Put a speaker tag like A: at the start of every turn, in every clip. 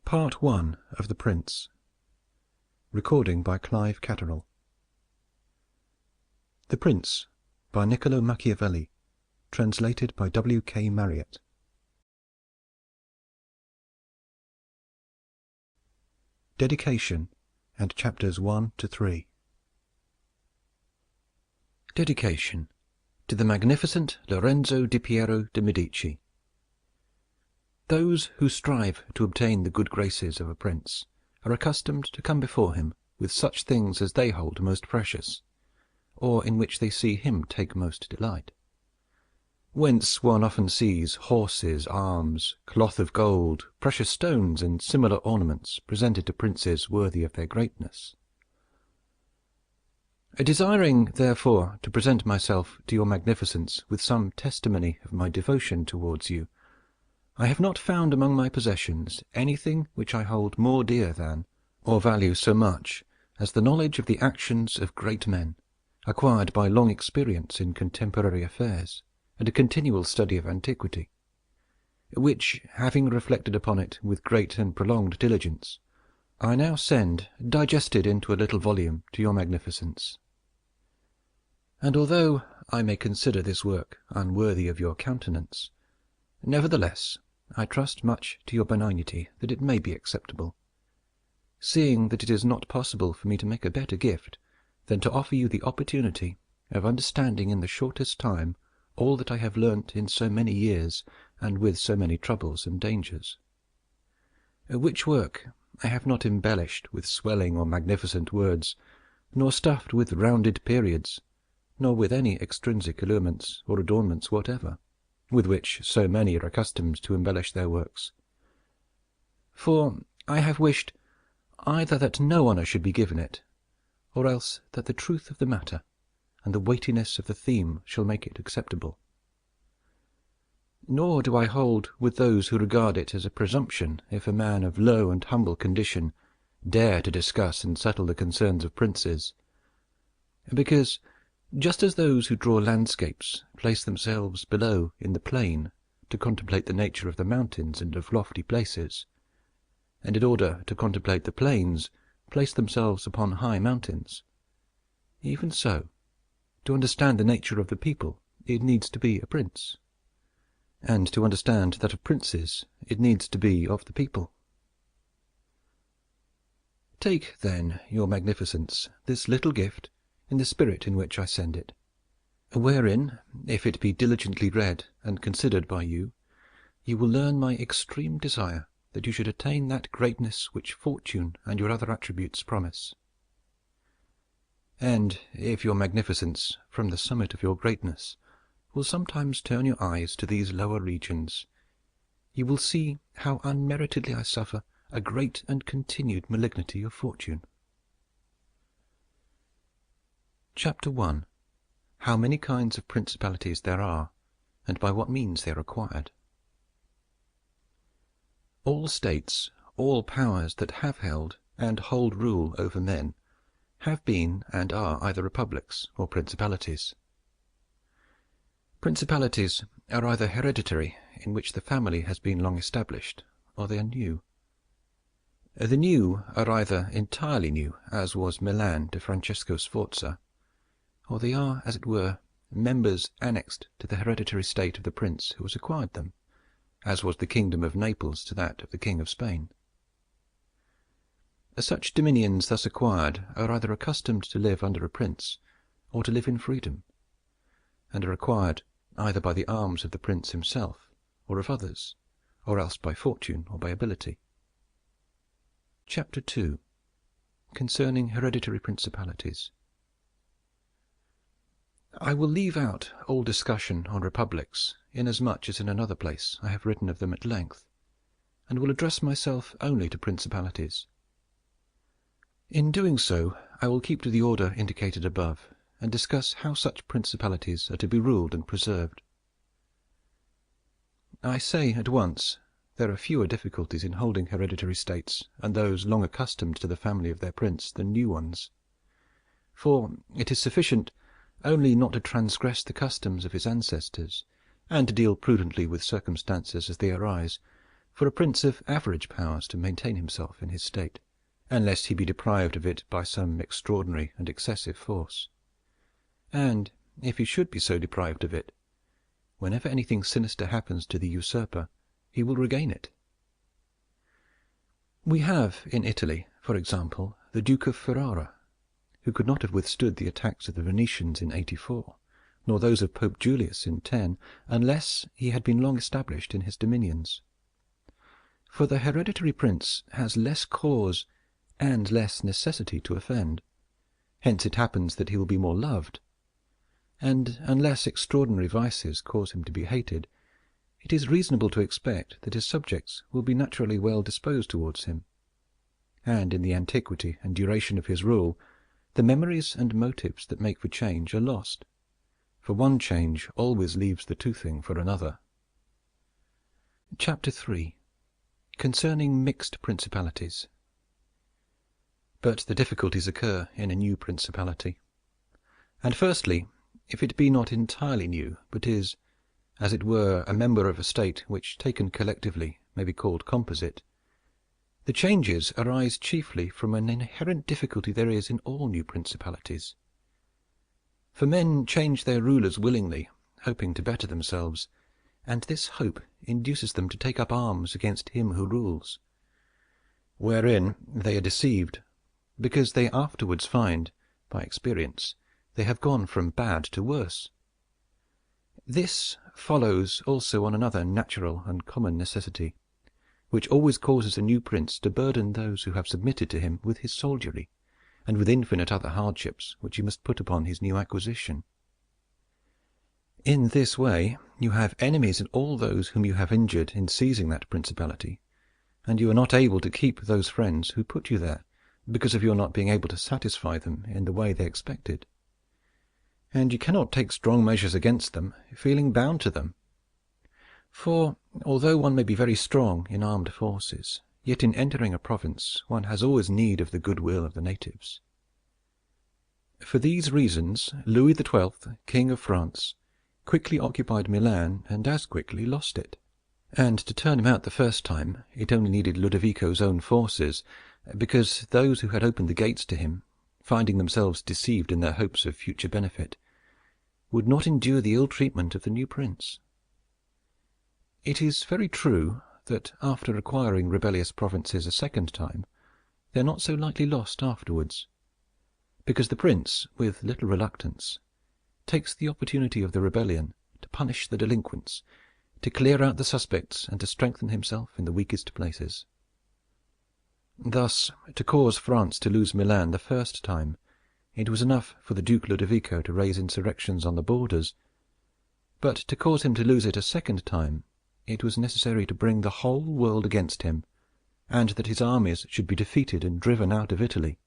A: Part 1 of The Prince. Recording by Clive Catterall. The Prince by Niccolò Machiavelli. Translated by W. K. Marriott. Dedication and Chapters 1 to 3. Dedication to the magnificent Lorenzo di Piero de' Medici. Those who strive to obtain the good graces of a prince are accustomed to come before him with such things as they hold most precious, or in which they see him take most delight. Whence one often sees horses, arms, cloth of gold, precious stones, and similar ornaments presented to princes worthy of their greatness. Desiring, therefore, to present myself to your magnificence with some testimony of my devotion towards you, I have not found among my possessions anything which I hold more dear than, or value so much, as the knowledge of the actions of great men, acquired by long experience in contemporary affairs, and a continual study of antiquity, which, having reflected upon it with great and prolonged diligence, I now send, digested into a little volume, to your magnificence. And although I may consider this work unworthy of your countenance, nevertheless I trust much to your benignity that it may be acceptable, seeing that it is not possible for me to make a better gift than to offer you the opportunity of understanding in the shortest time all that I have learnt in so many years and with so many troubles and dangers. Which work I have not embellished with swelling or magnificent words, nor stuffed with rounded periods, nor with any extrinsic allurements or adornments whatever, with which so many are accustomed to embellish their works. For I have wished either that no honour should be given it, or else that the truth of the matter and the weightiness of the theme shall make it acceptable. Nor do I hold with those who regard it as a presumption if a man of low and humble condition dare to discuss and settle the concerns of princes, because just as those who draw landscapes place themselves below in the plain to contemplate the nature of the mountains and of lofty places, and in order to contemplate the plains place themselves upon high mountains, even so, to understand the nature of the people it needs to be a prince, and to understand that of princes it needs to be of the people. Take, then, your magnificence, this little gift in the spirit in which I send it, wherein, if it be diligently read and considered by you, you will learn my extreme desire that you should attain that greatness which fortune and your other attributes promise. And if your magnificence, from the summit of your greatness, will sometimes turn your eyes to these lower regions, you will see how unmeritedly I suffer a great and continued malignity of fortune. Chapter 1. How many kinds of principalities there are, and by what means they are acquired. All states, all powers that have held and hold rule over men, have been and are either republics or principalities. Principalities are either hereditary, in which the family has been long established, or they are new. The new are either entirely new, as was Milan to Francesco Sforza, or they are, as it were, members annexed to the hereditary state of the prince who has acquired them, as was the kingdom of Naples to that of the King of Spain. Such dominions thus acquired are either accustomed to live under a prince, or to live in freedom, and are acquired either by the arms of the prince himself, or of others, or else by fortune or by ability. Chapter 2. Concerning hereditary principalities. I will leave out all discussion on republics, inasmuch as in another place I have written of them at length, and will address myself only to principalities. In doing so, I will keep to the order indicated above, and discuss how such principalities are to be ruled and preserved. I say at once, there are fewer difficulties in holding hereditary states and those long accustomed to the family of their prince than new ones, for it is sufficient only not to transgress the customs of his ancestors, and to deal prudently with circumstances as they arise, for a prince of average powers to maintain himself in his state, unless he be deprived of it by some extraordinary and excessive force. And, if he should be so deprived of it, whenever anything sinister happens to the usurper, he will regain it. We have in Italy, for example, the Duke of Ferrara, who could not have withstood the attacks of the Venetians in 84, nor those of Pope Julius in 10, unless he had been long established in his dominions. For the hereditary prince has less cause and less necessity to offend. Hence it happens that he will be more loved. And unless extraordinary vices cause him to be hated, it is reasonable to expect that his subjects will be naturally well disposed towards him. And in the antiquity and duration of his rule, the memories and motives that make for change are lost, for one change always leaves the toothing for another. Chapter 3. Concerning mixed principalities. But the difficulties occur in a new principality. And firstly, if it be not entirely new, but is, as it were, a member of a state which, taken collectively, may be called composite, the changes arise chiefly from an inherent difficulty there is in all new principalities. For men change their rulers willingly, hoping to better themselves, and this hope induces them to take up arms against him who rules, wherein they are deceived, because they afterwards find, by experience, they have gone from bad to worse. This follows also on another natural and common necessity, which always causes a new prince to burden those who have submitted to him with his soldiery, and with infinite other hardships which he must put upon his new acquisition. In this way you have enemies in all those whom you have injured in seizing that principality, and you are not able to keep those friends who put you there, because of your not being able to satisfy them in the way they expected. And you cannot take strong measures against them, feeling bound to them. For, although one may be very strong in armed forces, yet in entering a province one has always need of the goodwill of the natives. For these reasons Louis XII, King of France, quickly occupied Milan and as quickly lost it. And to turn him out the first time it only needed Ludovico's own forces, because those who had opened the gates to him, finding themselves deceived in their hopes of future benefit, would not endure the ill treatment of the new prince. It is very true that after acquiring rebellious provinces a second time, they are not so lightly lost afterwards, because the prince, with little reluctance, takes the opportunity of the rebellion to punish the delinquents, to clear out the suspects, and to strengthen himself in the weakest places. Thus, to cause France to lose Milan the first time, it was enough for the Duke Ludovico to raise insurrections on the borders, but to cause him to lose it a second time, it was necessary to bring the whole world against him, and that his armies should be defeated and driven out of Italy,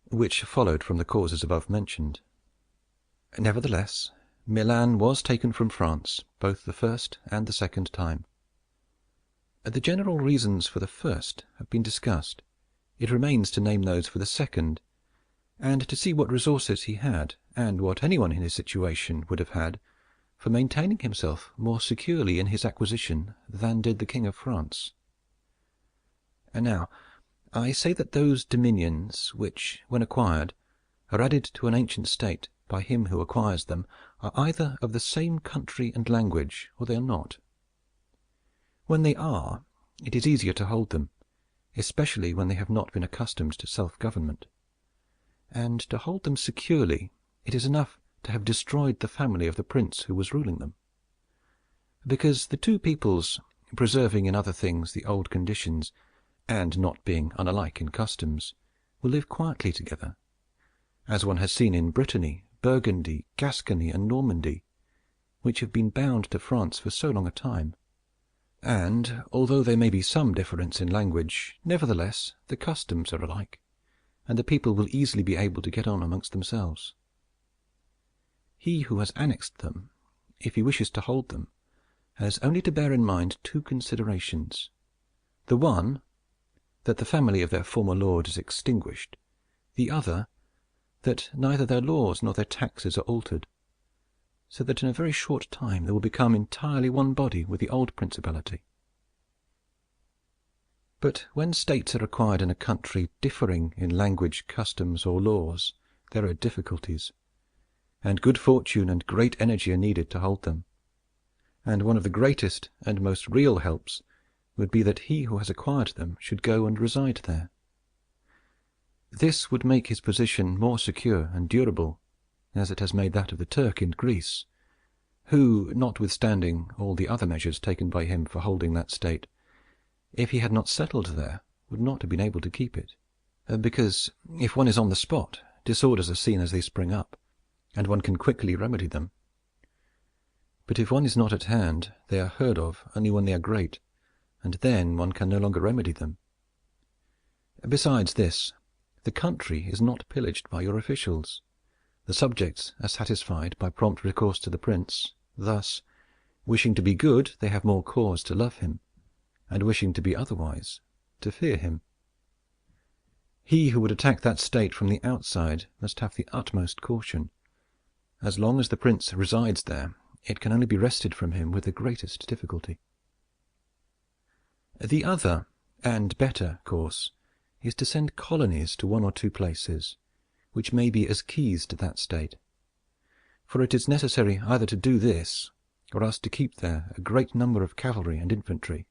A: which followed from the causes above mentioned. Nevertheless, Milan was taken from France both the first and the second time. The general reasons for the first have been discussed. It remains to name those for the second, and to see what resources he had, and what anyone in his situation would have had, for maintaining himself more securely in his acquisition than did the King of France. And now, I say that those dominions which, when acquired, are added to an ancient state by him who acquires them, are either of the same country and language, or they are not. When they are, it is easier to hold them, especially when they have not been accustomed to self-government. And to hold them securely, it is enough to have destroyed the family of the prince who was ruling them. Because the two peoples, preserving in other things the old conditions, and not being unalike in customs, will live quietly together, as one has seen in Brittany, Burgundy, Gascony, and Normandy, which have been bound to France for so long a time. And, although there may be some difference in language, nevertheless the customs are alike, and the people will easily be able to get on amongst themselves. He who has annexed them, if he wishes to hold them, has only to bear in mind two considerations. The one, that the family of their former lord is extinguished. The other, that neither their laws nor their taxes are altered, so that in a very short time they will become entirely one body with the old principality. But when states are acquired in a country differing in language, customs, or laws, there are difficulties, and good fortune and great energy are needed to hold them. And one of the greatest and most real helps would be that he who has acquired them should go and reside there. This would make his position more secure and durable, as it has made that of the Turk in Greece, who, notwithstanding all the other measures taken by him for holding that state, if he had not settled there, would not have been able to keep it, because, if one is on the spot, disorders are seen as they spring up, and one can quickly remedy them. But if one is not at hand, they are heard of only when they are great, and then one can no longer remedy them. Besides this, the country is not pillaged by your officials. The subjects are satisfied by prompt recourse to the prince. Thus, wishing to be good, they have more cause to love him, and wishing to be otherwise, to fear him. He who would attack that state from the outside must have the utmost caution. As long as the prince resides there, it can only be wrested from him with the greatest difficulty. The other, and better, course is to send colonies to one or two places, which may be as keys to that state. For it is necessary either to do this, or else to keep there a great number of cavalry and infantry.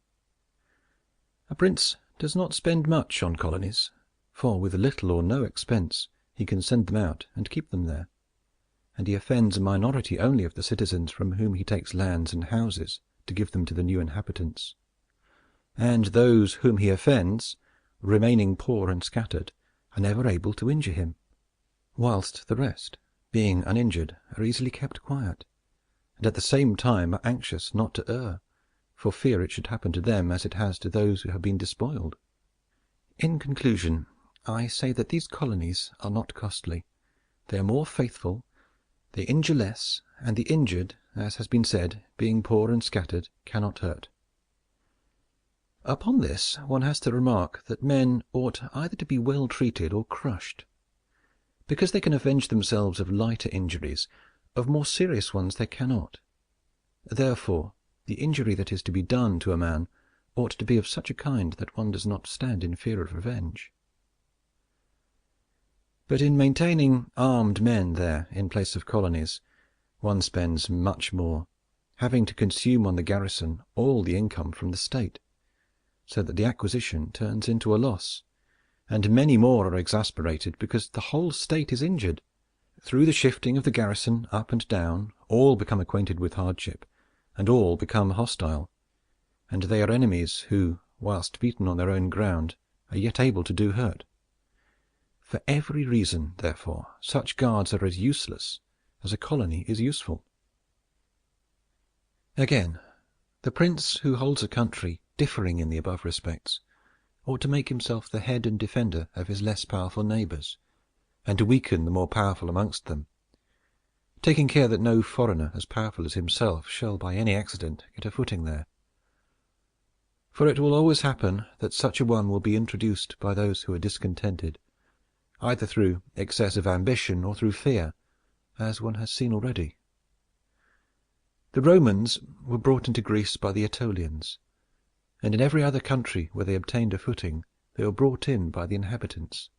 A: A prince does not spend much on colonies, for with little or no expense he can send them out and keep them there, and he offends a minority only of the citizens from whom he takes lands and houses to give them to the new inhabitants. And those whom he offends, remaining poor and scattered, are never able to injure him, whilst the rest, being uninjured, are easily kept quiet, and at the same time are anxious not to err, for fear it should happen to them as it has to those who have been despoiled. In conclusion, I say that these colonies are not costly. They are more faithful, they injure less, and the injured, as has been said, being poor and scattered, cannot hurt. Upon this one has to remark that men ought either to be well treated or crushed. Because they can avenge themselves of lighter injuries, of more serious ones they cannot. Therefore, the injury that is to be done to a man ought to be of such a kind that one does not stand in fear of revenge. But in maintaining armed men there in place of colonies, one spends much more, having to consume on the garrison all the income from the state, so that the acquisition turns into a loss, and many more are exasperated because the whole state is injured. Through the shifting of the garrison up and down, all become acquainted with hardship, and all become hostile, and they are enemies who, whilst beaten on their own ground, are yet able to do hurt. For every reason, therefore, such guards are as useless as a colony is useful. Again, the prince who holds a country differing in the above respects ought to make himself the head and defender of his less powerful neighbours, and to weaken the more powerful amongst them, taking care that no foreigner as powerful as himself shall by any accident get a footing there. For it will always happen that such a one will be introduced by those who are discontented, either through excess of ambition or through fear, as one has seen already. The Romans were brought into Greece by the Aetolians, and in every other country where they obtained a footing they were brought in by the inhabitants.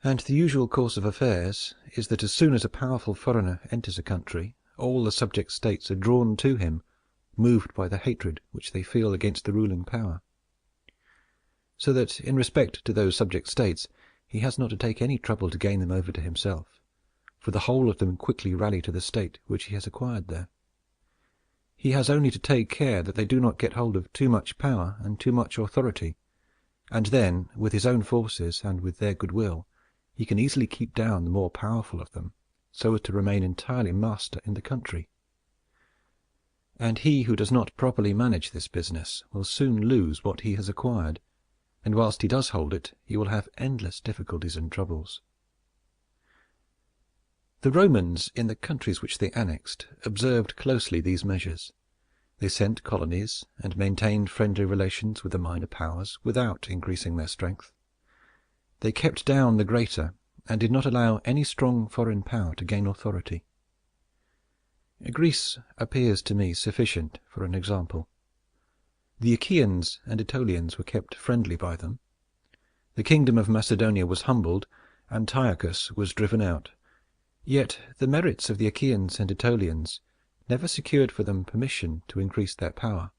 A: And the usual course of affairs is that as soon as a powerful foreigner enters a country, all the subject states are drawn to him, moved by the hatred which they feel against the ruling power. So that in respect to those subject states he has not to take any trouble to gain them over to himself, for the whole of them quickly rally to the state which he has acquired there. He has only to take care that they do not get hold of too much power and too much authority, and then, with his own forces and with their goodwill, he can easily keep down the more powerful of them, so as to remain entirely master in the country. And he who does not properly manage this business will soon lose what he has acquired, and whilst he does hold it, he will have endless difficulties and troubles. The Romans, in the countries which they annexed, observed closely these measures. They sent colonies and maintained friendly relations with the minor powers without increasing their strength. They kept down the greater, and did not allow any strong foreign power to gain authority. Greece appears to me sufficient for an example. The Achaeans and Aetolians were kept friendly by them. The kingdom of Macedonia was humbled. Antiochus was driven out. Yet the merits of the Achaeans and Aetolians never secured for them permission to increase their power.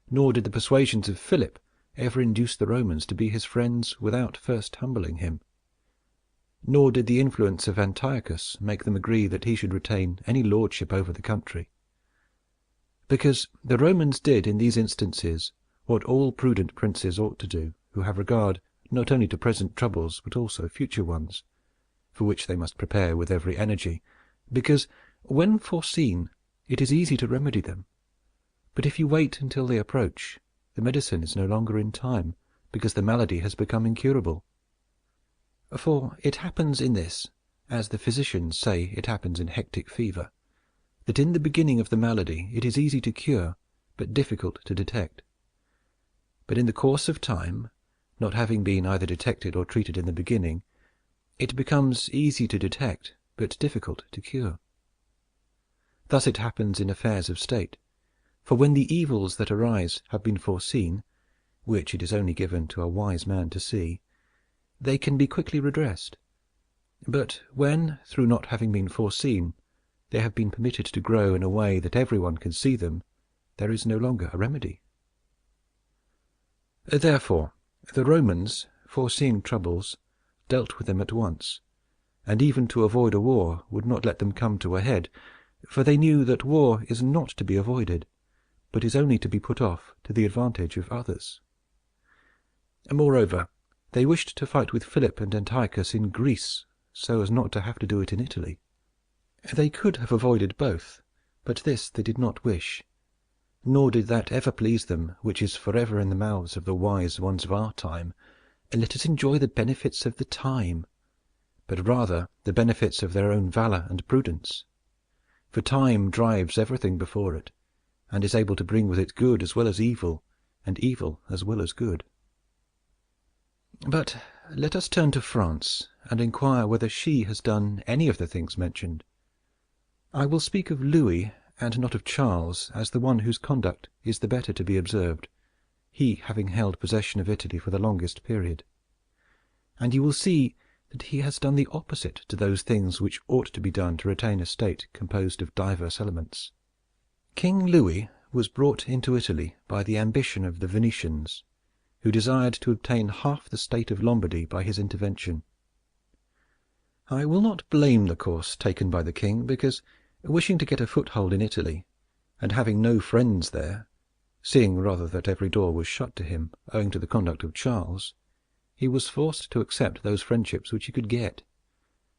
A: Nor did the persuasions of Philip ever induce the Romans to be his friends without first humbling him. Nor did the influence of Antiochus make them agree that he should retain any lordship over the country. Because the Romans did in these instances what all prudent princes ought to do, who have regard not only to present troubles but also future ones, for which they must prepare with every energy, because when foreseen it is easy to remedy them. But if you wait until they approach, the medicine is no longer in time, because the malady has become incurable. For it happens in this, as the physicians say it happens in hectic fever, that in the beginning of the malady it is easy to cure, but difficult to detect. But in the course of time, not having been either detected or treated in the beginning, it becomes easy to detect, but difficult to cure. Thus it happens in affairs of state, for when the evils that arise have been foreseen, which it is only given to a wise man to see, they can be quickly redressed. But when, through not having been foreseen, they have been permitted to grow in a way that everyone can see them, there is no longer a remedy. Therefore, the Romans, foreseeing troubles, dealt with them at once, and even to avoid a war would not let them come to a head, for they knew that war is not to be avoided, but is only to be put off to the advantage of others. Moreover, they wished to fight with Philip and Antiochus in Greece, so as not to have to do it in Italy. They could have avoided both, but this they did not wish, nor did that ever please them which is forever in the mouths of the wise ones of our time: let us enjoy the benefits of the time, but rather the benefits of their own valor and prudence. For time drives everything before it, and is able to bring with it good as well as evil, and evil as well as good. But let us turn to France, and inquire whether she has done any of the things mentioned. I will speak of Louis, and not of Charles, as the one whose conduct is the better to be observed, he having held possession of Italy for the longest period. And you will see that he has done the opposite to those things which ought to be done to retain a state composed of diverse elements. King Louis was brought into Italy by the ambition of the Venetians, who desired to obtain half the state of Lombardy by his intervention. I will not blame the course taken by the king, because, wishing to get a foothold in Italy, and having no friends there, seeing rather that every door was shut to him owing to the conduct of Charles, he was forced to accept those friendships which he could get,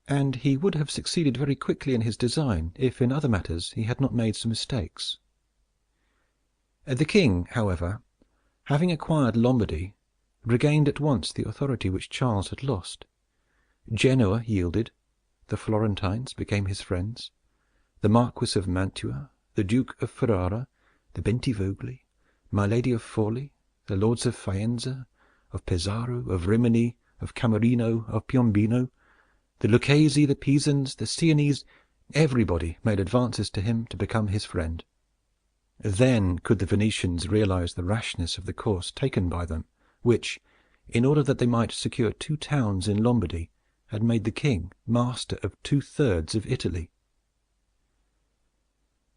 A: and he would have succeeded very quickly in his design if in other matters he had not made some mistakes. The king, however, having acquired Lombardy, regained at once the authority which Charles had lost. Genoa yielded, the Florentines became his friends, the Marquis of Mantua, the Duke of Ferrara, the Bentivogli, my Lady of Forli, the Lords of Faenza, of Pesaro, of Rimini, of Camerino, of Piombino, the Lucchesi, the Pisans, the Sienese, everybody made advances to him to become his friend. Then could the Venetians realize the rashness of the course taken by them, which, in order that they might secure 2 towns in Lombardy, had made the king master of 2/3 of Italy.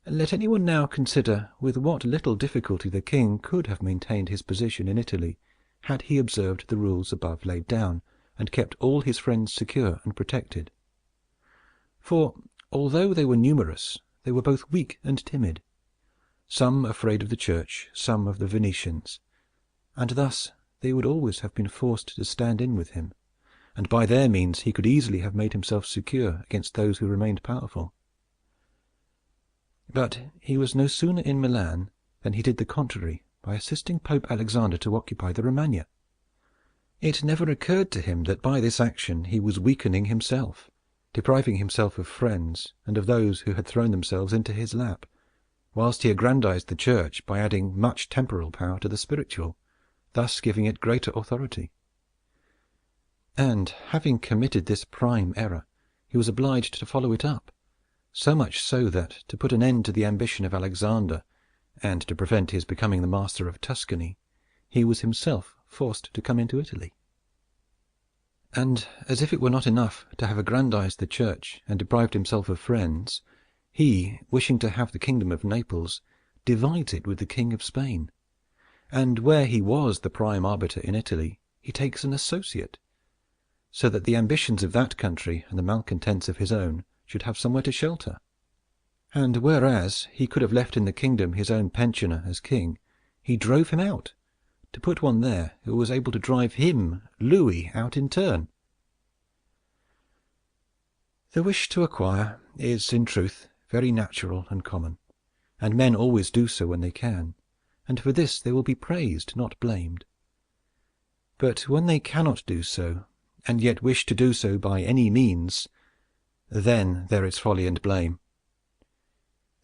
A: Let anyone now consider with what little difficulty the king could have maintained his position in Italy had he observed the rules above laid down, and kept all his friends secure and protected. For, although they were numerous, they were both weak and timid, some afraid of the church, some of the Venetians, and thus they would always have been forced to stand in with him, and by their means he could easily have made himself secure against those who remained powerful. But he was no sooner in Milan than he did the contrary by assisting Pope Alexander to occupy the Romagna. It never occurred to him that by this action he was weakening himself, depriving himself of friends and of those who had thrown themselves into his lap, whilst he aggrandized the church by adding much temporal power to the spiritual, thus giving it greater authority. And having committed this prime error, he was obliged to follow it up, so much so that, to put an end to the ambition of Alexander, and to prevent his becoming the master of Tuscany, he was himself forced to come into Italy. And as if it were not enough to have aggrandized the Church and deprived himself of friends, he, wishing to have the kingdom of Naples, divides it with the King of Spain. And where he was the prime arbiter in Italy, he takes an associate, so that the ambitions of that country and the malcontents of his own should have somewhere to shelter. And whereas he could have left in the kingdom his own pensioner as king, he drove him out, to put one there who was able to drive him, Louis, out in turn. The wish to acquire is, in truth, very natural and common, and men always do so when they can, and for this they will be praised, not blamed. But when they cannot do so, and yet wish to do so by any means, then there is folly and blame.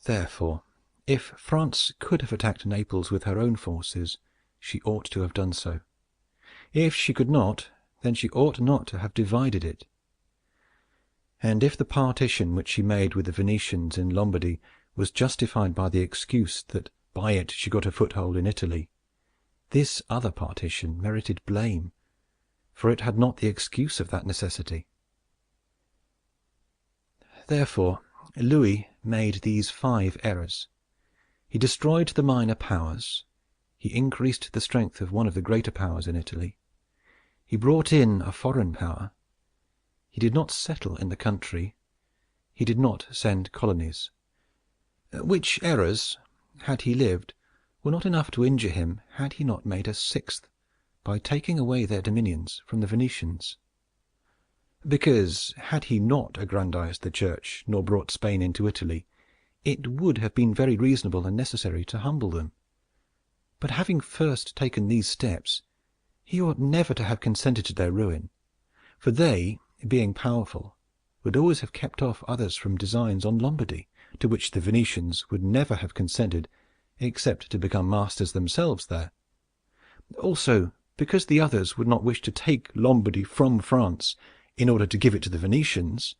A: Therefore, if France could have attacked Naples with her own forces, she ought to have done so. If she could not, then she ought not to have divided it. And if the partition which she made with the Venetians in Lombardy was justified by the excuse that by it she got a foothold in Italy, this other partition merited blame, for it had not the excuse of that necessity. Therefore Louis made these 5 errors. He destroyed the minor powers. He increased the strength of one of the greater powers in Italy. He brought in a foreign power. He did not settle in the country. He did not send colonies. Which errors, had he lived, were not enough to injure him had he not made a 6th, by taking away their dominions from the Venetians. Because, had he not aggrandized the Church, nor brought Spain into Italy, it would have been very reasonable and necessary to humble them. But having first taken these steps, he ought never to have consented to their ruin, for they, being powerful, would always have kept off others from designs on Lombardy, to which the Venetians would never have consented, except to become masters themselves there. Also, because the others would not wish to take Lombardy from France in order to give it to the Venetians,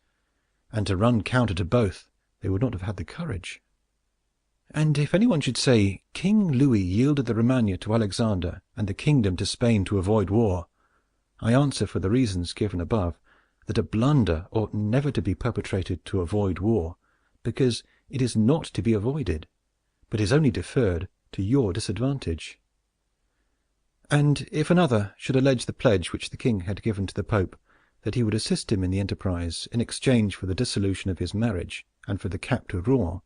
A: and to run counter to both, they would not have had the courage. And if anyone should say, King Louis yielded the Romagna to Alexander and the kingdom to Spain to avoid war, I answer, for the reasons given above, that a blunder ought never to be perpetrated to avoid war, because it is not to be avoided, but is only deferred to your disadvantage. And if another should allege the pledge which the king had given to the Pope, that he would assist him in the enterprise in exchange for the dissolution of his marriage and for the cap to Rouen,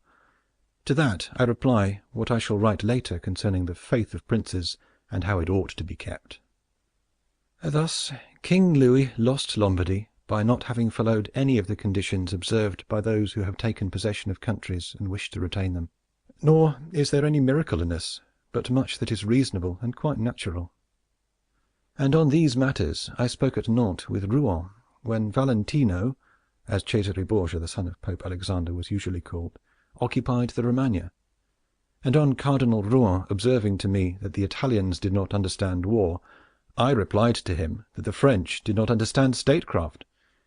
A: to that I reply what I shall write later concerning the faith of princes and how it ought to be kept. Thus King Louis lost Lombardy by not having followed any of the conditions observed by those who have taken possession of countries and wish to retain them. Nor is there any miracle in this, but much that is reasonable and quite natural. And on these matters I spoke at Nantes with Rouen, when Valentino, as Cesare Borgia, the son of Pope Alexander, was usually called, occupied the Romagna. And on Cardinal Rouen observing to me that the Italians did not understand war, I replied to him that the French did not understand statecraft,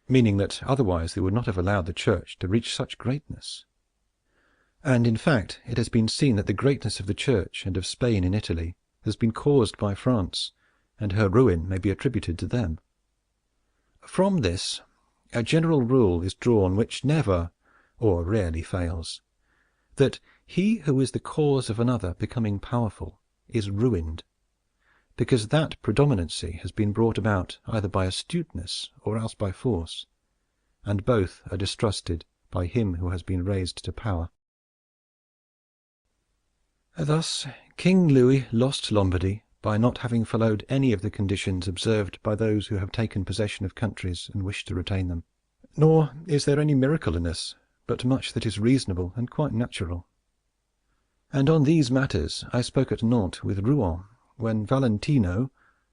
A: meaning that otherwise they would not have allowed the Church to reach such greatness. And in fact it has been seen that the greatness of the Church and of Spain in Italy has been caused by France, and her ruin may be attributed to them. From this a general rule is drawn which never or rarely fails, that he who is the cause of another becoming powerful is ruined, because that predominancy has been brought about either by astuteness or else by force, and both are distrusted by him who has been raised to power. Thus King Louis lost Lombardy by not having followed any of the conditions observed by those who have taken possession of countries and wish to retain them. Nor is there any miracle in this, but much that is reasonable and quite natural. And on these matters I spoke at Nantes with Rouen, when Valentino,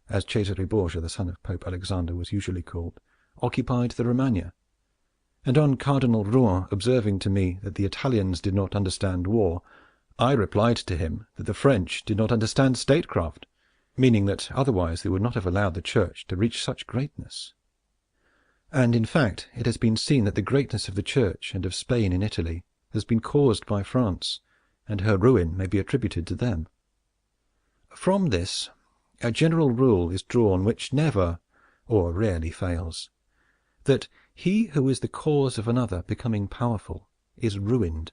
A: as Cesare Borgia, the son of Pope Alexander, was usually called, occupied the Romagna. And on Cardinal Rouen observing to me that the Italians did not understand war, I replied to him that the French did not understand statecraft, meaning that otherwise they would not have allowed the Church to reach such greatness. And in fact it has been seen that the greatness of the Church and of Spain in Italy has been caused by France, and her ruin may be attributed to them. From this, a general rule is drawn which never or rarely fails, that he who is the cause of another becoming powerful is ruined,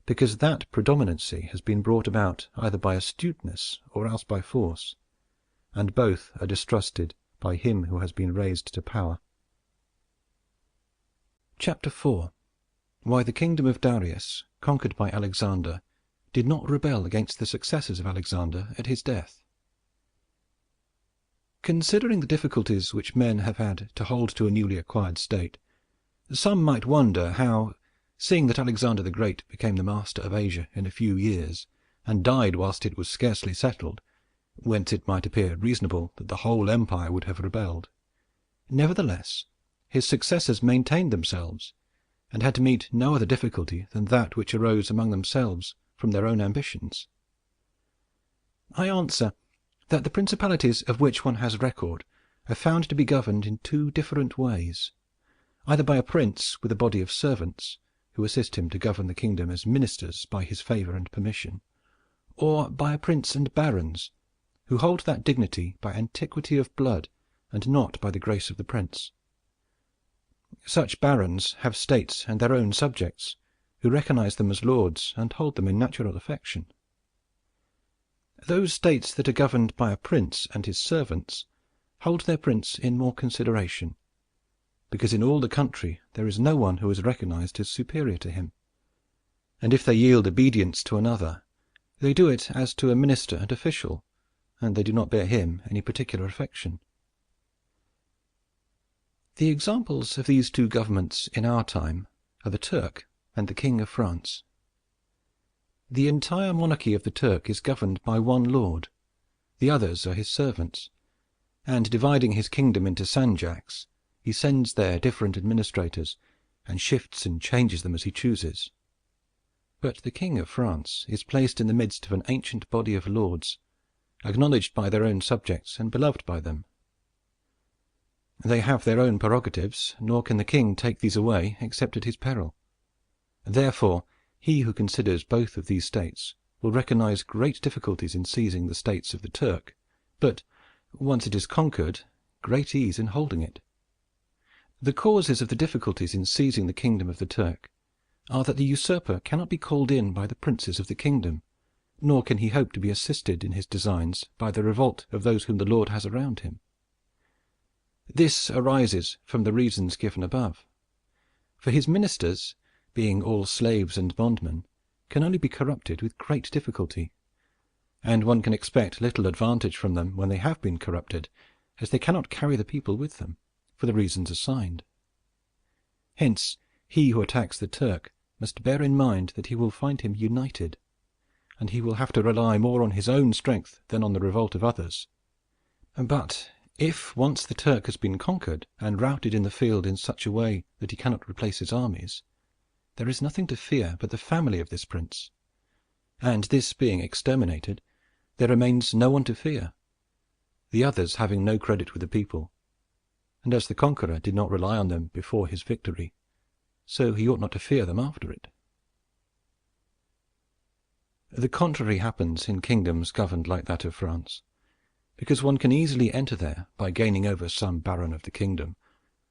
A: because that predominancy has been brought about either by astuteness or else by force, and both are distrusted by him who has been raised to power. Chapter 4. Why the kingdom of Darius, conquered by Alexander, did not rebel against the successors of Alexander at his death. Considering the difficulties which men have had to hold to a newly acquired state, some might wonder how, seeing that Alexander the Great became the master of Asia in a few years, and died whilst it was scarcely settled, whence it might appear reasonable that the whole empire would have rebelled, nevertheless his successors maintained themselves, and had to meet no other difficulty than that which arose among themselves from their own ambitions. I answer that the principalities of which one has record are found to be governed in two different ways, either by a prince with a body of servants, who assist him to govern the kingdom as ministers by his favor and permission, or by a prince and barons, who hold that dignity by antiquity of blood and not by the grace of the prince. Such barons have states and their own subjects, who recognize them as lords and hold them in natural affection. Those states that are governed by a prince and his servants hold their prince in more consideration, because in all the country there is no one who is recognized as superior to him, and if they yield obedience to another, they do it as to a minister and official, and they do not bear him any particular affection. The examples of these two governments in our time are the Turk and the King of France. The entire monarchy of the Turk is governed by one lord, the others are his servants, and dividing his kingdom into sanjaks, he sends there different administrators, and shifts and changes them as he chooses. But the King of France is placed in the midst of an ancient body of lords, acknowledged by their own subjects and beloved by them. They have their own prerogatives, nor can the king take these away except at his peril. Therefore, he who considers both of these states will recognize great difficulties in seizing the states of the Turk, but, once it is conquered, great ease in holding it. The causes of the difficulties in seizing the kingdom of the Turk are that the usurper cannot be called in by the princes of the kingdom, nor can he hope to be assisted in his designs by the revolt of those whom the Lord has around him. This arises from the reasons given above. For his ministers, being all slaves and bondmen, can only be corrupted with great difficulty, and one can expect little advantage from them when they have been corrupted, as they cannot carry the people with them, for the reasons assigned. Hence, he who attacks the Turk must bear in mind that he will find him united, and he will have to rely more on his own strength than on the revolt of others. But if once the Turk has been conquered and routed in the field in such a way that he cannot replace his armies, there is nothing to fear but the family of this prince, and this being exterminated, there remains no one to fear, the others having no credit with the people. And as the conqueror did not rely on them before his victory, so he ought not to fear them after it. The contrary happens in kingdoms governed like that of France, because one can easily enter there by gaining over some baron of the kingdom,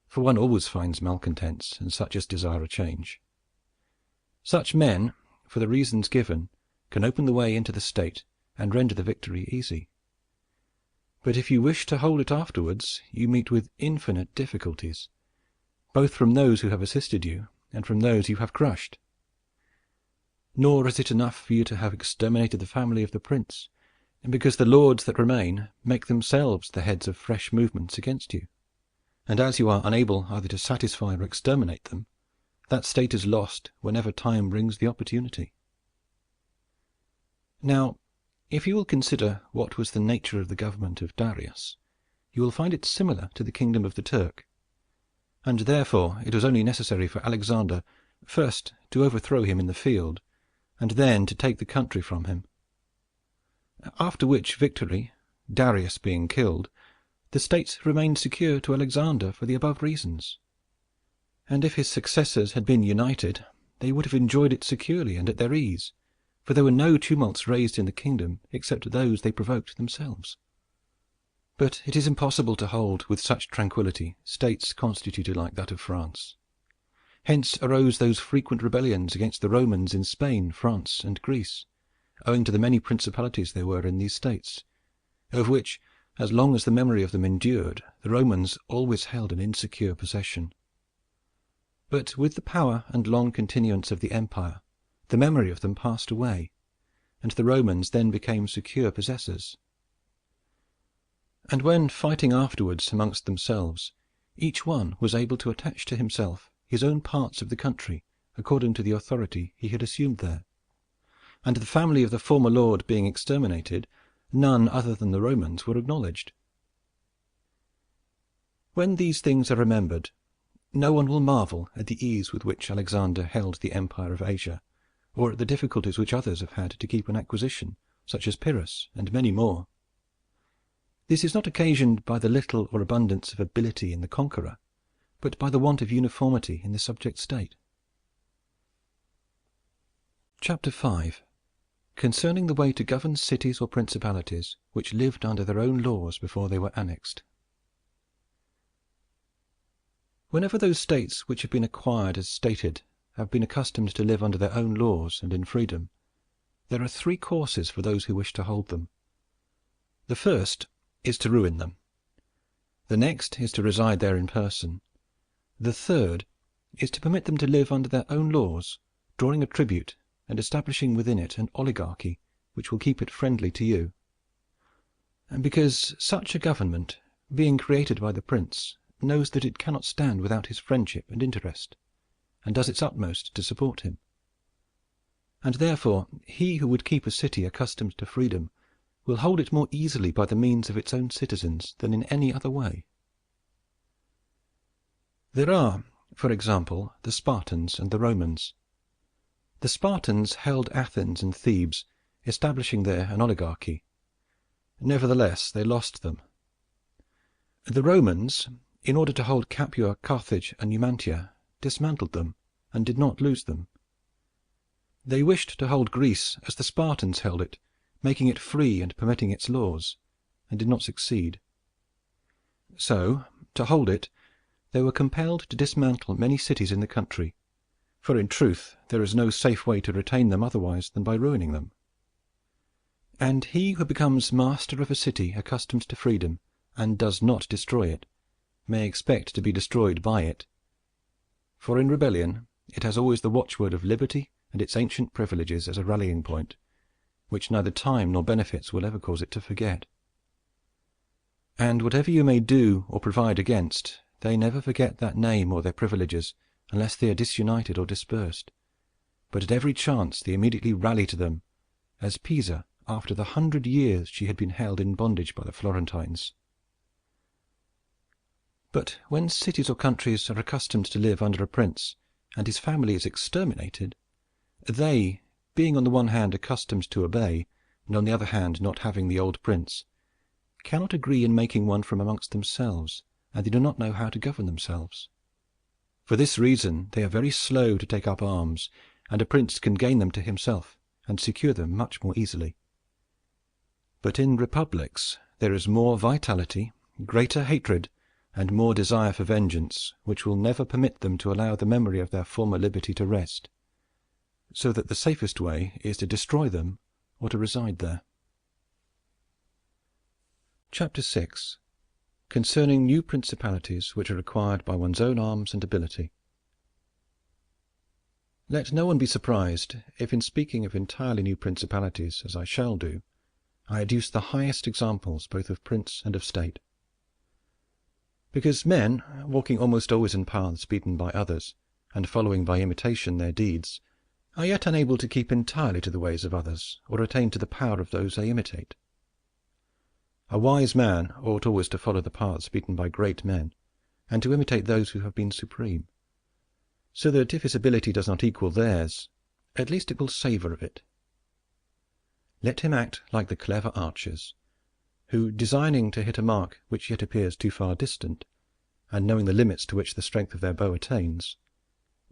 A: for one always finds malcontents and such as desire a change. Such men, for the reasons given, can open the way into the state and render the victory easy. But if you wish to hold it afterwards, you meet with infinite difficulties, both from those who have assisted you and from those you have crushed. Nor is it enough for you to have exterminated the family of the prince, because the lords that remain make themselves the heads of fresh movements against you, and as you are unable either to satisfy or exterminate them, that state is lost whenever time brings the opportunity. Now, if you will consider what was the nature of the government of Darius, you will find it similar to the kingdom of the Turk, and therefore it was only necessary for Alexander first to overthrow him in the field, and then to take the country from him. After which victory, Darius being killed, the states remained secure to Alexander for the above reasons. And if his successors had been united, they would have enjoyed it securely and at their ease, for there were no tumults raised in the kingdom except those they provoked themselves. But it is impossible to hold with such tranquillity states constituted like that of France. Hence arose those frequent rebellions against the Romans in Spain, France, and Greece, owing to the many principalities there were in these states, of which, as long as the memory of them endured, the Romans always held an insecure possession. But with the power and long continuance of the empire, the memory of them passed away, and the Romans then became secure possessors. And when fighting afterwards amongst themselves, each one was able to attach to himself his own parts of the country according to the authority he had assumed there, and the family of the former lord being exterminated, none other than the Romans were acknowledged. When these things are remembered, no one will marvel at the ease with which Alexander held the empire of Asia, or at the difficulties which others have had to keep an acquisition, such as Pyrrhus and many more. This is not occasioned by the little or abundance of ability in the conqueror, but by the want of uniformity in the subject state. Chapter 5. Concerning the way to govern cities or principalities which lived under their own laws before they were annexed. Whenever those states which have been acquired as stated have been accustomed to live under their own laws and in freedom, there are three courses for those who wish to hold them. The first is to ruin them. The next is to reside there in person. The third is to permit them to live under their own laws, drawing a tribute and establishing within it an oligarchy which will keep it friendly to you. And because such a government, being created by the prince, knows that it cannot stand without his friendship and interest, and does its utmost to support him. And therefore he who would keep a city accustomed to freedom will hold it more easily by the means of its own citizens than in any other way. There are, for example, the Spartans and the Romans. The Spartans held Athens and Thebes, establishing there an oligarchy. Nevertheless, they lost them. The Romans, in order to hold Capua, Carthage, and Numantia, dismantled them and did not lose them. They wished to hold Greece as the Spartans held it, making it free and permitting its laws, and did not succeed. So, to hold it, they were compelled to dismantle many cities in the country, for in truth there is no safe way to retain them otherwise than by ruining them. And he who becomes master of a city accustomed to freedom, and does not destroy it, may expect to be destroyed by it. For in rebellion it has always the watchword of liberty and its ancient privileges as a rallying point, which neither time nor benefits will ever cause it to forget. And whatever you may do or provide against, they never forget that name or their privileges unless they are disunited or dispersed, but at every chance they immediately rally to them, as Pisa after the 100 years she had been held in bondage by the Florentines. But when cities or countries are accustomed to live under a prince, and his family is exterminated, they, being on the one hand accustomed to obey, and on the other hand not having the old prince, cannot agree in making one from amongst themselves, and they do not know how to govern themselves. For this reason they are very slow to take up arms, and a prince can gain them to himself and secure them much more easily. But in republics there is more vitality, greater hatred, and more desire for vengeance, which will never permit them to allow the memory of their former liberty to rest, so that the safest way is to destroy them or to reside there. Chapter 6. Concerning new principalities which are acquired by one's own arms and ability. Let no one be surprised if, in speaking of entirely new principalities, as I shall do, I adduce the highest examples both of prince and of state. Because men, walking almost always in paths beaten by others, and following by imitation their deeds, are yet unable to keep entirely to the ways of others, or attain to the power of those they imitate. A wise man ought always to follow the paths beaten by great men, and to imitate those who have been supreme, so that if his ability does not equal theirs, at least it will savour of it. Let him act like the clever archers, who, designing to hit a mark which yet appears too far distant, and knowing the limits to which the strength of their bow attains,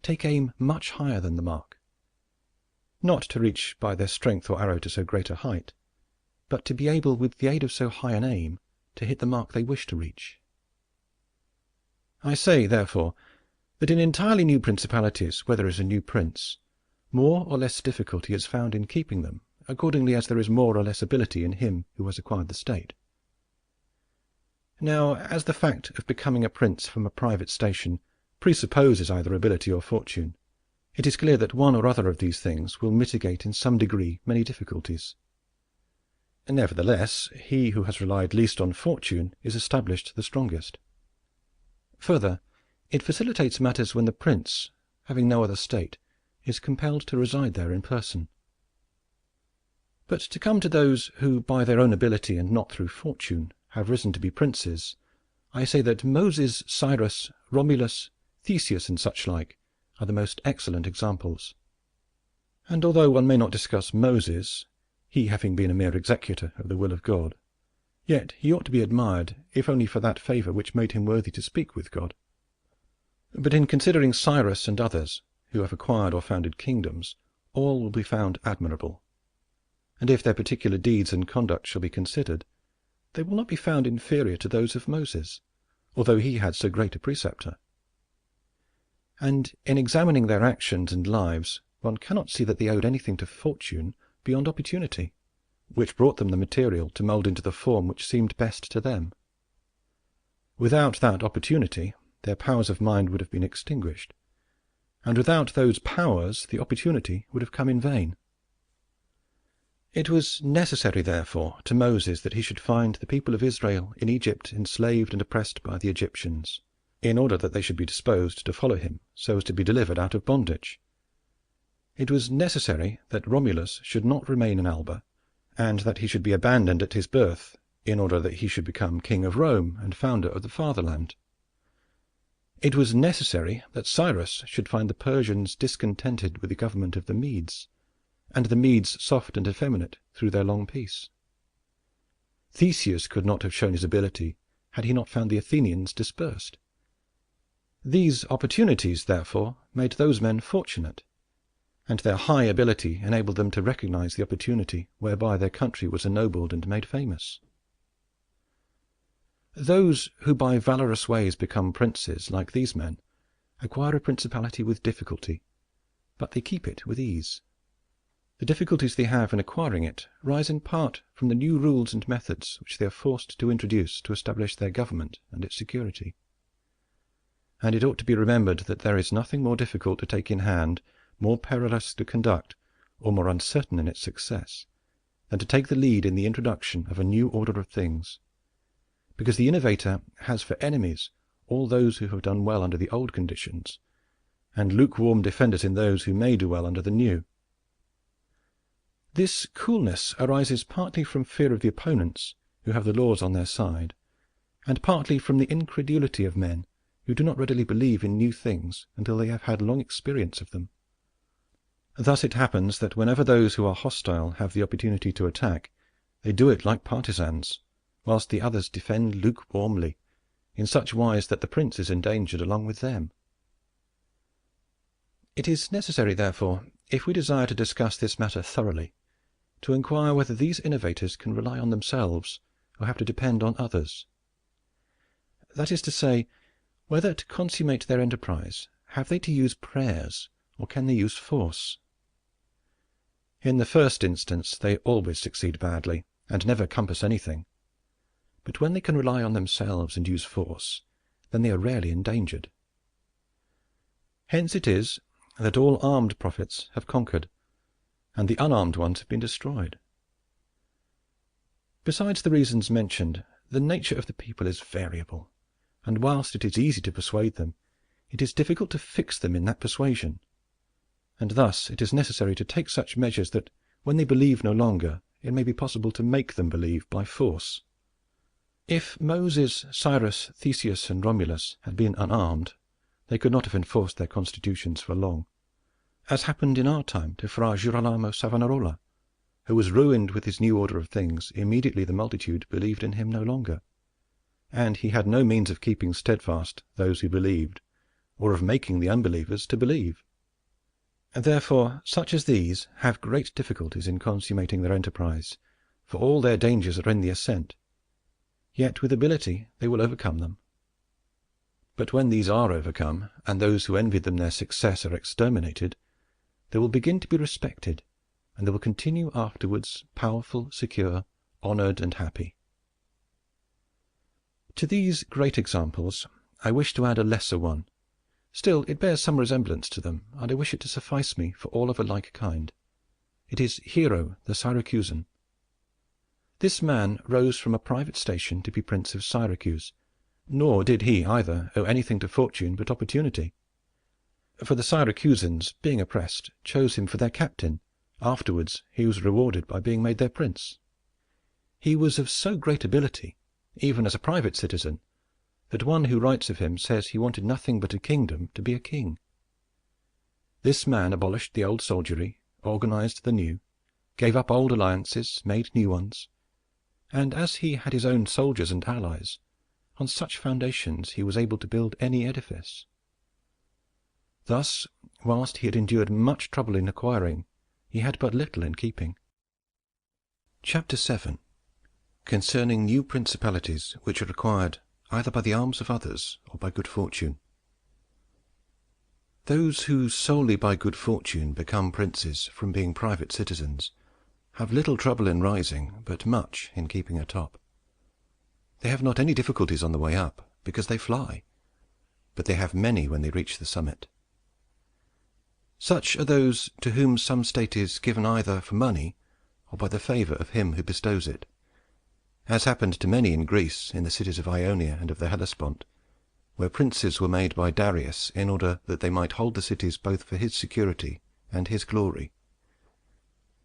A: take aim much higher than the mark. not to reach by their strength or arrow to so great a height, but to be able, with the aid of so high an aim, to hit the mark they wish to reach. I say, therefore, that in entirely new principalities, where there is a new prince, more or less difficulty is found in keeping them, accordingly as there is more or less ability in him who has acquired the state. Now, as the fact of becoming a prince from a private station presupposes either ability or fortune, it is clear that one or other of these things will mitigate in some degree many difficulties. Nevertheless, he who has relied least on fortune is established the strongest. Further, it facilitates matters when the prince, having no other state, is compelled to reside there in person. But to come to those who by their own ability and not through fortune have risen to be princes, I say that Moses, Cyrus, Romulus, Theseus, and such like, are the most excellent examples. And although one may not discuss Moses, he having been a mere executor of the will of God, yet he ought to be admired, if only for that favour which made him worthy to speak with God. But in considering Cyrus and others, who have acquired or founded kingdoms, all will be found admirable. And if their particular deeds and conduct shall be considered, they will not be found inferior to those of Moses, although he had so great a preceptor. And in examining their actions and lives, one cannot see that they owed anything to fortune beyond opportunity, which brought them the material to mould into the form which seemed best to them. Without that opportunity, their powers of mind would have been extinguished, and without those powers the opportunity would have come in vain. It was necessary, therefore, to Moses that he should find the people of Israel in Egypt enslaved and oppressed by the Egyptians, in order that they should be disposed to follow him, so as to be delivered out of bondage. It was necessary that Romulus should not remain in Alba, and that he should be abandoned at his birth, in order that he should become king of Rome and founder of the fatherland. It was necessary that Cyrus should find the Persians discontented with the government of the Medes, and the Medes soft and effeminate through their long peace. Theseus could not have shown his ability had he not found the Athenians dispersed. These opportunities, therefore, made those men fortunate, and their high ability enabled them to recognize the opportunity whereby their country was ennobled and made famous. Those who by valorous ways become princes, like these men, acquire a principality with difficulty, but they keep it with ease. The difficulties they have in acquiring it rise in part from the new rules and methods which they are forced to introduce to establish their government and its security. And it ought to be remembered that there is nothing more difficult to take in hand, more perilous to conduct, or more uncertain in its success, than to take the lead in the introduction of a new order of things, because the innovator has for enemies all those who have done well under the old conditions, and lukewarm defenders in those who may do well under the new. This coolness arises partly from fear of the opponents, who have the laws on their side, and partly from the incredulity of men who do not readily believe in new things until they have had long experience of them. Thus it happens that whenever those who are hostile have the opportunity to attack, they do it like partisans, whilst the others defend lukewarmly, in such wise that the prince is endangered along with them. It is necessary, therefore, if we desire to discuss this matter thoroughly, to inquire whether these innovators can rely on themselves or have to depend on others. That is to say, whether to consummate their enterprise, have they to use prayers, or can they use force? In the first instance they always succeed badly, and never compass anything. But when they can rely on themselves and use force, then they are rarely endangered. Hence it is that all armed prophets have conquered, and the unarmed ones have been destroyed. Besides the reasons mentioned, the nature of the people is variable, and whilst it is easy to persuade them, it is difficult to fix them in that persuasion, and thus it is necessary to take such measures that when they believe no longer, it may be possible to make them believe by force. If Moses, Cyrus, Theseus, and Romulus had been unarmed, they could not have enforced their constitutions for long, as happened in our time to Fra Girolamo Savonarola, who was ruined with his new order of things immediately the multitude believed in him no longer, and he had no means of keeping steadfast those who believed, or of making the unbelievers to believe. Therefore such as these have great difficulties in consummating their enterprise, for all their dangers are in the ascent. Yet with ability they will overcome them. But when these are overcome, and those who envied them their success are exterminated, they will begin to be respected, and they will continue afterwards powerful, secure, honored, and happy. To these great examples I wish to add a lesser one. Still it bears some resemblance to them, and I wish it to suffice me for all of a like kind. It is Hero the Syracusan. This man rose from a private station to be Prince of Syracuse, nor did he either owe anything to fortune but opportunity. For the Syracusans, being oppressed, chose him for their captain. Afterwards he was rewarded by being made their prince. He was of so great ability, even as a private citizen, that one who writes of him says he wanted nothing but a kingdom to be a king. This man abolished the old soldiery, organized the new, gave up old alliances, made new ones, and as he had his own soldiers and allies, on such foundations he was able to build any edifice. Thus, whilst he had endured much trouble in acquiring, he had but little in keeping. Chapter 7. Concerning new principalities which are acquired either by the arms of others or by good fortune. Those who solely by good fortune become princes from being private citizens have little trouble in rising, but much in keeping atop. They have not any difficulties on the way up, because they fly, but they have many when they reach the summit. Such are those to whom some state is given either for money or by the favour of him who bestows it, as happened to many in Greece, in the cities of Ionia and of the Hellespont, where princes were made by Darius in order that they might hold the cities both for his security and his glory,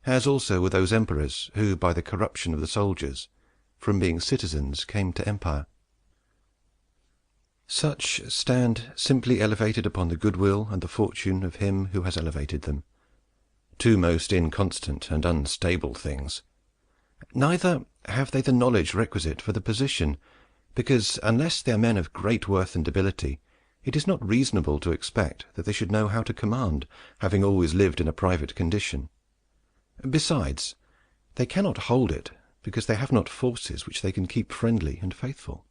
A: as also were those emperors who, by the corruption of the soldiers, from being citizens came to empire. Such stand simply elevated upon the goodwill and the fortune of him who has elevated them, two most inconstant and unstable things. Neither have they the knowledge requisite for the position, because, unless they are men of great worth and ability, it is not reasonable to expect that they should know how to command, having always lived in a private condition. Besides, they cannot hold it, because they have not forces which they can keep friendly and faithful.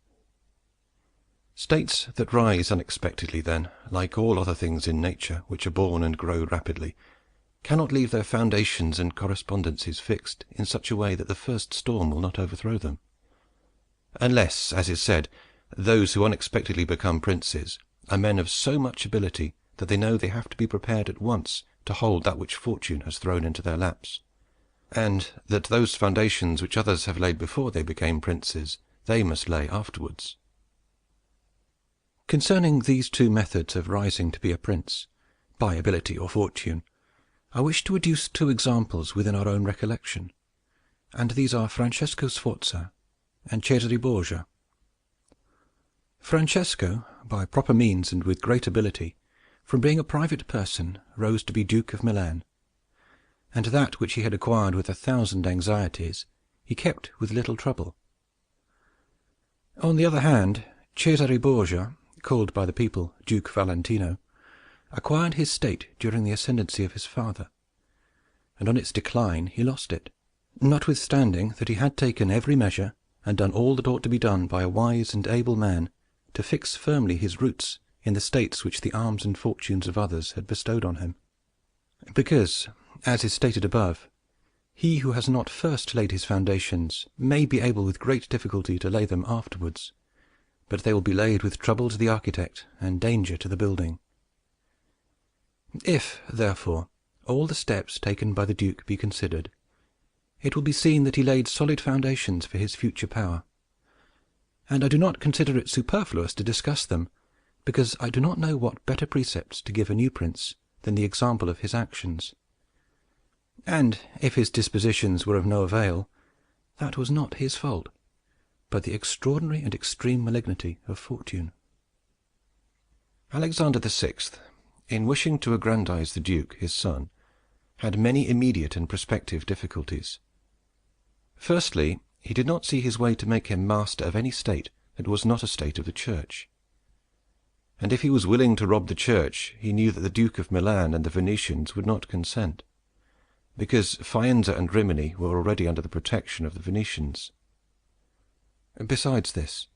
A: States that rise unexpectedly, then, like all other things in nature which are born and grow rapidly, cannot leave their foundations and correspondencies fixed in such a way that the first storm will not overthrow them. Unless, as is said, those who unexpectedly become princes are men of so much ability that they know they have to be prepared at once to hold that which fortune has thrown into their laps, and that those foundations which others have laid before they became princes, they must lay afterwards. Concerning these two methods of rising to be a prince, by ability or fortune, I wish to adduce two examples within our own recollection, and these are Francesco Sforza and Cesare Borgia. Francesco, by proper means and with great ability, from being a private person, rose to be Duke of Milan, and that which he had acquired with 1,000 anxieties he kept with little trouble. On the other hand, Cesare Borgia, called by the people Duke Valentino, acquired his state during the ascendancy of his father, and on its decline he lost it, notwithstanding that he had taken every measure and done all that ought to be done by a wise and able man to fix firmly his roots in the states which the arms and fortunes of others had bestowed on him. Because, as is stated above, he who has not first laid his foundations may be able with great difficulty to lay them afterwards, but they will be laid with trouble to the architect and danger to the building. If, therefore, all the steps taken by the Duke be considered, it will be seen that he laid solid foundations for his future power, and I do not consider it superfluous to discuss them, because I do not know what better precepts to give a new prince than the example of his actions. And if his dispositions were of no avail, that was not his fault, but the extraordinary and extreme malignity of fortune. Alexander VI, in wishing to aggrandize the Duke, his son, had many immediate and prospective difficulties. Firstly, he did not see his way to make him master of any state that was not a state of the Church. and if he was willing to rob the church, he knew that the Duke of Milan and the Venetians would not consent, because Faenza and Rimini were already under the protection of the Venetians. Besides this,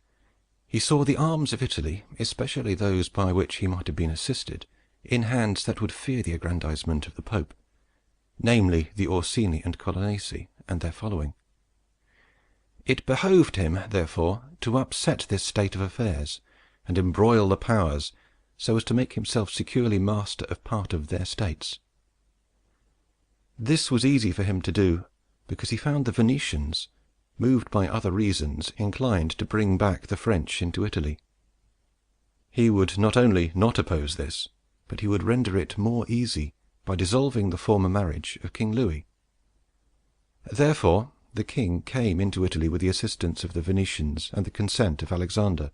A: he saw the arms of Italy, especially those by which he might have been assisted, in hands that would fear the aggrandizement of the Pope, namely the Orsini and Colonnesi and their following. It behoved him, therefore, to upset this state of affairs, and embroil the powers, so as to make himself securely master of part of their states. This was easy for him to do, because he found the Venetians, moved by other reasons, inclined to bring back the French into Italy. He would not only not oppose this, but he would render it more easy by dissolving the former marriage of King Louis. Therefore the king came into Italy with the assistance of the Venetians and the consent of Alexander.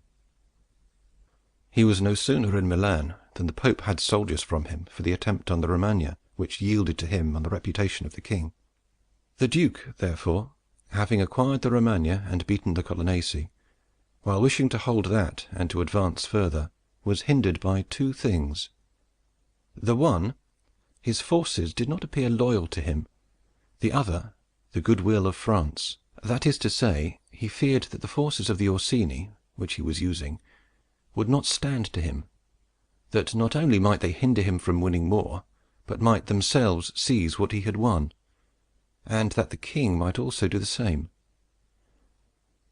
A: He was no sooner in Milan than the Pope had soldiers from him for the attempt on the Romagna, which yielded to him on the reputation of the king. The Duke, therefore, having acquired the Romagna and beaten the Colonnesi, while wishing to hold that and to advance further, was hindered by two things. The one, his forces did not appear loyal to him. The other, the goodwill of France. That is to say, he feared that the forces of the Orsini, which he was using, would not stand to him, that not only might they hinder him from winning more, but might themselves seize what he had won, and that the king might also do the same.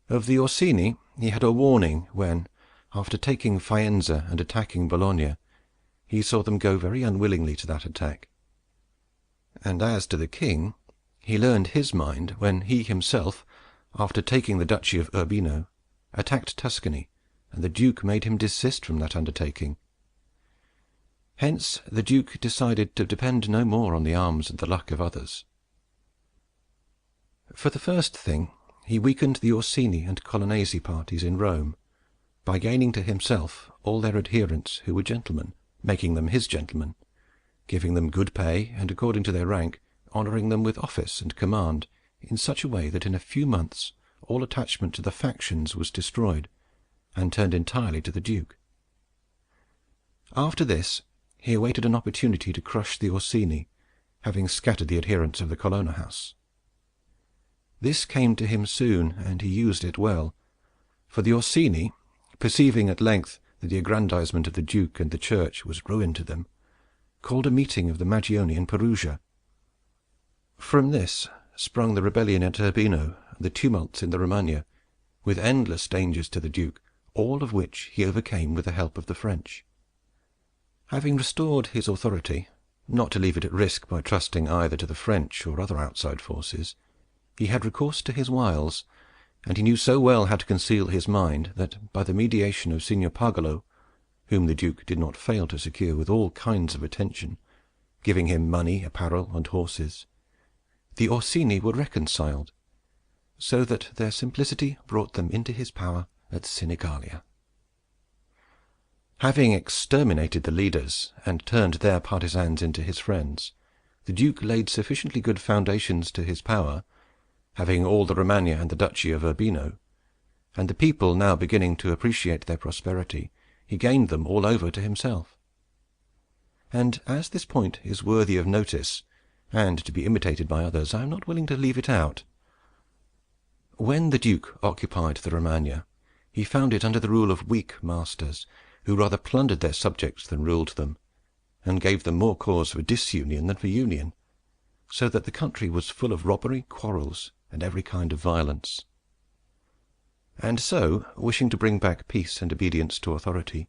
A: Of the Orsini he had a warning when, after taking Faenza and attacking Bologna, he saw them go very unwillingly to that attack. And as to the king, he learned his mind when he himself, after taking the duchy of Urbino, attacked Tuscany, and the duke made him desist from that undertaking. Hence the duke decided to depend no more on the arms and the luck of others. For the first thing, he weakened the Orsini and Colonnesi parties in Rome, by gaining to himself all their adherents who were gentlemen, making them his gentlemen, giving them good pay, and, according to their rank, honouring them with office and command in such a way that in a few months all attachment to the factions was destroyed, and turned entirely to the duke. After this, he awaited an opportunity to crush the Orsini, having scattered the adherents of the Colonna house. This came to him soon, and he used it well, for the Orsini, perceiving at length that the aggrandizement of the duke and the church was ruin to them, called a meeting of the Magioni in Perugia. From this sprung the rebellion at Urbino and the tumults in the Romagna, with endless dangers to the duke, all of which he overcame with the help of the French. Having restored his authority, not to leave it at risk by trusting either to the French or other outside forces, he had recourse to his wiles, and he knew so well how to conceal his mind that, by the mediation of Signor Pagolo, whom the duke did not fail to secure with all kinds of attention, giving him money, apparel, and horses, the Orsini were reconciled, so that their simplicity brought them into his power at Sinigalia. Having exterminated the leaders and turned their partisans into his friends, the duke laid sufficiently good foundations to his power, having all the Romagna and the duchy of Urbino, and the people now beginning to appreciate their prosperity, he gained them all over to himself. And as this point is worthy of notice, and to be imitated by others, I am not willing to leave it out. When the duke occupied the Romagna, he found it under the rule of weak masters, who rather plundered their subjects than ruled them, and gave them more cause for disunion than for union, so that the country was full of robbery, quarrels, and every kind of violence. And so, wishing to bring back peace and obedience to authority,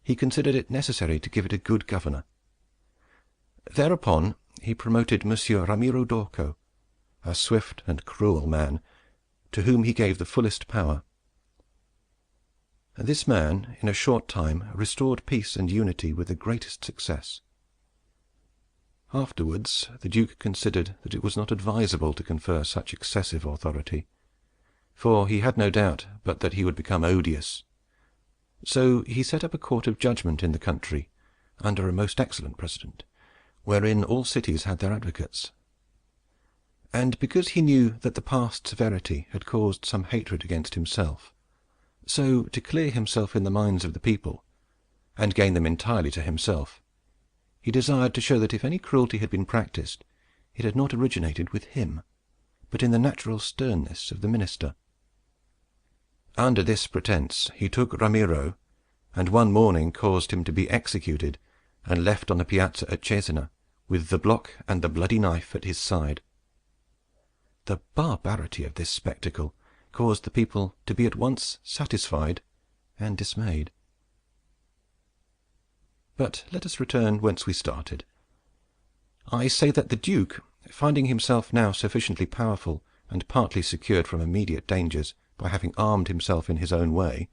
A: he considered it necessary to give it a good governor. Thereupon he promoted Monsieur Ramiro d'Orco, a swift and cruel man, to whom he gave the fullest power. This man, in a short time, restored peace and unity with the greatest success. Afterwards the duke considered that it was not advisable to confer such excessive authority, for he had no doubt but that he would become odious. So he set up a court of judgment in the country, under a most excellent president, wherein all cities had their advocates. And because he knew that the past severity had caused some hatred against himself, so, to clear himself in the minds of the people, and gain them entirely to himself. He desired to show that if any cruelty had been practised, it had not originated with him, but in the natural sternness of the minister. Under this pretence he took Ramiro, and one morning caused him to be executed, and left on the piazza at Cesena, with the block and the bloody knife at his side. The barbarity of this spectacle caused the people to be at once satisfied and dismayed. But let us return whence we started. I say that the Duke, finding himself now sufficiently powerful, and partly secured from immediate dangers by having armed himself in his own way,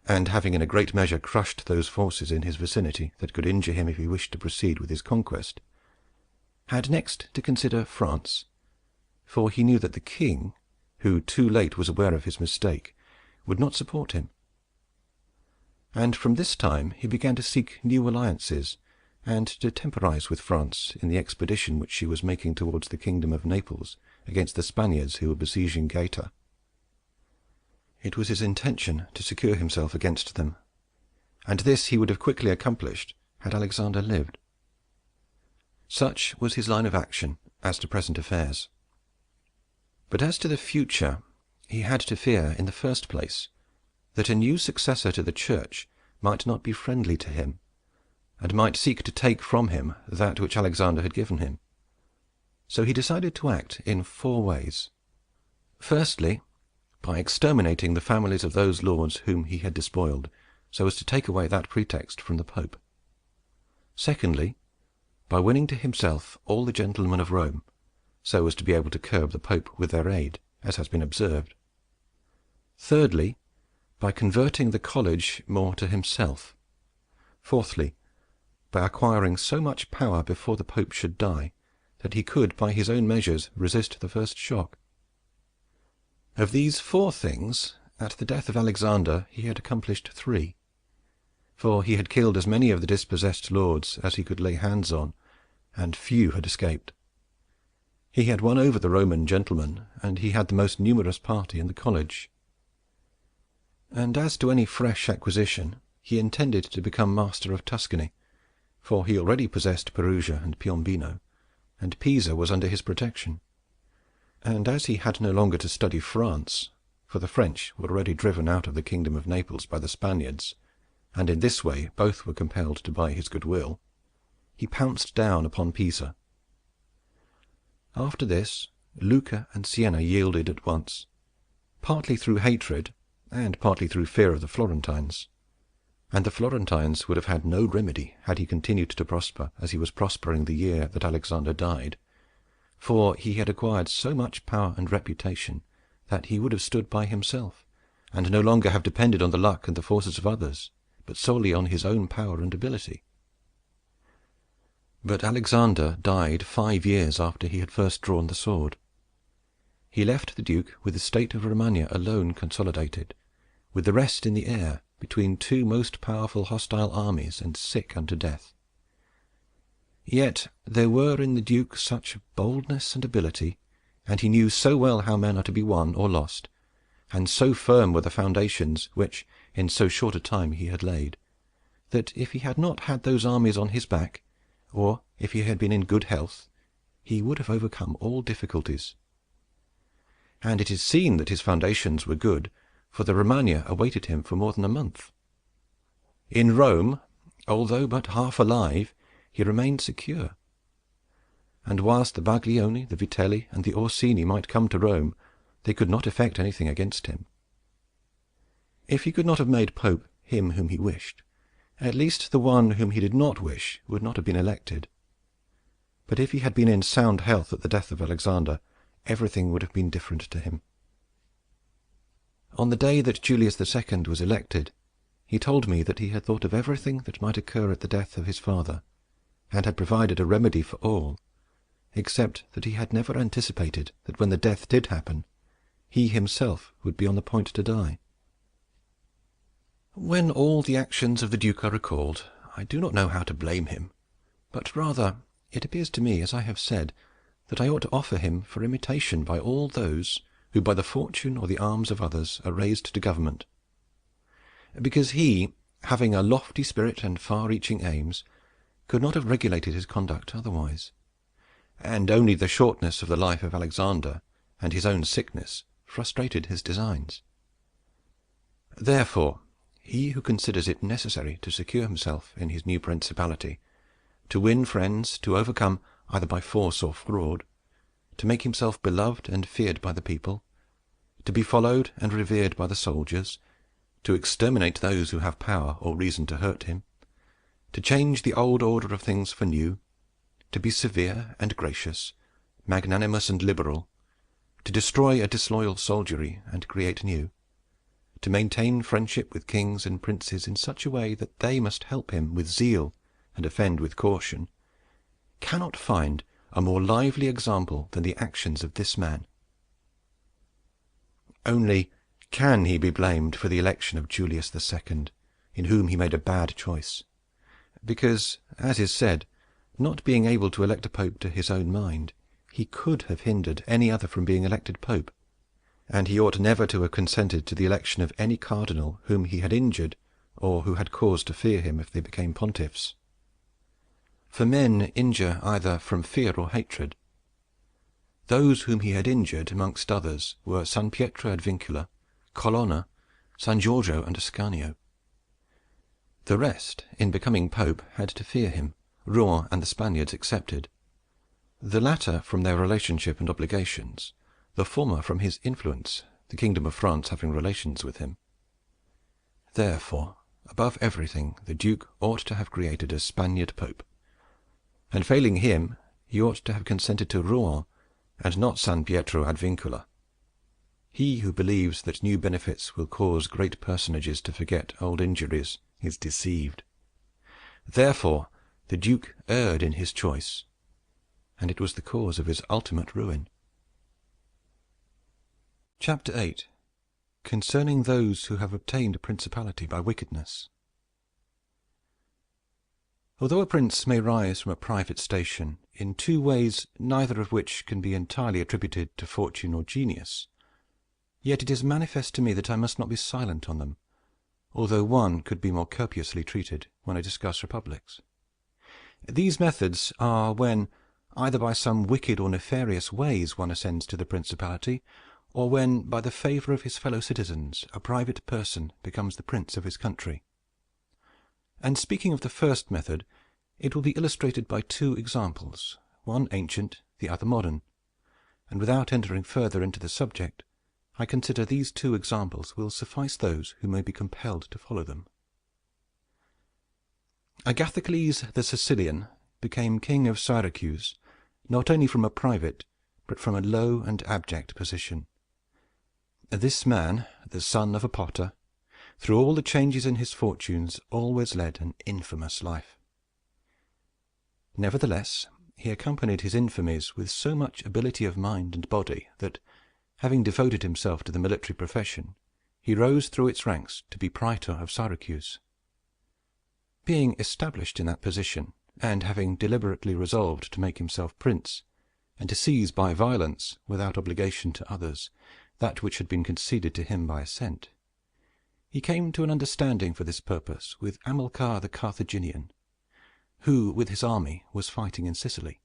A: and having in a great measure crushed those forces in his vicinity that could injure him if he wished to proceed with his conquest, had next to consider France, for he knew that the king, who too late was aware of his mistake, would not support him. And from this time he began to seek new alliances, and to temporize with France in the expedition which she was making towards the kingdom of Naples against the Spaniards who were besieging Gaeta. It was his intention to secure himself against them, and this he would have quickly accomplished had Alexander lived. Such was his line of action as to present affairs. But as to the future, he had to fear, in the first place, that a new successor to the Church might not be friendly to him, and might seek to take from him that which Alexander had given him. So he decided to act in 4 ways. Firstly, by exterminating the families of those lords whom he had despoiled, so as to take away that pretext from the Pope. Secondly, by winning to himself all the gentlemen of Rome, so as to be able to curb the Pope with their aid, as has been observed. Thirdly, by converting the college more to himself. Fourthly, by acquiring so much power before the Pope should die, that he could by his own measures resist the first shock. Of these 4 things, at the death of Alexander he had accomplished 3, for he had killed as many of the dispossessed lords as he could lay hands on, and few had escaped. He had won over the Roman gentlemen, and he had the most numerous party in the college. And as to any fresh acquisition, he intended to become master of Tuscany, for he already possessed Perugia and Piombino, and Pisa was under his protection. And as he had no longer to study France, for the French were already driven out of the kingdom of Naples by the Spaniards, and in this way both were compelled to buy his goodwill, he pounced down upon Pisa. After this, Lucca and Siena yielded at once, partly through hatred, and partly through fear of the Florentines. And the Florentines would have had no remedy had he continued to prosper as he was prospering the year that Alexander died, for he had acquired so much power and reputation that he would have stood by himself, and no longer have depended on the luck and the forces of others, but solely on his own power and ability. But Alexander died 5 years after he had first drawn the sword. He left the Duke with the state of Romagna alone consolidated, with the rest in the air between 2 most powerful hostile armies, and sick unto death. Yet there were in the Duke such boldness and ability, and he knew so well how men are to be won or lost, and so firm were the foundations which in so short a time he had laid, that if he had not had those armies on his back, or if he had been in good health, he would have overcome all difficulties. And it is seen that his foundations were good, for the Romagna awaited him for more than a month. In Rome, although but half alive, he remained secure. And whilst the Baglioni, the Vitelli, and the Orsini might come to Rome, they could not effect anything against him. If he could not have made Pope him whom he wished, at least the one whom he did not wish would not have been elected. But if he had been in sound health at the death of Alexander, everything would have been different to him. On the day that Julius II was elected, he told me that he had thought of everything that might occur at the death of his father, and had provided a remedy for all, except that he had never anticipated that when the death did happen, he himself would be on the point to die. When all the actions of the Duke are recalled, I do not know how to blame him, but rather it appears to me, as I have said, that I ought to offer him for imitation by all those who by the fortune or the arms of others are raised to government, because he, having a lofty spirit and far-reaching aims, could not have regulated his conduct otherwise, and only the shortness of the life of Alexander and his own sickness frustrated his designs. Therefore, he who considers it necessary to secure himself in his new principality, to win friends, to overcome either by force or fraud, to make himself beloved and feared by the people, to be followed and revered by the soldiers, to exterminate those who have power or reason to hurt him, to change the old order of things for new, to be severe and gracious, magnanimous and liberal, to destroy a disloyal soldiery and create new, to maintain friendship with kings and princes in such a way that they must help him with zeal and offend with caution, cannot find a more lively example than the actions of this man. Only can he be blamed for the election of Julius II, in whom he made a bad choice, because, as is said, not being able to elect a pope to his own mind, he could have hindered any other from being elected pope, and he ought never to have consented to the election of any cardinal whom he had injured, or who had cause to fear him if they became pontiffs. For men injure either from fear or hatred. Those whom he had injured, amongst others, were San Pietro ad Vincula, Colonna, San Giorgio, and Ascanio. The rest, in becoming pope, had to fear him, Rouen and the Spaniards excepted, the latter from their relationship and obligations, the former from his influence, the kingdom of France having relations with him. Therefore, above everything, the Duke ought to have created a Spaniard pope, and failing him, he ought to have consented to Rouen, and not San Pietro ad Vincula. He who believes that new benefits will cause great personages to forget old injuries is deceived. Therefore the Duke erred in his choice, and it was the cause of his ultimate ruin. Chapter 8. Concerning those who have obtained a principality by wickedness. Although a prince may rise from a private station in two ways, neither of which can be entirely attributed to fortune or genius, yet it is manifest to me that I must not be silent on them, although one could be more copiously treated when I discuss republics. These methods are when, either by some wicked or nefarious ways, one ascends to the principality, or when, by the favour of his fellow citizens, a private person becomes the prince of his country. And speaking of the first method, it will be illustrated by two examples, one ancient, the other modern, and without entering further into the subject, I consider these two examples will suffice those who may be compelled to follow them. Agathocles the Sicilian became king of Syracuse, not only from a private, but from a low and abject position. This man, the son of a potter, through all the changes in his fortunes, always led an infamous life. Nevertheless, he accompanied his infamies with so much ability of mind and body that, having devoted himself to the military profession, he rose through its ranks to be praetor of Syracuse. Being established in that position, and having deliberately resolved to make himself prince, and to seize by violence, without obligation to others, that which had been conceded to him by assent, he came to an understanding for this purpose with Hamilcar the Carthaginian, who, with his army, was fighting in Sicily.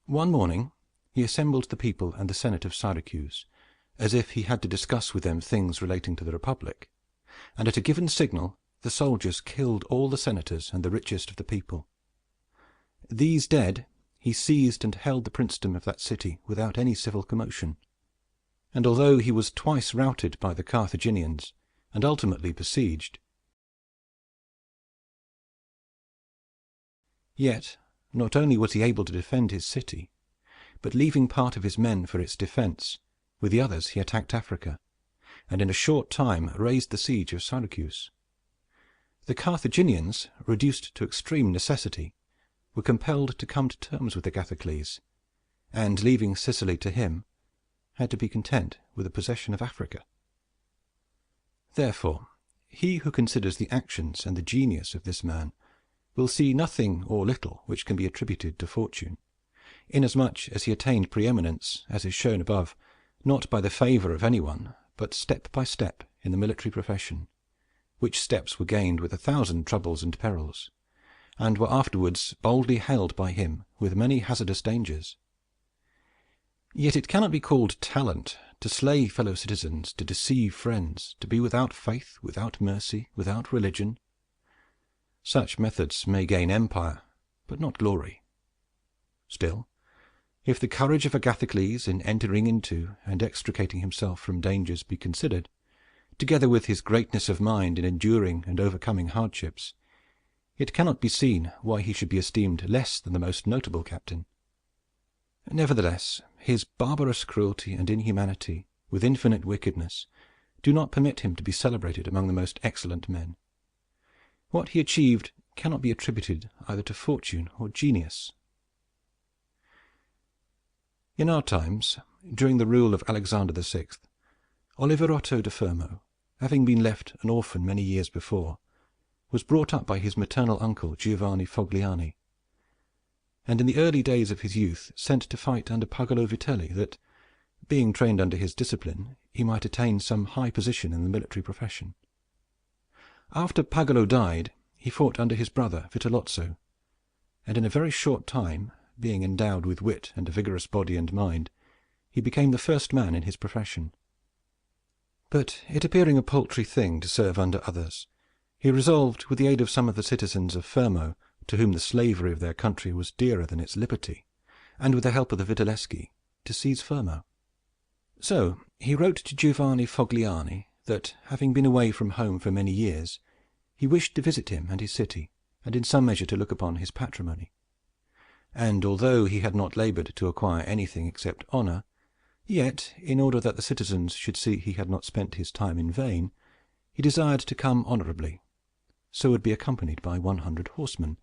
A: One morning he assembled the people and the Senate of Syracuse, as if he had to discuss with them things relating to the Republic, and at a given signal the soldiers killed all the senators and the richest of the people. These dead, he seized and held the princedom of that city without any civil commotion, and although he was twice routed by the Carthaginians, and ultimately besieged, yet not only was he able to defend his city, but leaving part of his men for its defense, with the others he attacked Africa, and in a short time raised the siege of Syracuse. The Carthaginians, reduced to extreme necessity, were compelled to come to terms with Agathocles, and, leaving Sicily to him, had to be content with the possession of Africa. Therefore, he who considers the actions and the genius of this man will see nothing or little which can be attributed to fortune, inasmuch as he attained preeminence, as is shown above, not by the favour of anyone, but step by step in the military profession, which steps were gained with 1,000 troubles and perils, and were afterwards boldly held by him with many hazardous dangers. Yet it cannot be called talent to slay fellow citizens, to deceive friends, to be without faith, without mercy, without religion. Such methods may gain empire, but not glory. Still, if the courage of Agathocles in entering into and extricating himself from dangers be considered, together with his greatness of mind in enduring and overcoming hardships, it cannot be seen why he should be esteemed less than the most notable captain. Nevertheless, his barbarous cruelty and inhumanity, with infinite wickedness, do not permit him to be celebrated among the most excellent men. What he achieved cannot be attributed either to fortune or genius. In our times, during the rule of Alexander VI, Oliverotto da Fermo, having been left an orphan many years before, was brought up by his maternal uncle Giovanni Fogliani, and in the early days of his youth sent to fight under Pagolo Vitelli, that, being trained under his discipline, he might attain some high position in the military profession. After Pagolo died, he fought under his brother Vitellozzo, and in a very short time, being endowed with wit and a vigorous body and mind, he became the first man in his profession. But it appearing a paltry thing to serve under others, he resolved, with the aid of some of the citizens of Fermo, to whom the slavery of their country was dearer than its liberty, and with the help of the Vitelleschi, to seize Fermo. So he wrote to Giovanni Fogliani that, having been away from home for many years, he wished to visit him and his city, and in some measure to look upon his patrimony. And although he had not labored to acquire anything except honor, yet, in order that the citizens should see he had not spent his time in vain, he desired to come honorably, so would be accompanied by 100 horsemen,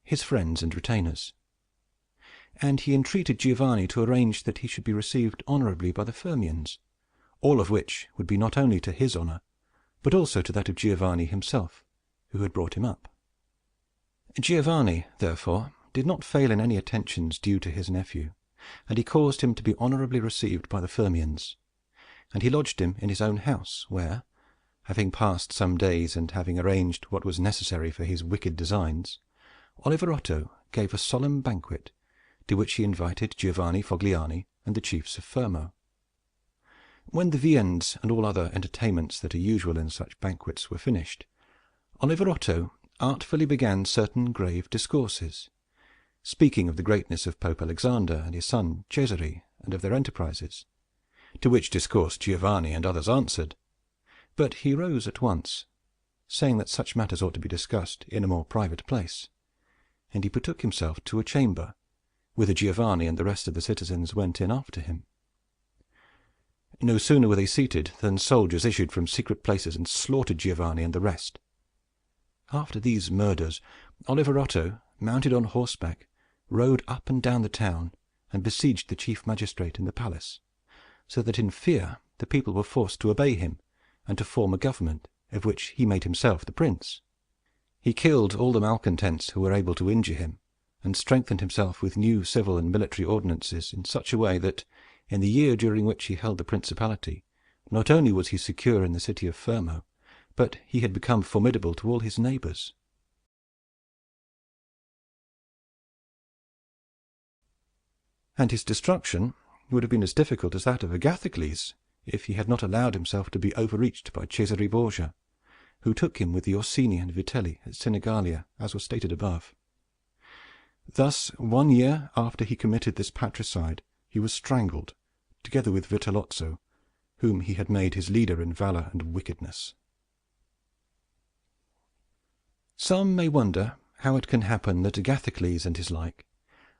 A: his friends and retainers. And he entreated Giovanni to arrange that he should be received honorably by the Fermians, all of which would be not only to his honor, but also to that of Giovanni himself, who had brought him up. Giovanni, therefore, did not fail in any attentions due to his nephew, and he caused him to be honorably received by the Fermians, and he lodged him in his own house, where, having passed some days and having arranged what was necessary for his wicked designs, Oliverotto gave a solemn banquet, to which he invited Giovanni Fogliani and the chiefs of Fermo. When the viands and all other entertainments that are usual in such banquets were finished, Oliverotto artfully began certain grave discourses, speaking of the greatness of Pope Alexander and his son Cesare, and of their enterprises, to which discourse Giovanni and others answered. But he rose at once, saying that such matters ought to be discussed in a more private place, and he betook himself to a chamber, whither Giovanni and the rest of the citizens went in after him. No sooner were they seated than soldiers issued from secret places and slaughtered Giovanni and the rest. After these murders, Oliverotto, mounted on horseback, rode up and down the town and besieged the chief magistrate in the palace, so that in fear the people were forced to obey him and to form a government, of which he made himself the prince. He killed all the malcontents who were able to injure him, and strengthened himself with new civil and military ordinances in such a way that, in the year during which he held the Principality, not only was he secure in the city of Fermo, but he had become formidable to all his neighbors. And his destruction would have been as difficult as that of Agathocles, if he had not allowed himself to be overreached by Cesare Borgia, who took him with the Orsini and Vitelli at Sinigalia, as was stated above. Thus, 1 year after he committed this patricide, he was strangled, together with Vitellozzo, whom he had made his leader in valor and wickedness. Some may wonder how it can happen that Agathocles and his like,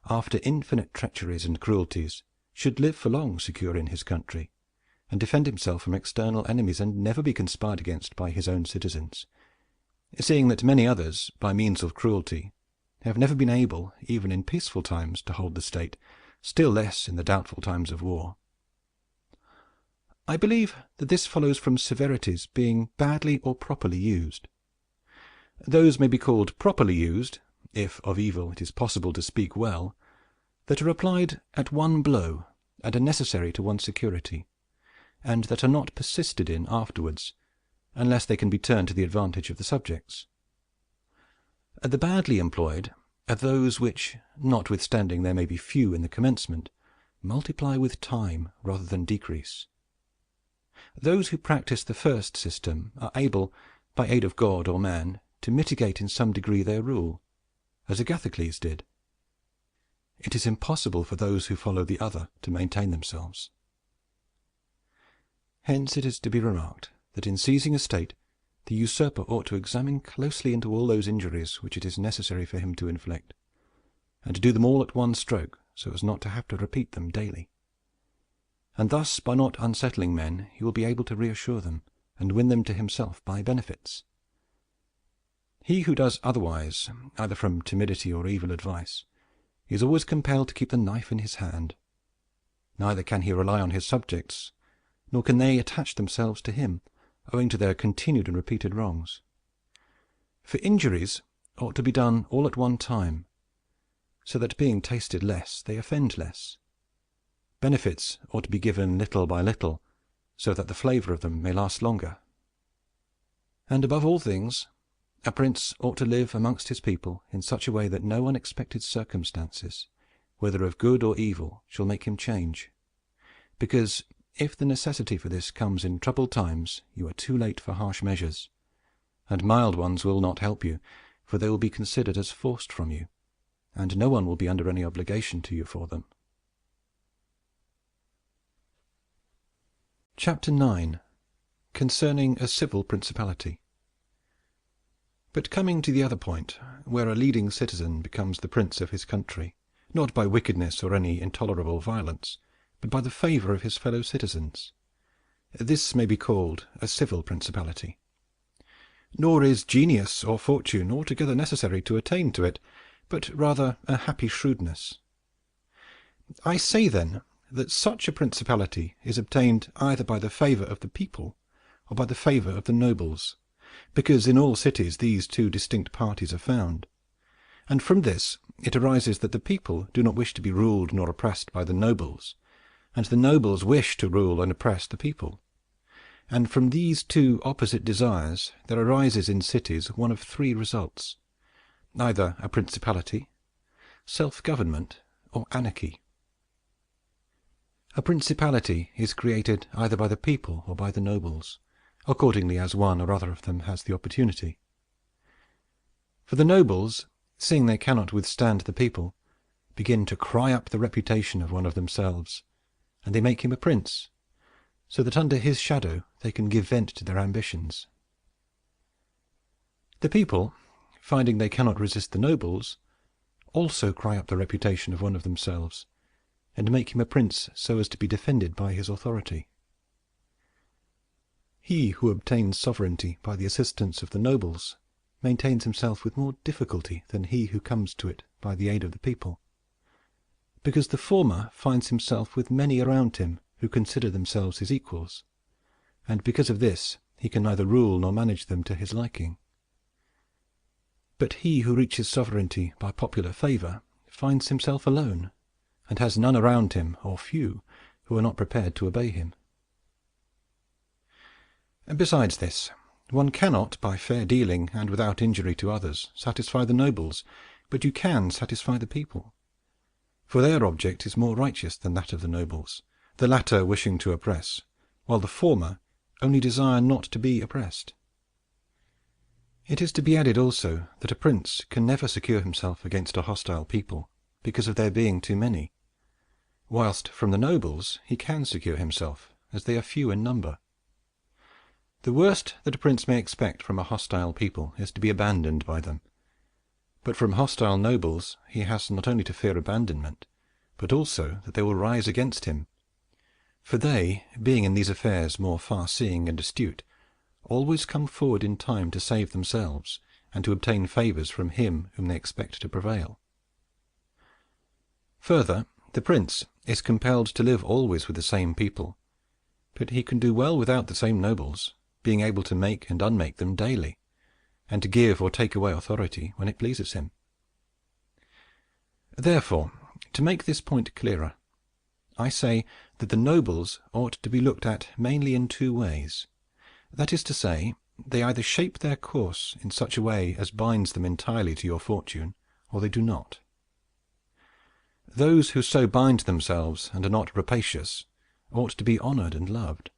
A: after infinite treacheries and cruelties, should live for long secure in his country, and defend himself from external enemies, and never be conspired against by his own citizens, seeing that many others, by means of cruelty, have never been able, even in peaceful times, to hold the state, still less in the doubtful times of war. I believe that this follows from severities being badly or properly used. Those may be called properly used, if of evil it is possible to speak well, that are applied at one blow and are necessary to one's security, and that are not persisted in afterwards, unless they can be turned to the advantage of the subjects. The badly employed are those which, notwithstanding there may be few in the commencement, multiply with time rather than decrease. Those who practice the first system are able, by aid of God or man, to mitigate in some degree their rule, as Agathocles did. It is impossible for those who follow the other to maintain themselves. Hence it is to be remarked that in seizing a state, the usurper ought to examine closely into all those injuries which it is necessary for him to inflict, and to do them all at one stroke, so as not to have to repeat them daily. And thus, by not unsettling men, he will be able to reassure them, and win them to himself by benefits. He who does otherwise, either from timidity or evil advice, is always compelled to keep the knife in his hand. Neither can he rely on his subjects, nor can they attach themselves to him, owing to their continued and repeated wrongs. For injuries ought to be done all at one time, so that, being tasted less, they offend less. Benefits ought to be given little by little, so that the flavor of them may last longer. And above all things, a prince ought to live amongst his people in such a way that no unexpected circumstances, whether of good or evil, shall make him change. Because if the necessity for this comes in troubled times, you are too late for harsh measures, and mild ones will not help you, for they will be considered as forced from you, and no one will be under any obligation to you for them. Chapter 9. Concerning a Civil Principality. But coming to the other point, where a leading citizen becomes the prince of his country, not by wickedness or any intolerable violence, but by the favor of his fellow citizens, this may be called a civil principality. Nor is genius or fortune altogether necessary to attain to it, but rather a happy shrewdness. I say, then, that such a principality is obtained either by the favor of the people or by the favor of the nobles, because in all cities these two distinct parties are found. And from this it arises that the people do not wish to be ruled nor oppressed by the nobles, and the nobles wish to rule and oppress the people. And from these two opposite desires there arises in cities one of three results: either a principality, self-government, or anarchy. A principality is created either by the people or by the nobles, accordingly as one or other of them has the opportunity. For the nobles, seeing they cannot withstand the people, begin to cry up the reputation of one of themselves, and they make him a prince, so that under his shadow they can give vent to their ambitions. The people, finding they cannot resist the nobles, also cry up the reputation of one of themselves, and make him a prince so as to be defended by his authority. He who obtains sovereignty by the assistance of the nobles maintains himself with more difficulty than he who comes to it by the aid of the people, because the former finds himself with many around him who consider themselves his equals, and because of this he can neither rule nor manage them to his liking. But he who reaches sovereignty by popular favor finds himself alone, and has none around him, or few, who are not prepared to obey him. Besides this, one cannot, by fair dealing and without injury to others, satisfy the nobles, but you can satisfy the people. For their object is more righteous than that of the nobles, the latter wishing to oppress, while the former only desire not to be oppressed. It is to be added also that a prince can never secure himself against a hostile people, because of their being too many, whilst from the nobles he can secure himself, as they are few in number. The worst that a prince may expect from a hostile people is to be abandoned by them, but from hostile nobles he has not only to fear abandonment, but also that they will rise against him, for they, being in these affairs more far-seeing and astute, always come forward in time to save themselves and to obtain favors from him whom they expect to prevail. Further, the prince is compelled to live always with the same people, but he can do well without the same nobles, being able to make and unmake them daily, and to give or take away authority when it pleases him. Therefore, to make this point clearer, I say that the nobles ought to be looked at mainly in two ways. That is to say, they either shape their course in such a way as binds them entirely to your fortune, or they do not. Those who so bind themselves and are not rapacious ought to be honored and loved.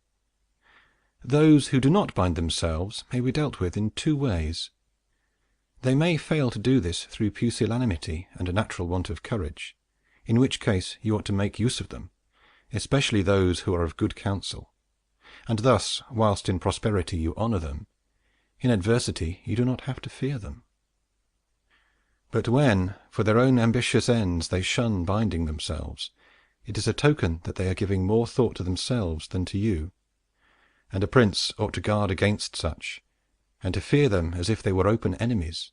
A: Those who do not bind themselves may be dealt with in two ways. They may fail to do this through pusillanimity and a natural want of courage, in which case you ought to make use of them, especially those who are of good counsel, and thus, whilst in prosperity you honor them, in adversity you do not have to fear them. But when, for their own ambitious ends, they shun binding themselves, it is a token that they are giving more thought to themselves than to you, and a prince ought to guard against such, and to fear them as if they were open enemies,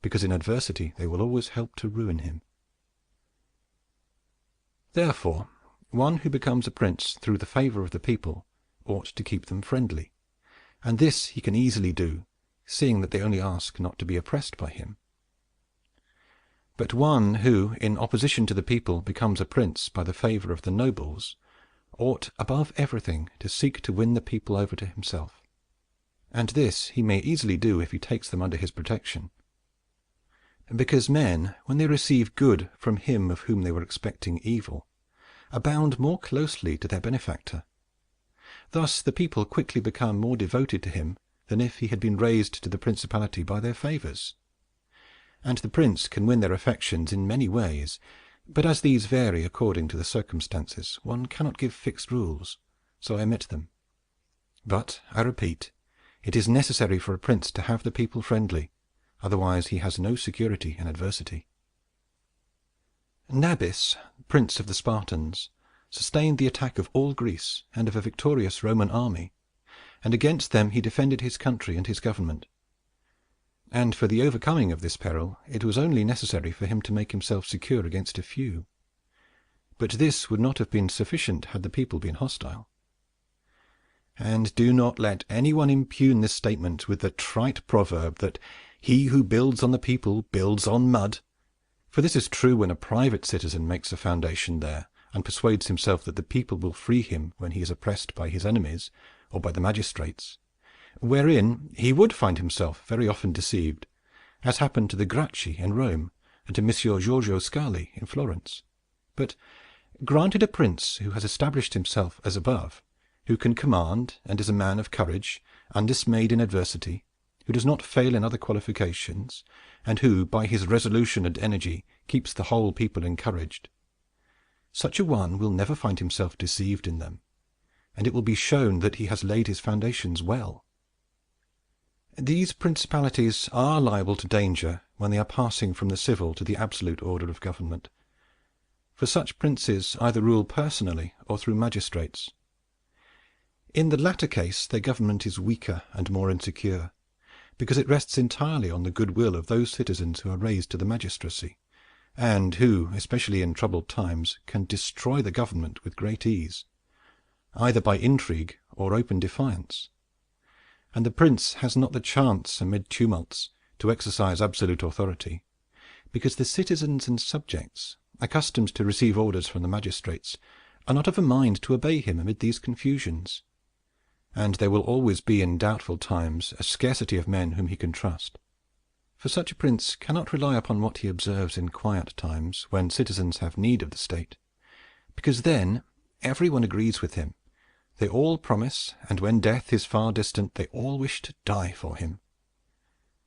A: because in adversity they will always help to ruin him. Therefore, one who becomes a prince through the favor of the people ought to keep them friendly, and this he can easily do, seeing that they only ask not to be oppressed by him. But one who, in opposition to the people, becomes a prince by the favor of the nobles, ought above everything to seek to win the people over to himself, and this he may easily do if he takes them under his protection. Because men, when they receive good from him of whom they were expecting evil, are bound more closely to their benefactor. Thus the people quickly become more devoted to him than if he had been raised to the principality by their favors. And the prince can win their affections in many ways, but as these vary according to the circumstances, one cannot give fixed rules, so I omit them. But, I repeat, it is necessary for a prince to have the people friendly, otherwise he has no security in adversity. Nabis, prince of the Spartans, sustained the attack of all Greece and of a victorious Roman army, and against them he defended his country and his government. And for the overcoming of this peril it was only necessary for him to make himself secure against a few. But this would not have been sufficient had the people been hostile. And do not let anyone impugn this statement with the trite proverb that he who builds on the people builds on mud, for this is true when a private citizen makes a foundation there, and persuades himself that the people will free him when he is oppressed by his enemies or by the magistrates, wherein he would find himself very often deceived, as happened to the Gracchi in Rome and to Messer Giorgio Scali in Florence. But granted a prince who has established himself as above, who can command and is a man of courage, undismayed in adversity, who does not fail in other qualifications, and who by his resolution and energy keeps the whole people encouraged, such a one will never find himself deceived in them, and it will be shown that he has laid his foundations well. These principalities are liable to danger when they are passing from the civil to the absolute order of government, for such princes either rule personally or through magistrates. In the latter case their government is weaker and more insecure, because it rests entirely on the goodwill of those citizens who are raised to the magistracy, and who, especially in troubled times, can destroy the government with great ease, either by intrigue or open defiance. And the prince has not the chance amid tumults to exercise absolute authority, because the citizens and subjects, accustomed to receive orders from the magistrates, are not of a mind to obey him amid these confusions, and there will always be in doubtful times a scarcity of men whom he can trust. For such a prince cannot rely upon what he observes in quiet times, when citizens have need of the state, because then everyone agrees with him. They all promise, and when death is far distant, they all wish to die for him.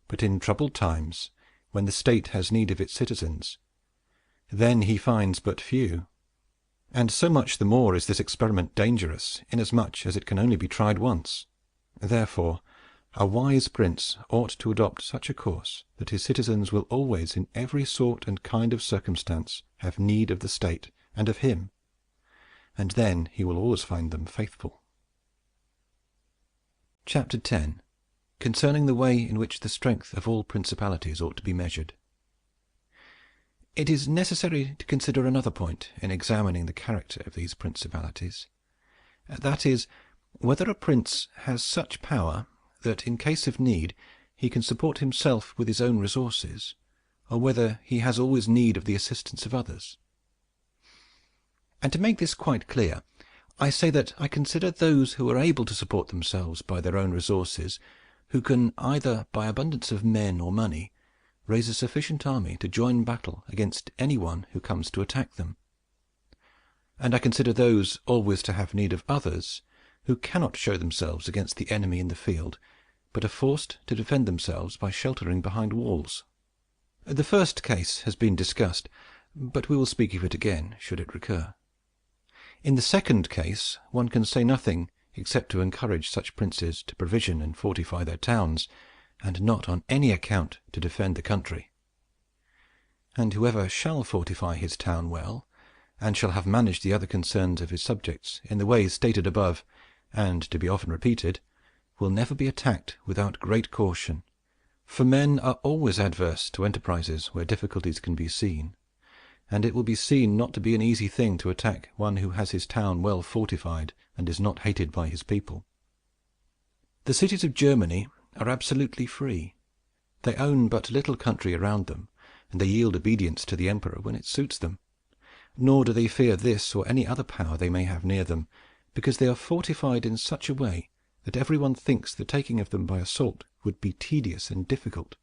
A: But in troubled times, when the state has need of its citizens, then he finds but few. And so much the more is this experiment dangerous, inasmuch as it can only be tried once. Therefore, a wise prince ought to adopt such a course that his citizens will always, in every sort and kind of circumstance, have need of the state and of him, and then he will always find them faithful. Chapter 10. Concerning the way in which the strength of all principalities ought to be measured. It is necessary to consider another point in examining the character of these principalities. That is, whether a prince has such power that in case of need he can support himself with his own resources, or whether he has always need of the assistance of others. And to make this quite clear, I say that I consider those who are able to support themselves by their own resources who can either by abundance of men or money raise a sufficient army to join battle against any one who comes to attack them. And I consider those always to have need of others who cannot show themselves against the enemy in the field, but are forced to defend themselves by sheltering behind walls. The first case has been discussed, but we will speak of it again, should it recur. In the second case, one can say nothing except to encourage such princes to provision and fortify their towns, and not on any account to defend the country. And whoever shall fortify his town well, and shall have managed the other concerns of his subjects in the ways stated above, and to be often repeated, will never be attacked without great caution, for men are always adverse to enterprises where difficulties can be seen, and it will be seen not to be an easy thing to attack one who has his town well fortified and is not hated by his people. The cities of Germany are absolutely free. They own but little country around them, and they yield obedience to the emperor when it suits them. Nor do they fear this or any other power they may have near them, because they are fortified in such a way that everyone thinks the taking of them by assault would be tedious and difficult.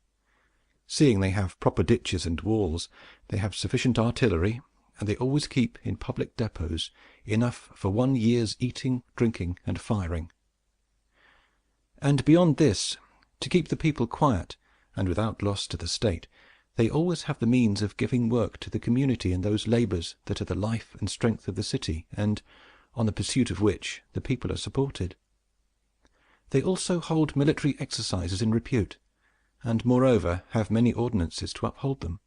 A: Seeing they have proper ditches and walls, they have sufficient artillery, and they always keep in public depots enough for 1 year's eating, drinking, and firing. And beyond this, to keep the people quiet and without loss to the state, they always have the means of giving work to the community in those labors that are the life and strength of the city, and on the pursuit of which the people are supported. They also hold military exercises in repute, and moreover have many ordinances to uphold them.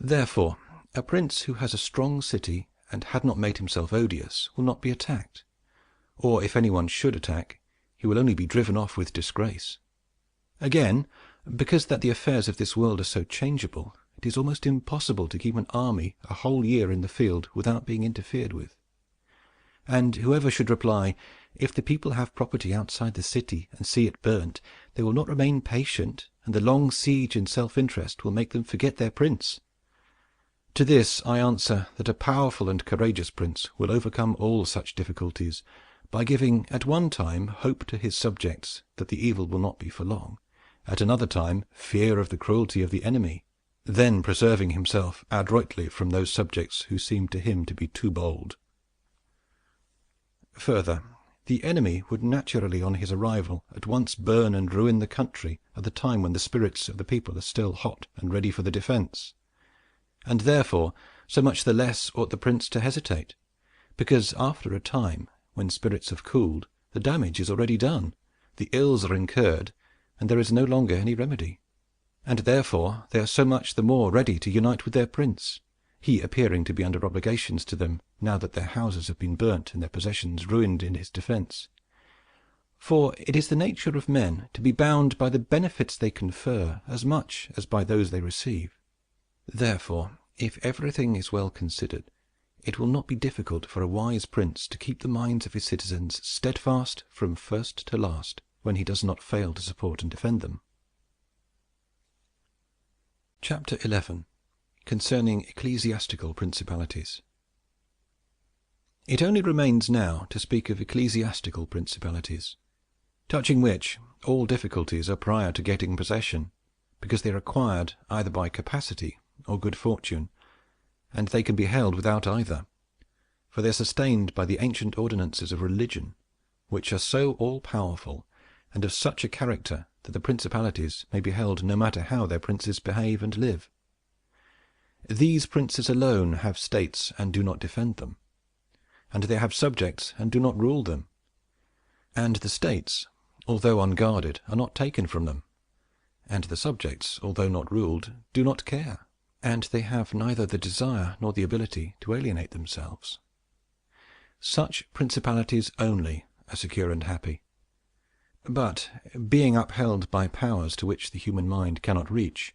A: Therefore, a prince who has a strong city and had not made himself odious will not be attacked, or if anyone should attack, he will only be driven off with disgrace. Again, because that the affairs of this world are so changeable, it is almost impossible to keep an army a whole year in the field without being interfered with. And whoever should reply, if the people have property outside the city and see it burnt, they will not remain patient, and the long siege and self-interest will make them forget their prince. To this I answer that a powerful and courageous prince will overcome all such difficulties by giving at one time hope to his subjects that the evil will not be for long, at another time fear of the cruelty of the enemy, then preserving himself adroitly from those subjects who seem to him to be too bold. Further, the enemy would naturally on his arrival at once burn and ruin the country at the time when the spirits of the people are still hot and ready for the defense. And therefore, so much the less ought the prince to hesitate, because after a time, when spirits have cooled, the damage is already done, the ills are incurred, and there is no longer any remedy. And therefore they are so much the more ready to unite with their prince, he appearing to be under obligations to them, now that their houses have been burnt and their possessions ruined in his defense. For it is the nature of men to be bound by the benefits they confer as much as by those they receive. Therefore, if everything is well considered, it will not be difficult for a wise prince to keep the minds of his citizens steadfast from first to last, when he does not fail to support and defend them. Chapter 11. Concerning Ecclesiastical Principalities. It only remains now to speak of ecclesiastical principalities, touching which all difficulties are prior to getting possession, because they are acquired either by capacity or good fortune, and they can be held without either, for they are sustained by the ancient ordinances of religion, which are so all-powerful and of such a character that the principalities may be held no matter how their princes behave and live. These princes alone have states and do not defend them, and they have subjects and do not rule them. And the states, although unguarded, are not taken from them, and the subjects, although not ruled, do not care, and they have neither the desire nor the ability to alienate themselves. Such principalities only are secure and happy. But, being upheld by powers to which the human mind cannot reach,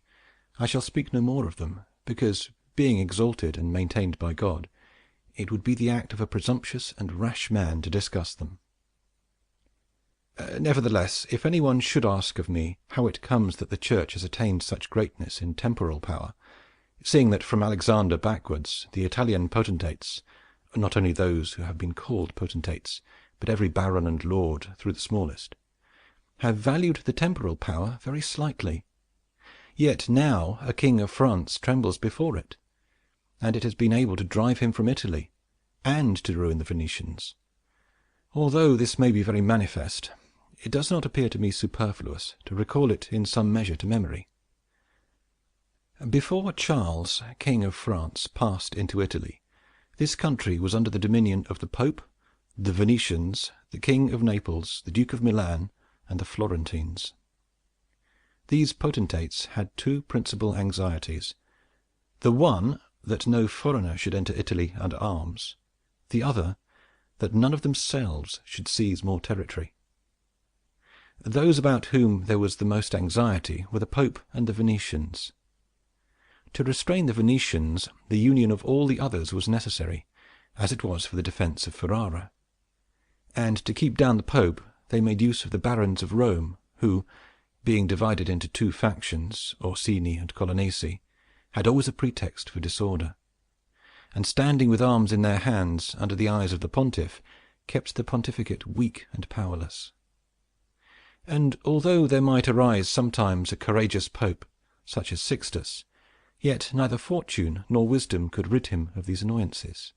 A: I shall speak no more of them, because, being exalted and maintained by God, it would be the act of a presumptuous and rash man to discuss them. Nevertheless, if anyone should ask of me how it comes that the Church has attained such greatness in temporal power, seeing that from Alexander backwards the Italian potentates, not only those who have been called potentates, but every baron and lord through the smallest, have valued the temporal power very slightly. Yet now a king of France trembles before it, and it has been able to drive him from Italy, and to ruin the Venetians. Although this may be very manifest, it does not appear to me superfluous to recall it in some measure to memory. Before Charles, King of France, passed into Italy, this country was under the dominion of the Pope, the Venetians, the King of Naples, the Duke of Milan, and the Florentines. These potentates had two principal anxieties: the one, that no foreigner should enter Italy under arms; the other, that none of themselves should seize more territory. Those about whom there was the most anxiety were the Pope and the Venetians. To restrain the Venetians, the union of all the others was necessary, as it was for the defence of Ferrara. And to keep down the Pope, they made use of the barons of Rome, who, being divided into two factions, Orsini and Colonnesi, had always a pretext for disorder, and, standing with arms in their hands under the eyes of the pontiff, kept the pontificate weak and powerless. And although there might arise sometimes a courageous pope, such as Sixtus, yet neither fortune nor wisdom could rid him of these annoyances.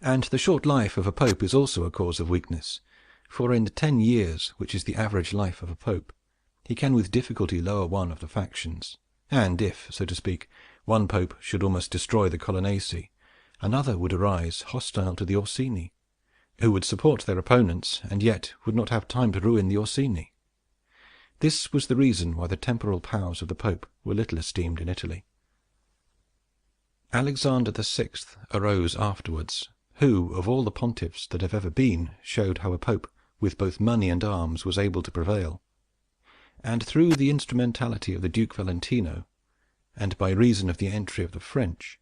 A: And the short life of a pope is also a cause of weakness, for in the 10 years, which is the average life of a pope, he can with difficulty lower one of the factions, and if, so to speak, one pope should almost destroy the Colonnesi, another would arise hostile to the Orsini, who would support their opponents, and yet would not have time to ruin the Orsini. This was the reason why the temporal powers of the Pope were little esteemed in Italy. Alexander VI arose afterwards, who, of all the pontiffs that have ever been, showed how a pope with both money and arms was able to prevail. And through the instrumentality of the Duke Valentino, and by reason of the entry of the French,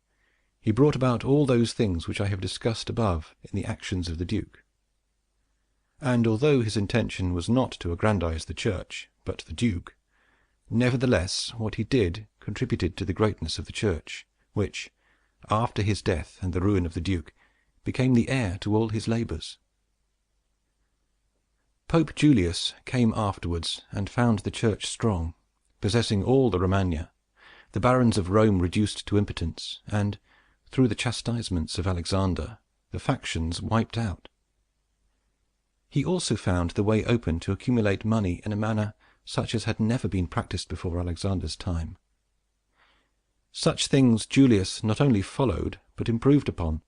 A: he brought about all those things which I have discussed above in the actions of the Duke. And although his intention was not to aggrandize the Church, but the Duke, nevertheless what he did contributed to the greatness of the Church, which, after his death and the ruin of the Duke, became the heir to all his labours. Pope Julius came afterwards and found the Church strong, possessing all the Romagna, the barons of Rome reduced to impotence, and, through the chastisements of Alexander, the factions wiped out. He also found the way open to accumulate money in a manner such as had never been practiced before Alexander's time. Such things Julius not only followed, but improved upon.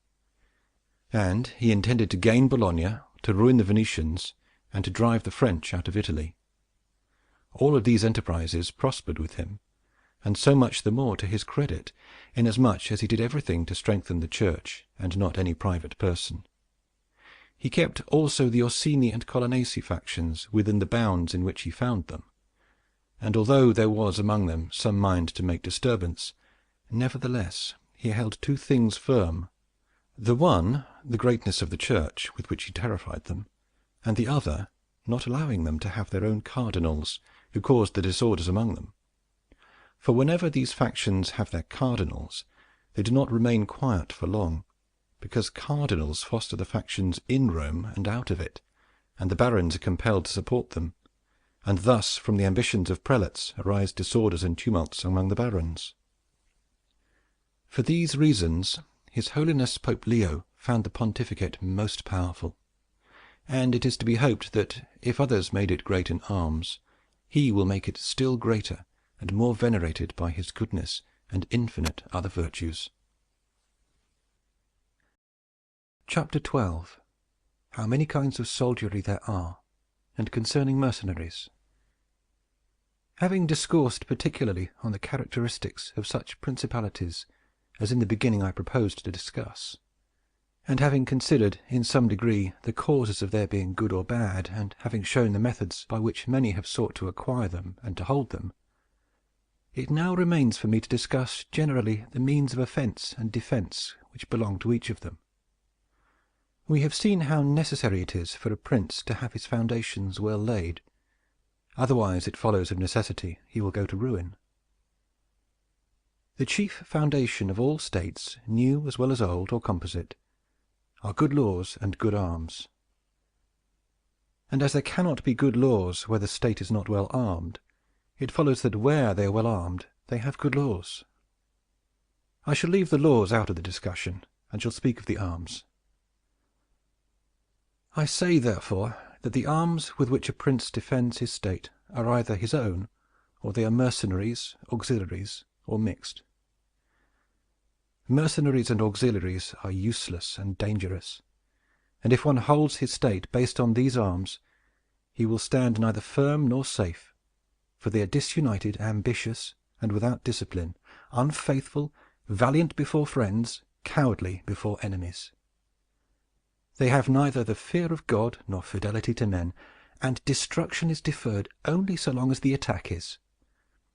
A: And he intended to gain Bologna, to ruin the Venetians, and to drive the French out of Italy. All of these enterprises prospered with him, and so much the more to his credit, inasmuch as he did everything to strengthen the Church, and not any private person. He kept also the Orsini and Colonnesi factions within the bounds in which he found them, and although there was among them some mind to make disturbance, nevertheless he held two things firm: the one, the greatness of the Church, with which he terrified them, and the other, not allowing them to have their own cardinals, who caused the disorders among them. For whenever these factions have their cardinals, they do not remain quiet for long, because cardinals foster the factions in Rome and out of it, and the barons are compelled to support them, and thus from the ambitions of prelates arise disorders and tumults among the barons. For these reasons His Holiness Pope Leo found the pontificate most powerful, and it is to be hoped that, if others made it great in arms, he will make it still greater and more venerated by his goodness and infinite other virtues. Chapter 12. How many kinds of soldiery there are, and concerning mercenaries. Having discoursed particularly on the characteristics of such principalities as in the beginning I proposed to discuss, and having considered in some degree the causes of their being good or bad, and having shown the methods by which many have sought to acquire them and to hold them, it now remains for me to discuss generally the means of offence and defence which belong to each of them. We have seen how necessary it is for a prince to have his foundations well laid, otherwise it follows of necessity he will go to ruin. The chief foundation of all states, new as well as old or composite, are good laws and good arms. And as there cannot be good laws where the state is not well armed, it follows that where they are well armed they have good laws. I shall leave the laws out of the discussion, and shall speak of the arms. I say, therefore, that the arms with which a prince defends his state are either his own, or they are mercenaries, auxiliaries, or mixed. Mercenaries and auxiliaries are useless and dangerous, and if one holds his state based on these arms, he will stand neither firm nor safe, for they are disunited, ambitious, and without discipline, unfaithful, valiant before friends, cowardly before enemies. They have neither the fear of God nor fidelity to men, and destruction is deferred only so long as the attack is.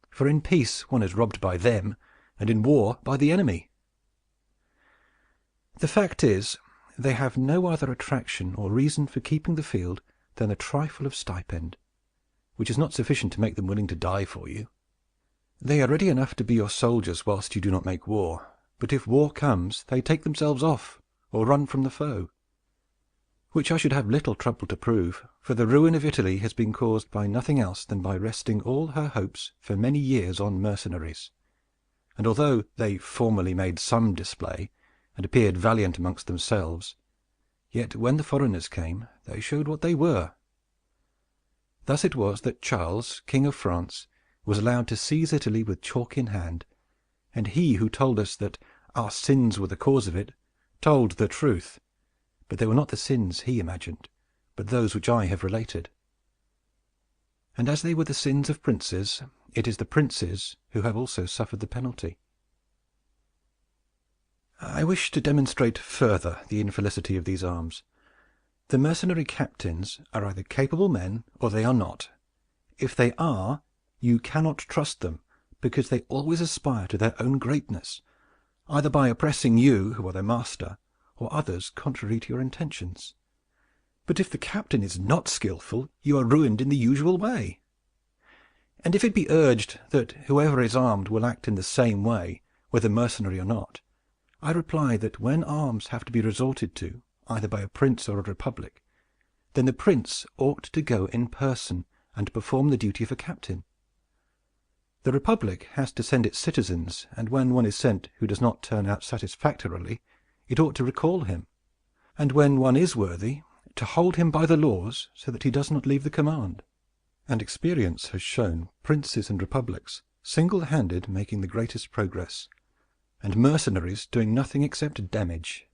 A: For in peace one is robbed by them, and in war by the enemy. The fact is, they have no other attraction or reason for keeping the field than a trifle of stipend, which is not sufficient to make them willing to die for you. They are ready enough to be your soldiers whilst you do not make war, but if war comes they take themselves off, or run from the foe. Which I should have little trouble to prove, for the ruin of Italy has been caused by nothing else than by resting all her hopes for many years on mercenaries. And although they formerly made some display, and appeared valiant amongst themselves, yet when the foreigners came, they showed what they were. Thus it was that Charles, King of France, was allowed to seize Italy with chalk in hand, and he who told us that our sins were the cause of it, told the truth. But they were not the sins he imagined, but those which I have related. And as they were the sins of princes, it is the princes who have also suffered the penalty. I wish to demonstrate further the infelicity of these arms. The mercenary captains are either capable men or they are not. If they are, you cannot trust them, because they always aspire to their own greatness, either by oppressing you, who are their master, or others contrary to your intentions. But if the captain is not skillful, you are ruined in the usual way. And if it be urged that whoever is armed will act in the same way, whether mercenary or not, I reply that when arms have to be resorted to, either by a prince or a republic, then the prince ought to go in person and perform the duty of a captain. The republic has to send its citizens, and when one is sent who does not turn out satisfactorily, it ought to recall him, and when one is worthy, to hold him by the laws so that he does not leave the command. And experience has shown princes and republics single-handed making the greatest progress, and mercenaries doing nothing except damage.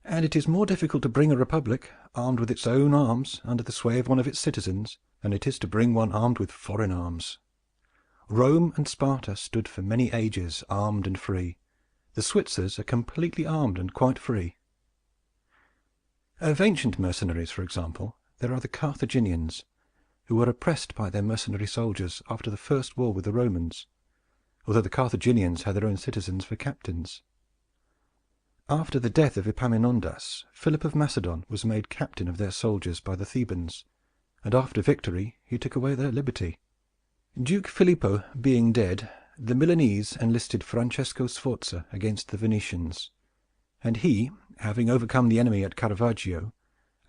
A: And it is more difficult to bring a republic armed with its own arms under the sway of one of its citizens than it is to bring one armed with foreign arms. Rome and Sparta stood for many ages armed and free. The Switzers are completely armed and quite free. Of ancient mercenaries, for example, there are the Carthaginians, who were oppressed by their mercenary soldiers after the first war with the Romans, although the Carthaginians had their own citizens for captains. After the death of Epaminondas, Philip of Macedon was made captain of their soldiers by the Thebans, and after victory he took away their liberty. Duke Filippo being dead, the Milanese enlisted Francesco Sforza against the Venetians, and he, having overcome the enemy at Caravaggio,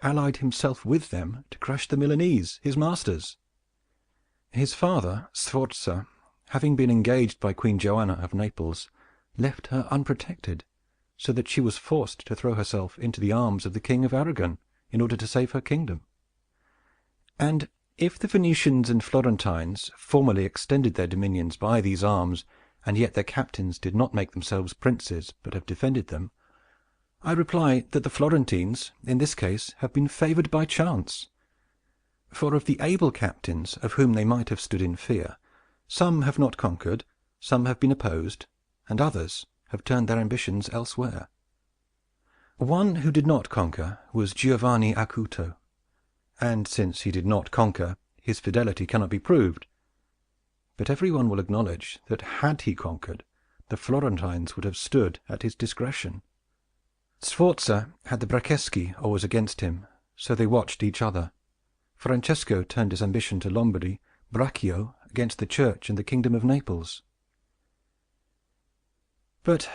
A: allied himself with them to crush the Milanese, his masters. His father, Sforza, having been engaged by Queen Joanna of Naples, left her unprotected, so that she was forced to throw herself into the arms of the King of Aragon in order to save her kingdom. And if the Venetians and Florentines formerly extended their dominions by these arms, and yet their captains did not make themselves princes, but have defended them, I reply that the Florentines, in this case, have been favored by chance. For of the able captains of whom they might have stood in fear, some have not conquered, some have been opposed, and others have turned their ambitions elsewhere. One who did not conquer was Giovanni Acuto, and since he did not conquer, his fidelity cannot be proved. But everyone will acknowledge that had he conquered, the Florentines would have stood at his discretion. Sforza had the Bracceschi always against him, so they watched each other. Francesco turned his ambition to Lombardy, Braccio against the Church and the kingdom of Naples. But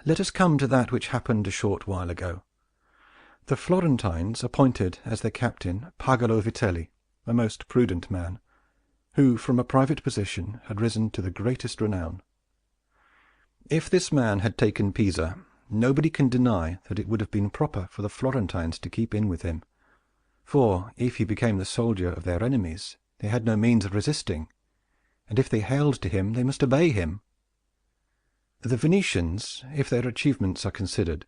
A: let us come to that which happened a short while ago. The Florentines appointed as their captain Pagolo Vitelli, a most prudent man, who from a private position had risen to the greatest renown. If this man had taken Pisa, nobody can deny that it would have been proper for the Florentines to keep in with him, for if he became the soldier of their enemies, they had no means of resisting, and if they hailed to him, they must obey him. The Venetians, if their achievements are considered,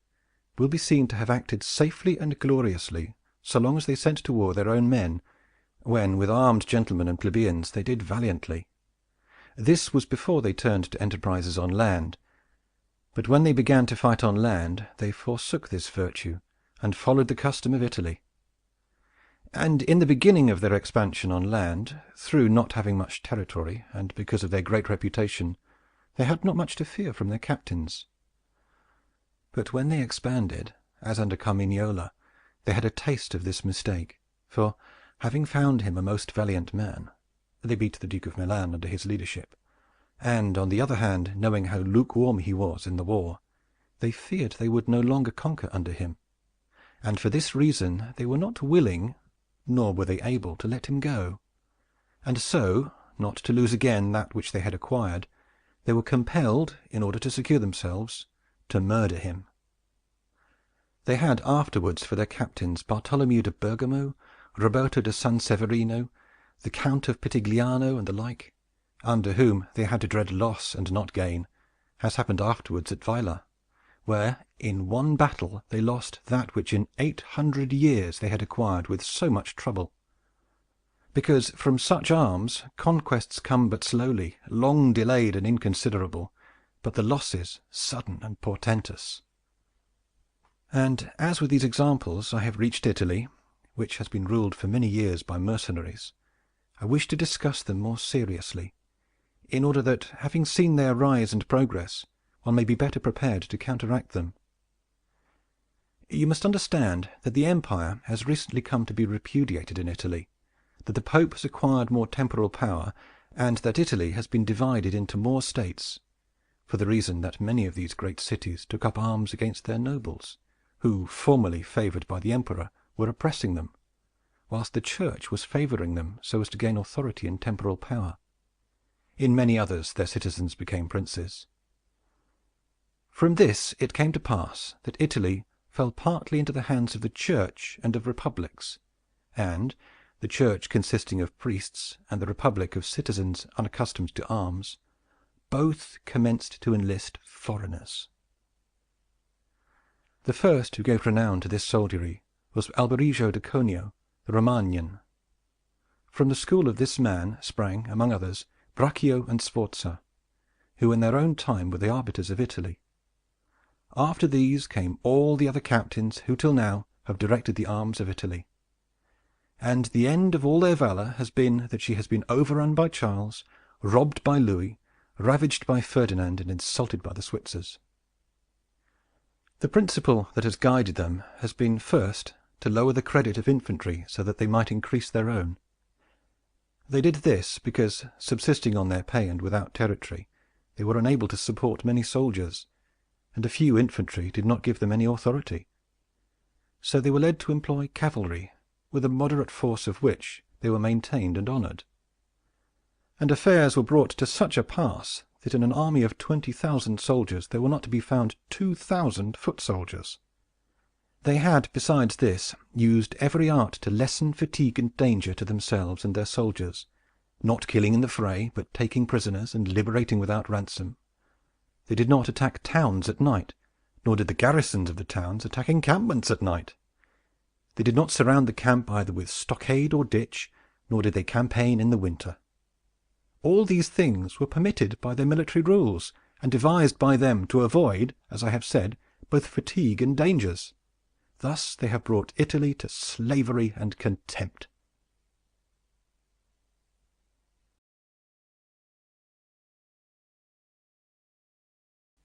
A: will be seen to have acted safely and gloriously so long as they sent to war their own men, when with armed gentlemen and plebeians they did valiantly. This was before they turned to enterprises on land, but when they began to fight on land they forsook this virtue and followed the custom of Italy. And in the beginning of their expansion on land, through not having much territory, and because of their great reputation, they had not much to fear from their captains. But when they expanded, as under Carmignola, they had a taste of this mistake, for, having found him a most valiant man, they beat the Duke of Milan under his leadership, and, on the other hand, knowing how lukewarm he was in the war, they feared they would no longer conquer under him, and for this reason they were not willing, nor were they able, to let him go, and so, not to lose again that which they had acquired, they were compelled, in order to secure themselves, to murder him. They had afterwards for their captains Bartolomeo de Bergamo, Roberto de San Severino, the Count of Pitigliano, and the like, under whom they had to dread loss and not gain, as happened afterwards at Vaila, where in one battle they lost that which in 800 years they had acquired with so much trouble. Because from such arms conquests come but slowly, long delayed and inconsiderable, but the losses sudden and portentous. And as with these examples I have reached Italy, which has been ruled for many years by mercenaries, I wish to discuss them more seriously, in order that, having seen their rise and progress, one may be better prepared to counteract them. You must understand that the empire has recently come to be repudiated in Italy, that the Pope has acquired more temporal power, and that Italy has been divided into more states, for the reason that many of these great cities took up arms against their nobles, who, formerly favored by the emperor, were oppressing them, whilst the Church was favoring them so as to gain authority and temporal power. In many others their citizens became princes. From this it came to pass that Italy fell partly into the hands of the Church and of republics, and, the Church consisting of priests and the republic of citizens unaccustomed to arms, both commenced to enlist foreigners. The first who gave renown to this soldiery was Alberigo de Conio, the Romagnan. From the school of this man sprang, among others, Braccio and Sforza, who in their own time were the arbiters of Italy. After these came all the other captains who till now have directed the arms of Italy. And the end of all their valor has been that she has been overrun by Charles, robbed by Louis, ravaged by Ferdinand, and insulted by the Switzers. The principle that has guided them has been, first, to lower the credit of infantry so that they might increase their own. They did this because, subsisting on their pay and without territory, they were unable to support many soldiers, and a few infantry did not give them any authority. So they were led to employ cavalry, with a moderate force of which they were maintained and honored. And affairs were brought to such a pass that in an army of 20,000 soldiers there were not to be found 2,000 foot soldiers. They had, besides this, used every art to lessen fatigue and danger to themselves and their soldiers, not killing in the fray, but taking prisoners and liberating without ransom. They did not attack towns at night, nor did the garrisons of the towns attack encampments at night. They did not surround the camp either with stockade or ditch, nor did they campaign in the winter. All these things were permitted by their military rules, and devised by them to avoid, as I have said, both fatigue and dangers. Thus they have brought Italy to slavery and contempt.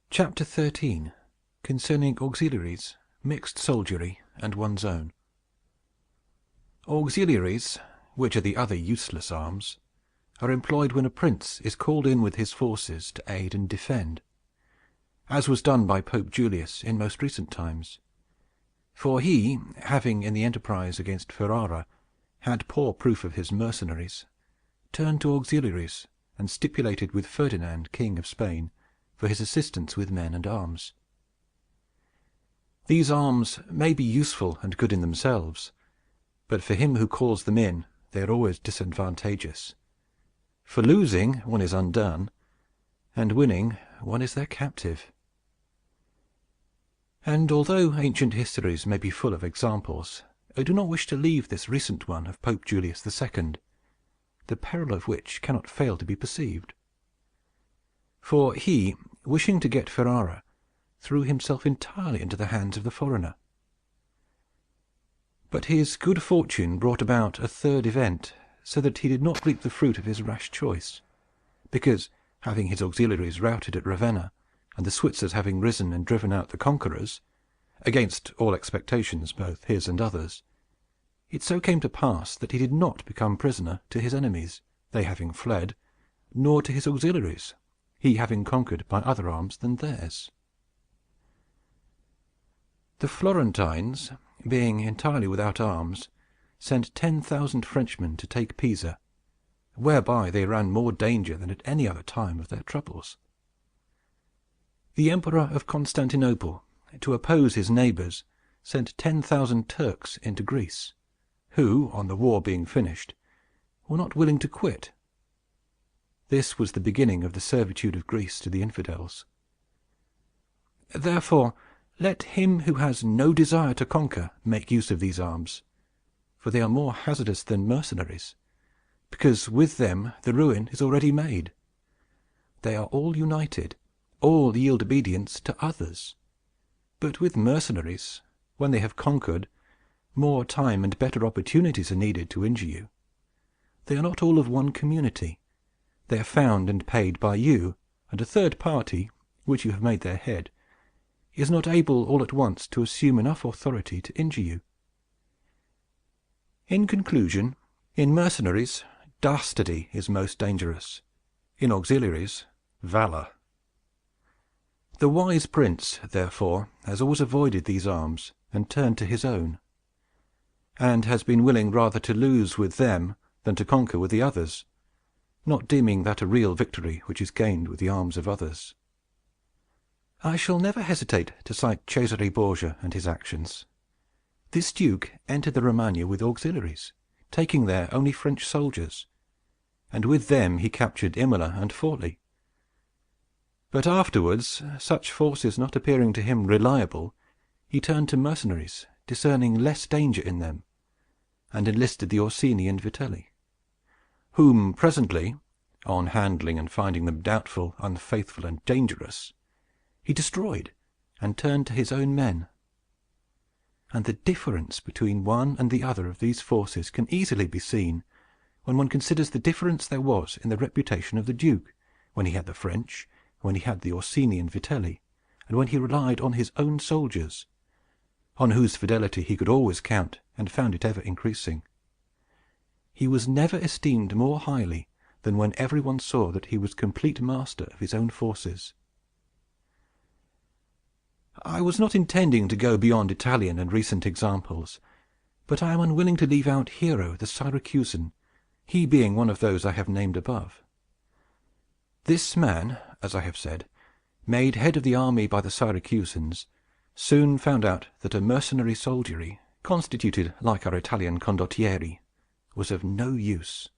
A: Chapter 13. Concerning Auxiliaries, Mixed Soldiery, and one's own. Auxiliaries, which are the other useless arms, are employed when a prince is called in with his forces to aid and defend, as was done by Pope Julius in most recent times. For he, having in the enterprise against Ferrara had poor proof of his mercenaries, turned to Auxiliaries, and stipulated with Ferdinand, King of Spain, for his assistance with men and arms. These arms may be useful and good in themselves, but for him who calls them in, they are always disadvantageous. For losing, one is undone, and winning, one is their captive. And although ancient histories may be full of examples, I do not wish to leave this recent one of Pope Julius II, the peril of which cannot fail to be perceived. For he, wishing to get Ferrara, threw himself entirely into the hands of the foreigner. But his good fortune brought about a third event, so that he did not reap the fruit of his rash choice, because, having his auxiliaries routed at Ravenna, and the Switzers having risen and driven out the conquerors, against all expectations, both his and others, it so came to pass that he did not become prisoner to his enemies, they having fled, nor to his auxiliaries, he having conquered by other arms than theirs. The Florentines, being entirely without arms, sent 10,000 Frenchmen to take Pisa, whereby they ran more danger than at any other time of their troubles. The Emperor of Constantinople, to oppose his neighbors, sent 10,000 Turks into Greece, who, on the war being finished, were not willing to quit. This was the beginning of the servitude of Greece to the infidels. Therefore, let him who has no desire to conquer make use of these arms, for they are more hazardous than mercenaries, because with them the ruin is already made. They are all united, all yield obedience to others. But with mercenaries, when they have conquered, more time and better opportunities are needed to injure you. They are not all of one community. They are found and paid by you, and a third party, which you have made their head, is not able all at once to assume enough authority to injure you. In conclusion, in mercenaries, dastardy is most dangerous. In auxiliaries, valor. The wise prince, therefore, has always avoided these arms, and turned to his own, and has been willing rather to lose with them than to conquer with the others, not deeming that a real victory which is gained with the arms of others. I shall never hesitate to cite Cesare Borgia and his actions. This duke entered the Romagna with auxiliaries, taking there only French soldiers, and with them he captured Imola and Forli. But afterwards, such forces not appearing to him reliable, he turned to mercenaries, discerning less danger in them, and enlisted the Orsini and Vitelli, whom presently, on handling and finding them doubtful, unfaithful, and dangerous, he destroyed and turned to his own men. And the difference between one and the other of these forces can easily be seen when one considers the difference there was in the reputation of the duke, when he had the French, when he had the Orsini and Vitelli, and when he relied on his own soldiers, on whose fidelity he could always count, and found it ever increasing. He was never esteemed more highly than when everyone saw that he was complete master of his own forces. I was not intending to go beyond Italian and recent examples, but I am unwilling to leave out Hero the Syracusan, he being one of those I have named above. This man, as I have said, made head of the army by the Syracusans, soon found out that a mercenary soldiery, constituted like our Italian condottieri, was of no use.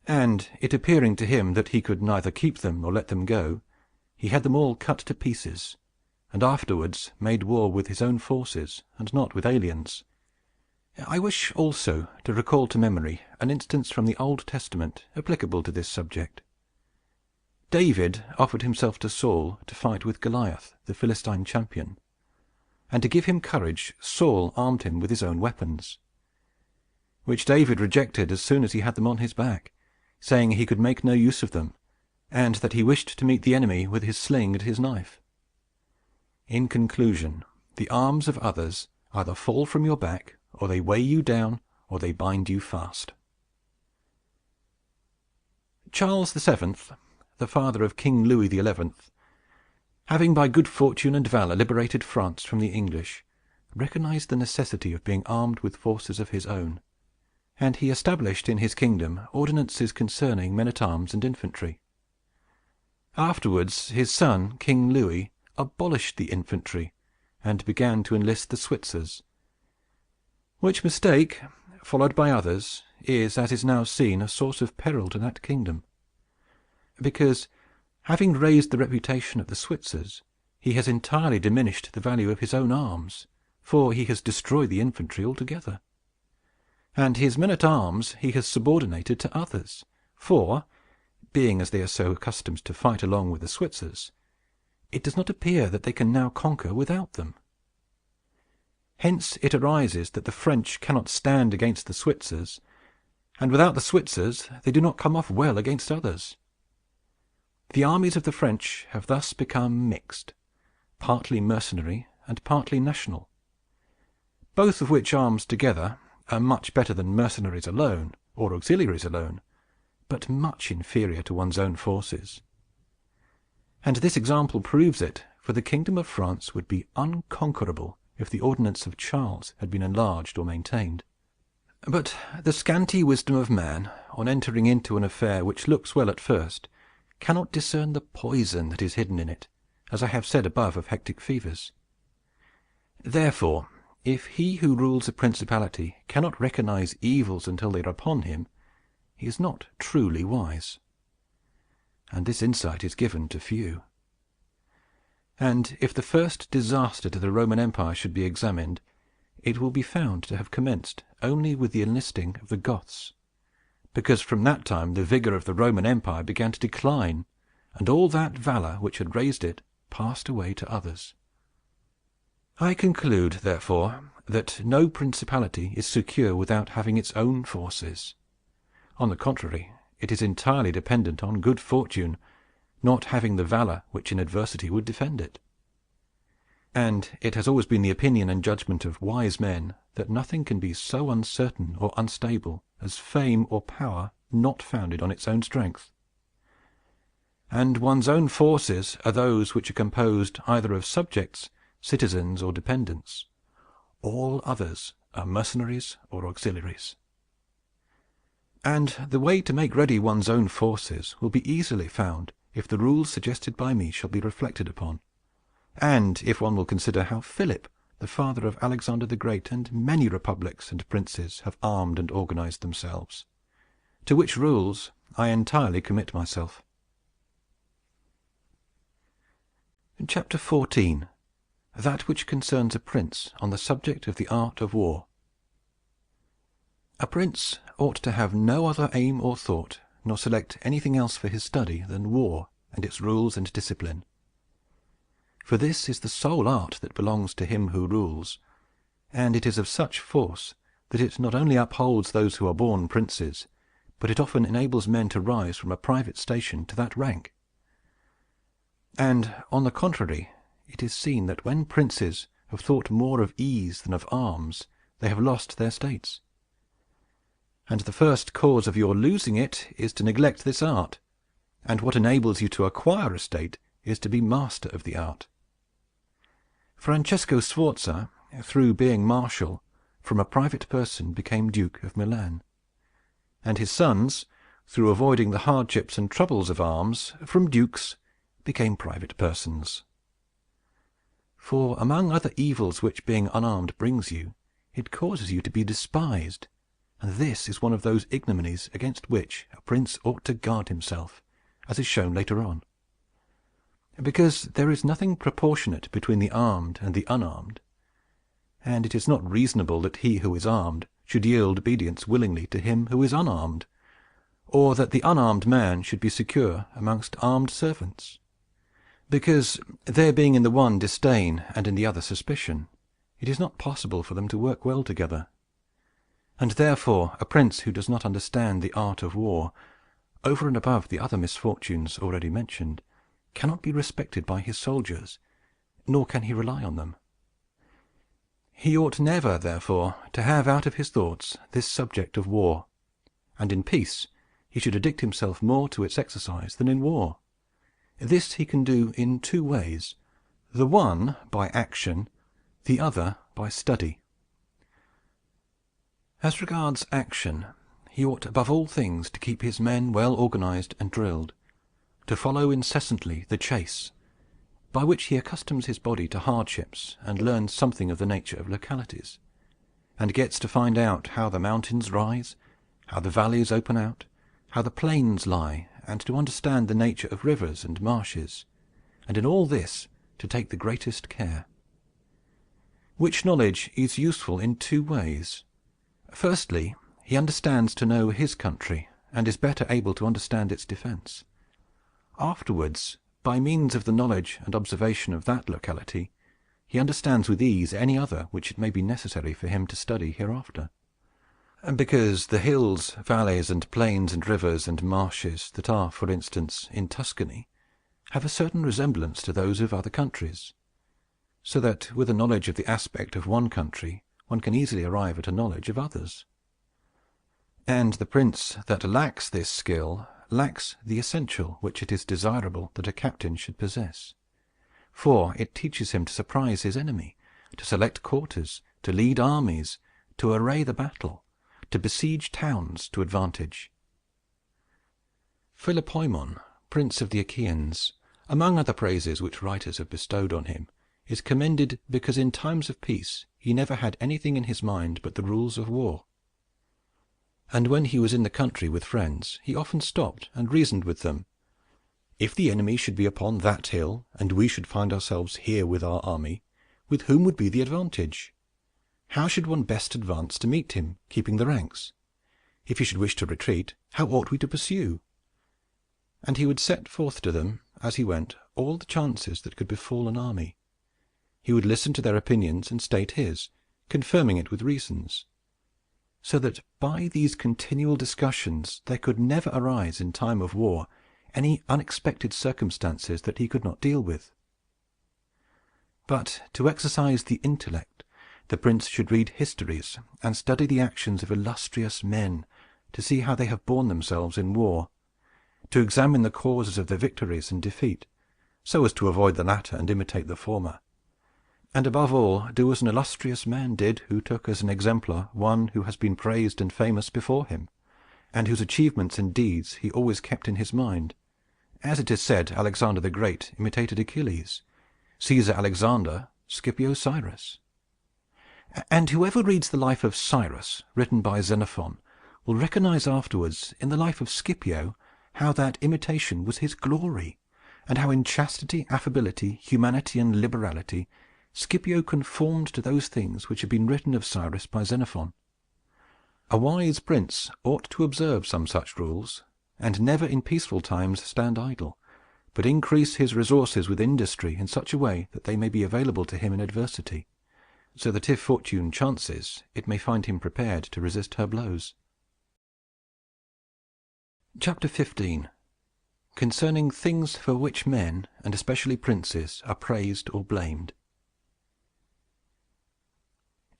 A: And it appearing to him that he could neither keep them nor let them go, he had them all cut to pieces, and afterwards made war with his own forces, and not with aliens. I wish also to recall to memory an instance from the Old Testament applicable to this subject. David offered himself to Saul to fight with Goliath, the Philistine champion, and to give him courage Saul armed him with his own weapons, which David rejected as soon as he had them on his back, saying he could make no use of them, and that he wished to meet the enemy with his sling and his knife. In conclusion, the arms of others either fall from your back, or they weigh you down, or they bind you fast. Charles VII, the father of King Louis XI, having by good fortune and valor liberated France from the English, recognized the necessity of being armed with forces of his own, and he established in his kingdom ordinances concerning men-at-arms and infantry. Afterwards, his son, King Louis, abolished the infantry, and began to enlist the Switzers, which mistake, followed by others, is, as is now seen, a source of peril to that kingdom, because, having raised the reputation of the Switzers, he has entirely diminished the value of his own arms, for he has destroyed the infantry altogether. And his men-at-arms he has subordinated to others, for, being as they are so accustomed to fight along with the Switzers, it does not appear that they can now conquer without them. Hence it arises that the French cannot stand against the Switzers, and without the Switzers they do not come off well against others. The armies of the French have thus become mixed, partly mercenary and partly national, both of which arms together are much better than mercenaries alone, or auxiliaries alone, but much inferior to one's own forces. And this example proves it, for the kingdom of France would be unconquerable if the ordinance of Charles had been enlarged or maintained. But the scanty wisdom of man, on entering into an affair which looks well at first, cannot discern the poison that is hidden in it, as I have said above of hectic fevers. Therefore, if he who rules a principality cannot recognize evils until they are upon him, he is not truly wise. And this insight is given to few. And if the first disaster to the Roman Empire should be examined, it will be found to have commenced only with the enlisting of the Goths, because from that time the vigor of the Roman Empire began to decline, and all that valor which had raised it passed away to others. I conclude, therefore, that no principality is secure without having its own forces. On the contrary, it is entirely dependent on good fortune, not having the valor which in adversity would defend it. And it has always been the opinion and judgment of wise men that nothing can be so uncertain or unstable as fame or power not founded on its own strength. And one's own forces are those which are composed either of subjects, citizens, or dependents. All others are mercenaries or auxiliaries. And the way to make ready one's own forces will be easily found if the rules suggested by me shall be reflected upon, and if one will consider how Philip, the father of Alexander the Great, and many republics and princes have armed and organized themselves, to which rules I entirely commit myself. Chapter 14. That which concerns a prince on the subject of the art of war. A prince ought to have no other aim or thought, nor select anything else for his study than war and its rules and discipline. For this is the sole art that belongs to him who rules, and it is of such force that it not only upholds those who are born princes, but it often enables men to rise from a private station to that rank. And, on the contrary, it is seen that when princes have thought more of ease than of arms, they have lost their states. And the first cause of your losing it is to neglect this art, and what enables you to acquire a state is to be master of the art. Francesco Sforza, through being marshal, from a private person became Duke of Milan, and his sons, through avoiding the hardships and troubles of arms, from dukes became private persons. For among other evils which being unarmed brings you, it causes you to be despised, and this is one of those ignominies against which a prince ought to guard himself, as is shown later on. Because there is nothing proportionate between the armed and the unarmed, and it is not reasonable that he who is armed should yield obedience willingly to him who is unarmed, or that the unarmed man should be secure amongst armed servants. Because, there being in the one disdain and in the other suspicion, it is not possible for them to work well together. And therefore a prince who does not understand the art of war, over and above the other misfortunes already mentioned, cannot be respected by his soldiers, nor can he rely on them. He ought never, therefore, to have out of his thoughts this subject of war, and in peace he should addict himself more to its exercise than in war. This he can do in two ways, the one by action, the other by study. As regards action, he ought above all things to keep his men well organized and drilled, to follow incessantly the chase, by which he accustoms his body to hardships and learns something of the nature of localities, and gets to find out how the mountains rise, how the valleys open out, how the plains lie, and to understand the nature of rivers and marshes, and in all this to take the greatest care. Which knowledge is useful in two ways. Firstly, he understands to know his country, and is better able to understand its defense. Afterwards, by means of the knowledge and observation of that locality, he understands with ease any other which it may be necessary for him to study hereafter. And because the hills, valleys, and plains, and rivers, and marshes that are, for instance, in Tuscany, have a certain resemblance to those of other countries, so that, with a knowledge of the aspect of one country, one can easily arrive at a knowledge of others. And the prince that lacks this skill lacks the essential which it is desirable that a captain should possess, for it teaches him to surprise his enemy, to select quarters, to lead armies, to array the battle, to besiege towns to advantage. Philopoemen, prince of the Achaeans, among other praises which writers have bestowed on him, is commended because in times of peace he never had anything in his mind but the rules of war. And when he was in the country with friends, he often stopped and reasoned with them. If the enemy should be upon that hill, and we should find ourselves here with our army, with whom would be the advantage? How should one best advance to meet him, keeping the ranks? If he should wish to retreat, how ought we to pursue? And he would set forth to them, as he went, all the chances that could befall an army. He would listen to their opinions and state his, confirming it with reasons, so that by these continual discussions there could never arise in time of war any unexpected circumstances that he could not deal with. But to exercise the intellect, the prince should read histories and study the actions of illustrious men, to see how they have borne themselves in war, to examine the causes of their victories and defeat, so as to avoid the latter and imitate the former, and above all do as an illustrious man did, who took as an exemplar one who has been praised and famous before him, and whose achievements and deeds he always kept in his mind. As it is said, Alexander the Great imitated Achilles, Caesar Alexander Scipio Cyrus. And whoever reads the life of Cyrus, written by Xenophon, will recognize afterwards in the life of Scipio how that imitation was his glory, and how in chastity, affability, humanity, and liberality Scipio conformed to those things which have been written of Cyrus by Xenophon. A wise prince ought to observe some such rules, and never in peaceful times stand idle, but increase his resources with industry in such a way that they may be available to him in adversity, so that if fortune chances, it may find him prepared to resist her blows. Chapter 15. Concerning things for which men, and especially princes, are praised or blamed.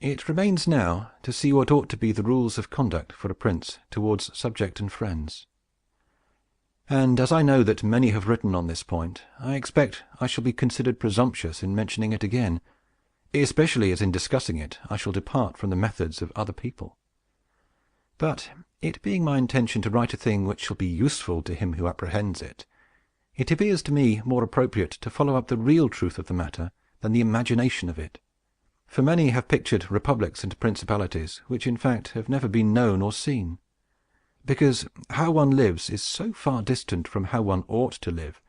A: It remains now to see what ought to be the rules of conduct for a prince towards subject and friends. And as I know that many have written on this point, I expect I shall be considered presumptuous in mentioning it again, especially as in discussing it I shall depart from the methods of other people. But it being my intention to write a thing which shall be useful to him who apprehends it, it appears to me more appropriate to follow up the real truth of the matter than the imagination of it. For many have pictured republics and principalities, which in fact have never been known or seen, because how one lives is so far distant from how one ought to live,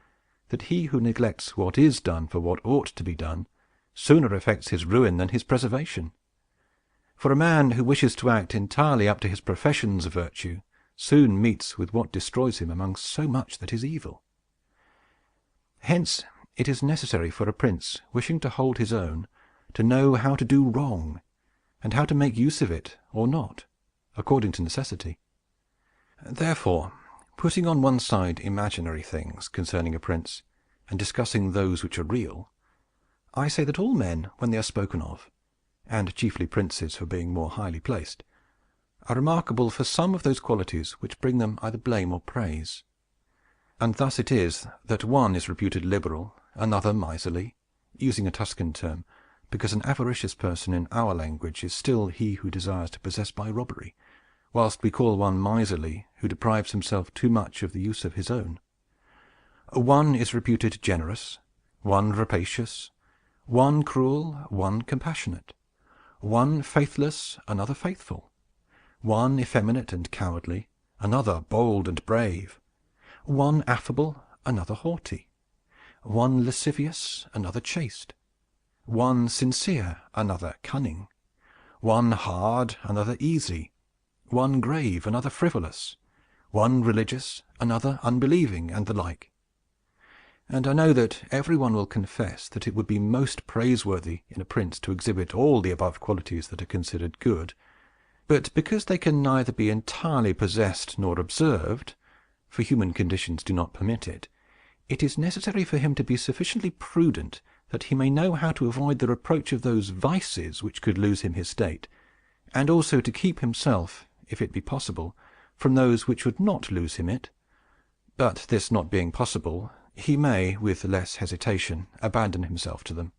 A: that he who neglects what is done for what ought to be done sooner effects his ruin than his preservation. For a man who wishes to act entirely up to his professions of virtue soon meets with what destroys him among so much that is evil. Hence it is necessary for a prince wishing to hold his own to know how to do wrong, and how to make use of it or not, according to necessity. Therefore, putting on one side imaginary things concerning a prince, and discussing those which are real, I say that all men, when they are spoken of, and chiefly princes for being more highly placed, are remarkable for some of those qualities which bring them either blame or praise. And thus it is that one is reputed liberal, another miserly, using a Tuscan term, because an avaricious person in our language is still he who desires to possess by robbery, whilst we call one miserly who deprives himself too much of the use of his own. One is reputed generous, one rapacious, one cruel, one compassionate, one faithless, another faithful, one effeminate and cowardly, another bold and brave, one affable, another haughty, one lascivious, another chaste, one sincere, another cunning, one hard, another easy, one grave, another frivolous, one religious, another unbelieving, and the like. And I know that every one will confess that it would be most praiseworthy in a prince to exhibit all the above qualities that are considered good, but because they can neither be entirely possessed nor observed, for human conditions do not permit it, it is necessary for him to be sufficiently prudent that he may know how to avoid the reproach of those vices which could lose him his state, and also to keep himself, if it be possible, from those which would not lose him it. But this not being possible, he may, with less hesitation, abandon himself to them.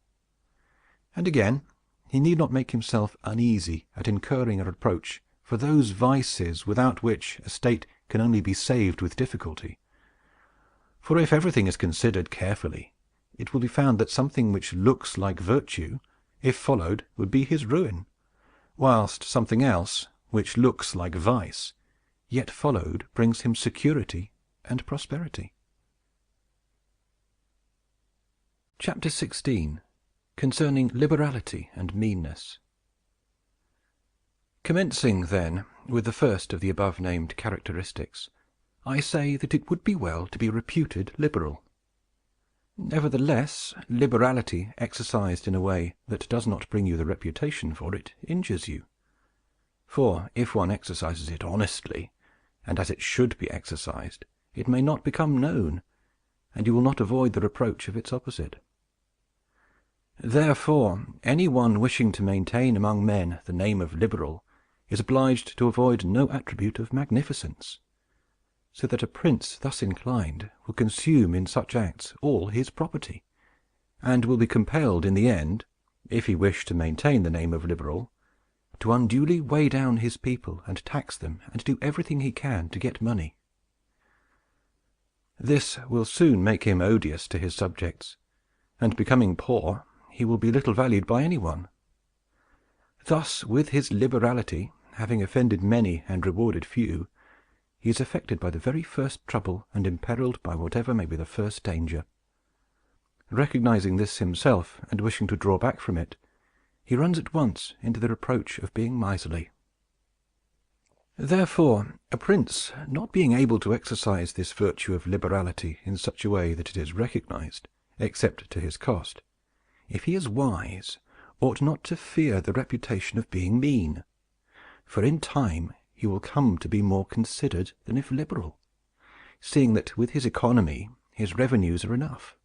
A: And again, he need not make himself uneasy at incurring a reproach for those vices without which a state can only be saved with difficulty. For if everything is considered carefully, it will be found that something which looks like virtue, if followed, would be his ruin, whilst something else, which looks like vice, yet followed, brings him security and prosperity. Chapter 16. Concerning Liberality and Meanness. Commencing, then, with the first of the above-named characteristics, I say that it would be well to be reputed liberal. Nevertheless, liberality, exercised in a way that does not bring you the reputation for it, injures you. For if one exercises it honestly, and as it should be exercised, it may not become known, and you will not avoid the reproach of its opposite. Therefore, any one wishing to maintain among men the name of liberal is obliged to avoid no attribute of magnificence, so that a prince thus inclined will consume in such acts all his property, and will be compelled in the end, if he wish to maintain the name of liberal, to unduly weigh down his people and tax them, and do everything he can to get money. This will soon make him odious to his subjects, and becoming poor, he will be little valued by any one. Thus, with his liberality, having offended many and rewarded few, he is affected by the very first trouble, and imperilled by whatever may be the first danger. Recognizing this himself, and wishing to draw back from it, he runs at once into the reproach of being miserly. Therefore, a prince, not being able to exercise this virtue of liberality in such a way that it is recognized, except to his cost, if he is wise, ought not to fear the reputation of being mean, for in time he will come to be more considered than if liberal, seeing that with his economy his revenues are enough,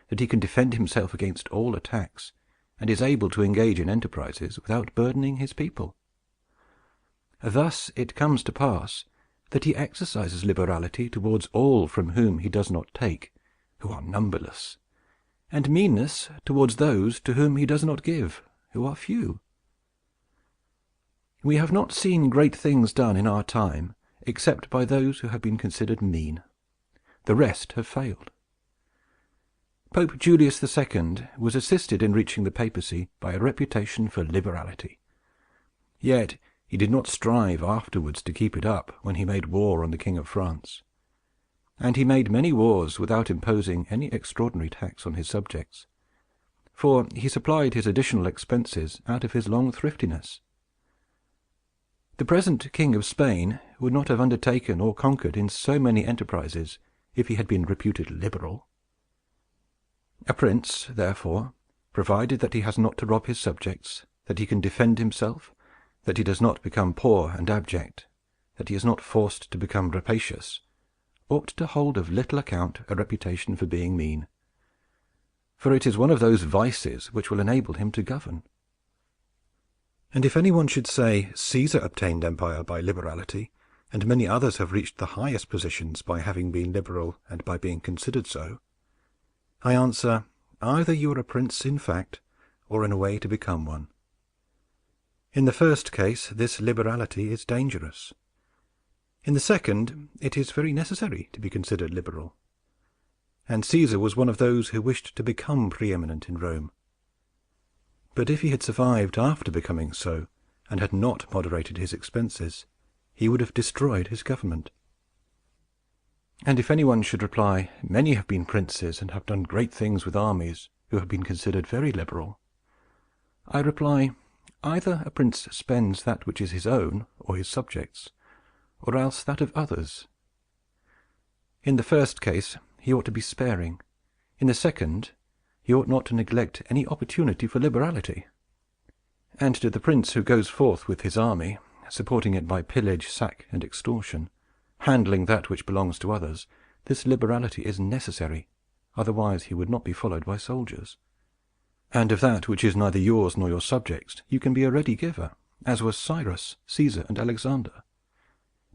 A: that he can defend himself against all attacks, and is able to engage in enterprises without burdening his people. Thus it comes to pass that he exercises liberality towards all from whom he does not take, who are numberless, and meanness towards those to whom he does not give, who are few. We have not seen great things done in our time, except by those who have been considered mean. The rest have failed. Pope Julius II was assisted in reaching the papacy by a reputation for liberality. Yet he did not strive afterwards to keep it up when he made war on the King of France. And he made many wars without imposing any extraordinary tax on his subjects, for he supplied his additional expenses out of his long thriftiness. The present King of Spain would not have undertaken or conquered in so many enterprises if he had been reputed liberal. A prince, therefore, provided that he has not to rob his subjects, that he can defend himself, that he does not become poor and abject, that he is not forced to become rapacious, ought to hold of little account a reputation for being mean, for it is one of those vices which will enable him to govern. And if any one should say, Caesar obtained empire by liberality, and many others have reached the highest positions by having been liberal and by being considered so, I answer, either you are a prince in fact, or in a way to become one. In the first case, this liberality is dangerous. In the second, it is very necessary to be considered liberal. And Caesar was one of those who wished to become preeminent in Rome. But if he had survived after becoming so, and had not moderated his expenses, he would have destroyed his government. And if anyone should reply, "Many have been princes, and have done great things with armies, who have been considered very liberal," I reply, either a prince spends that which is his own, or his subjects', or else that of others. In the first case, he ought to be sparing. In the second, he ought not to neglect any opportunity for liberality. And to the prince who goes forth with his army, supporting it by pillage, sack, and extortion, handling that which belongs to others, this liberality is necessary, otherwise he would not be followed by soldiers. And of that which is neither yours nor your subjects, you can be a ready giver, as was Cyrus, Caesar, and Alexander,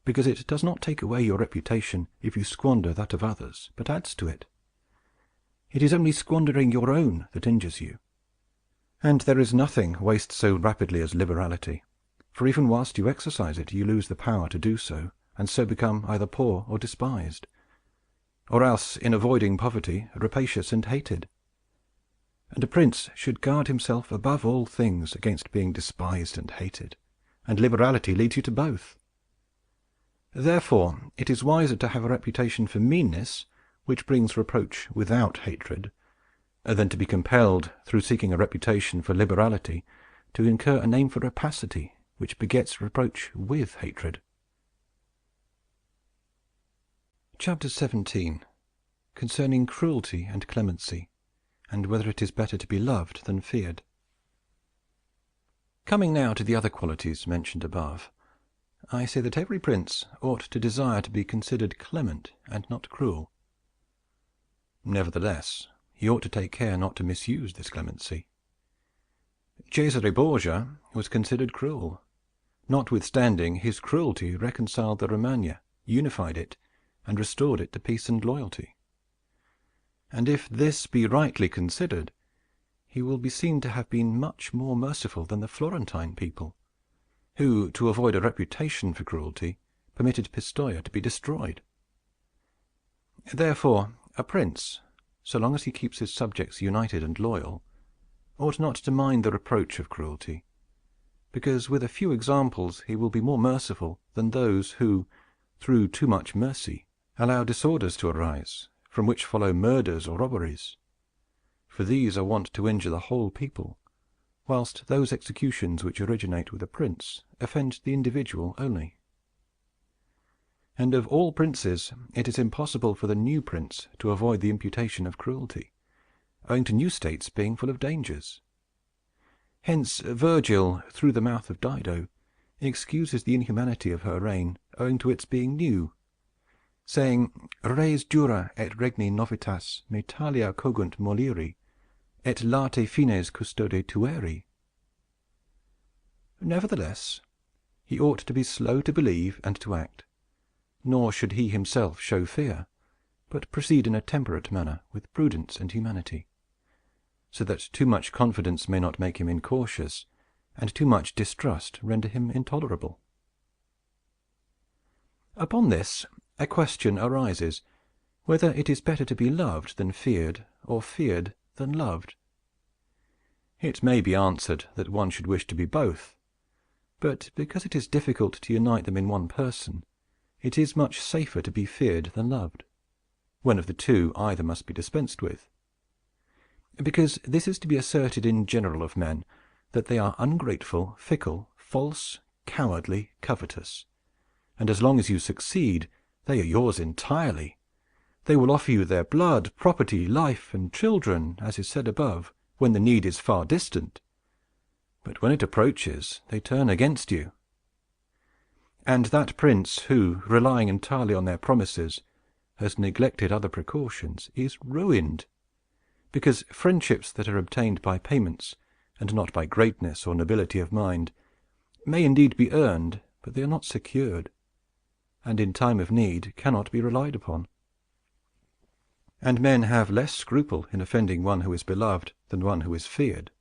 A: because it does not take away your reputation if you squander that of others, but adds to it. It is only squandering your own that injures you. And there is nothing wastes so rapidly as liberality, for even whilst you exercise it, you lose the power to do so, and so become either poor or despised, or else, in avoiding poverty, rapacious and hated. And a prince should guard himself above all things against being despised and hated, and liberality leads you to both. Therefore, it is wiser to have a reputation for meanness, which brings reproach without hatred, than to be compelled, through seeking a reputation for liberality, to incur a name for rapacity, which begets reproach with hatred. Chapter 17. Concerning Cruelty and Clemency, and whether it is better to be loved than feared. Coming now to the other qualities mentioned above, I say that every prince ought to desire to be considered clement and not cruel. Nevertheless, he ought to take care not to misuse this clemency. Cesare Borgia was considered cruel. Notwithstanding, his cruelty reconciled the Romagna, unified it, and restored it to peace and loyalty. And if this be rightly considered, he will be seen to have been much more merciful than the Florentine people, who, to avoid a reputation for cruelty, permitted Pistoia to be destroyed. Therefore, a prince, so long as he keeps his subjects united and loyal, ought not to mind the reproach of cruelty, because with a few examples he will be more merciful than those who, through too much mercy, allow disorders to arise, from which follow murders or robberies. For these are wont to injure the whole people, whilst those executions which originate with a prince offend the individual only. And of all princes it is impossible for the new prince to avoid the imputation of cruelty, owing to new states being full of dangers. Hence Virgil, through the mouth of Dido, excuses the inhumanity of her reign owing to its being new, saying, "Res dura et regni novitas me talia cogunt moliri, et late fines custode tueri." Nevertheless, he ought to be slow to believe and to act, nor should he himself show fear, but proceed in a temperate manner, with prudence and humanity, so that too much confidence may not make him incautious, and too much distrust render him intolerable. Upon this, a question arises, whether it is better to be loved than feared, or feared than loved. It may be answered that one should wish to be both, but because it is difficult to unite them in one person, it is much safer to be feared than loved, when of the two either must be dispensed with. Because this is to be asserted in general of men, that they are ungrateful, fickle, false, cowardly, covetous, and as long as you succeed, they are yours entirely. They will offer you their blood, property, life, and children, as is said above, when the need is far distant. But when it approaches, they turn against you. And that prince who, relying entirely on their promises, has neglected other precautions, is ruined, because friendships that are obtained by payments, and not by greatness or nobility of mind, may indeed be earned, but they are not secured, and in time of need cannot be relied upon. And men have less scruple in offending one who is beloved than one who is feared,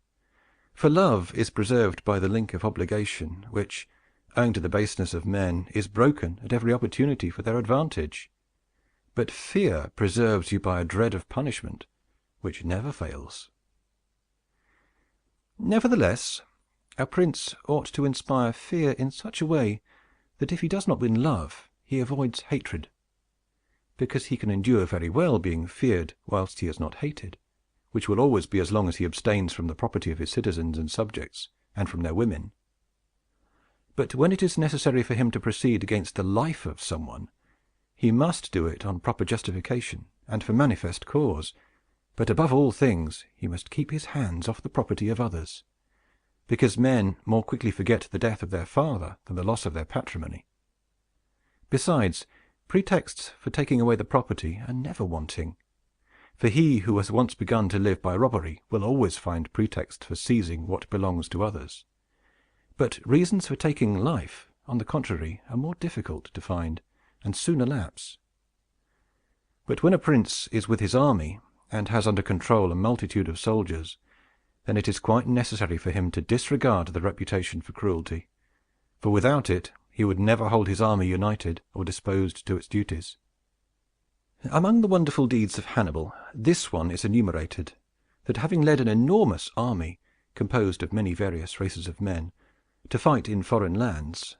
A: For love is preserved by the link of obligation, which, owing to the baseness of men, is broken at every opportunity for their advantage. But fear preserves you by a dread of punishment, which never fails. Nevertheless, a prince ought to inspire fear in such a way that if he does not win love, he avoids hatred, because he can endure very well being feared whilst he is not hated, which will always be as long as he abstains from the property of his citizens and subjects, and from their women. But when it is necessary for him to proceed against the life of someone, he must do it on proper justification and for manifest cause. But above all things he must keep his hands off the property of others, because men more quickly forget the death of their father than the loss of their patrimony. Besides, pretexts for taking away the property are never wanting, for he who has once begun to live by robbery will always find pretexts for seizing what belongs to others. But reasons for taking life, on the contrary, are more difficult to find, and soon elapse. But when a prince is with his army, and has under control a multitude of soldiers, then it is quite necessary for him to disregard the reputation for cruelty, for without it he would never hold his army united or disposed to its duties. Among the wonderful deeds of Hannibal, this one is enumerated, that having led an enormous army, composed of many various races of men, to fight in foreign lands,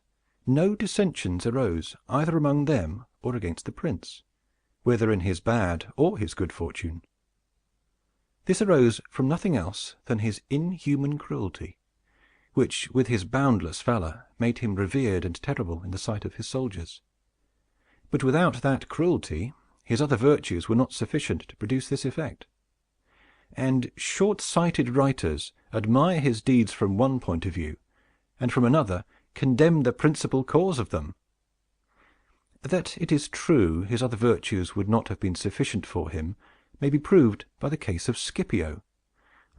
A: no dissensions arose either among them or against the prince, whether in his bad or his good fortune. This arose from nothing else than his inhuman cruelty, which, with his boundless valor, made him revered and terrible in the sight of his soldiers. But without that cruelty, his other virtues were not sufficient to produce this effect. And short-sighted writers admire his deeds from one point of view, and from another condemn the principal cause of them. That it is true his other virtues would not have been sufficient for him may be proved by the case of Scipio,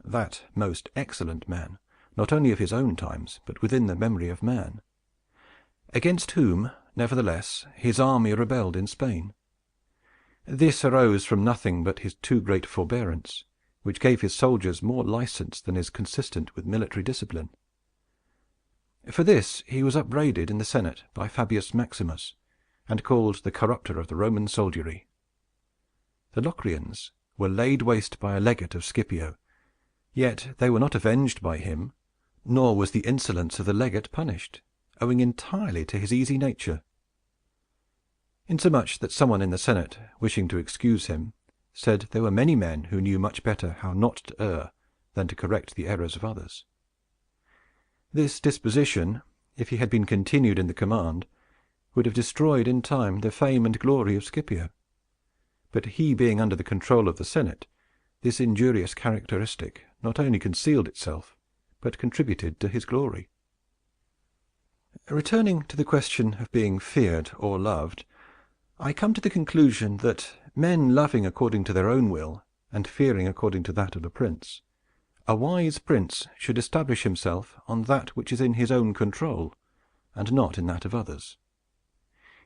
A: that most excellent man, not only of his own times, but within the memory of man, against whom, nevertheless, his army rebelled in Spain. This arose from nothing but his too great forbearance, which gave his soldiers more license than is consistent with military discipline. For this he was upbraided in the Senate by Fabius Maximus, and called the corrupter of the Roman soldiery. The Locrians were laid waste by a legate of Scipio, yet they were not avenged by him, nor was the insolence of the legate punished, owing entirely to his easy nature. Insomuch that someone in the Senate, wishing to excuse him, said there were many men who knew much better how not to err than to correct the errors of others. This disposition, if he had been continued in the command, would have destroyed in time the fame and glory of Scipio. But he being under the control of the Senate, this injurious characteristic not only concealed itself, but contributed to his glory. Returning to the question of being feared or loved, I come to the conclusion that men loving according to their own will, and fearing according to that of the prince, a wise prince should establish himself on that which is in his own control, and not in that of others.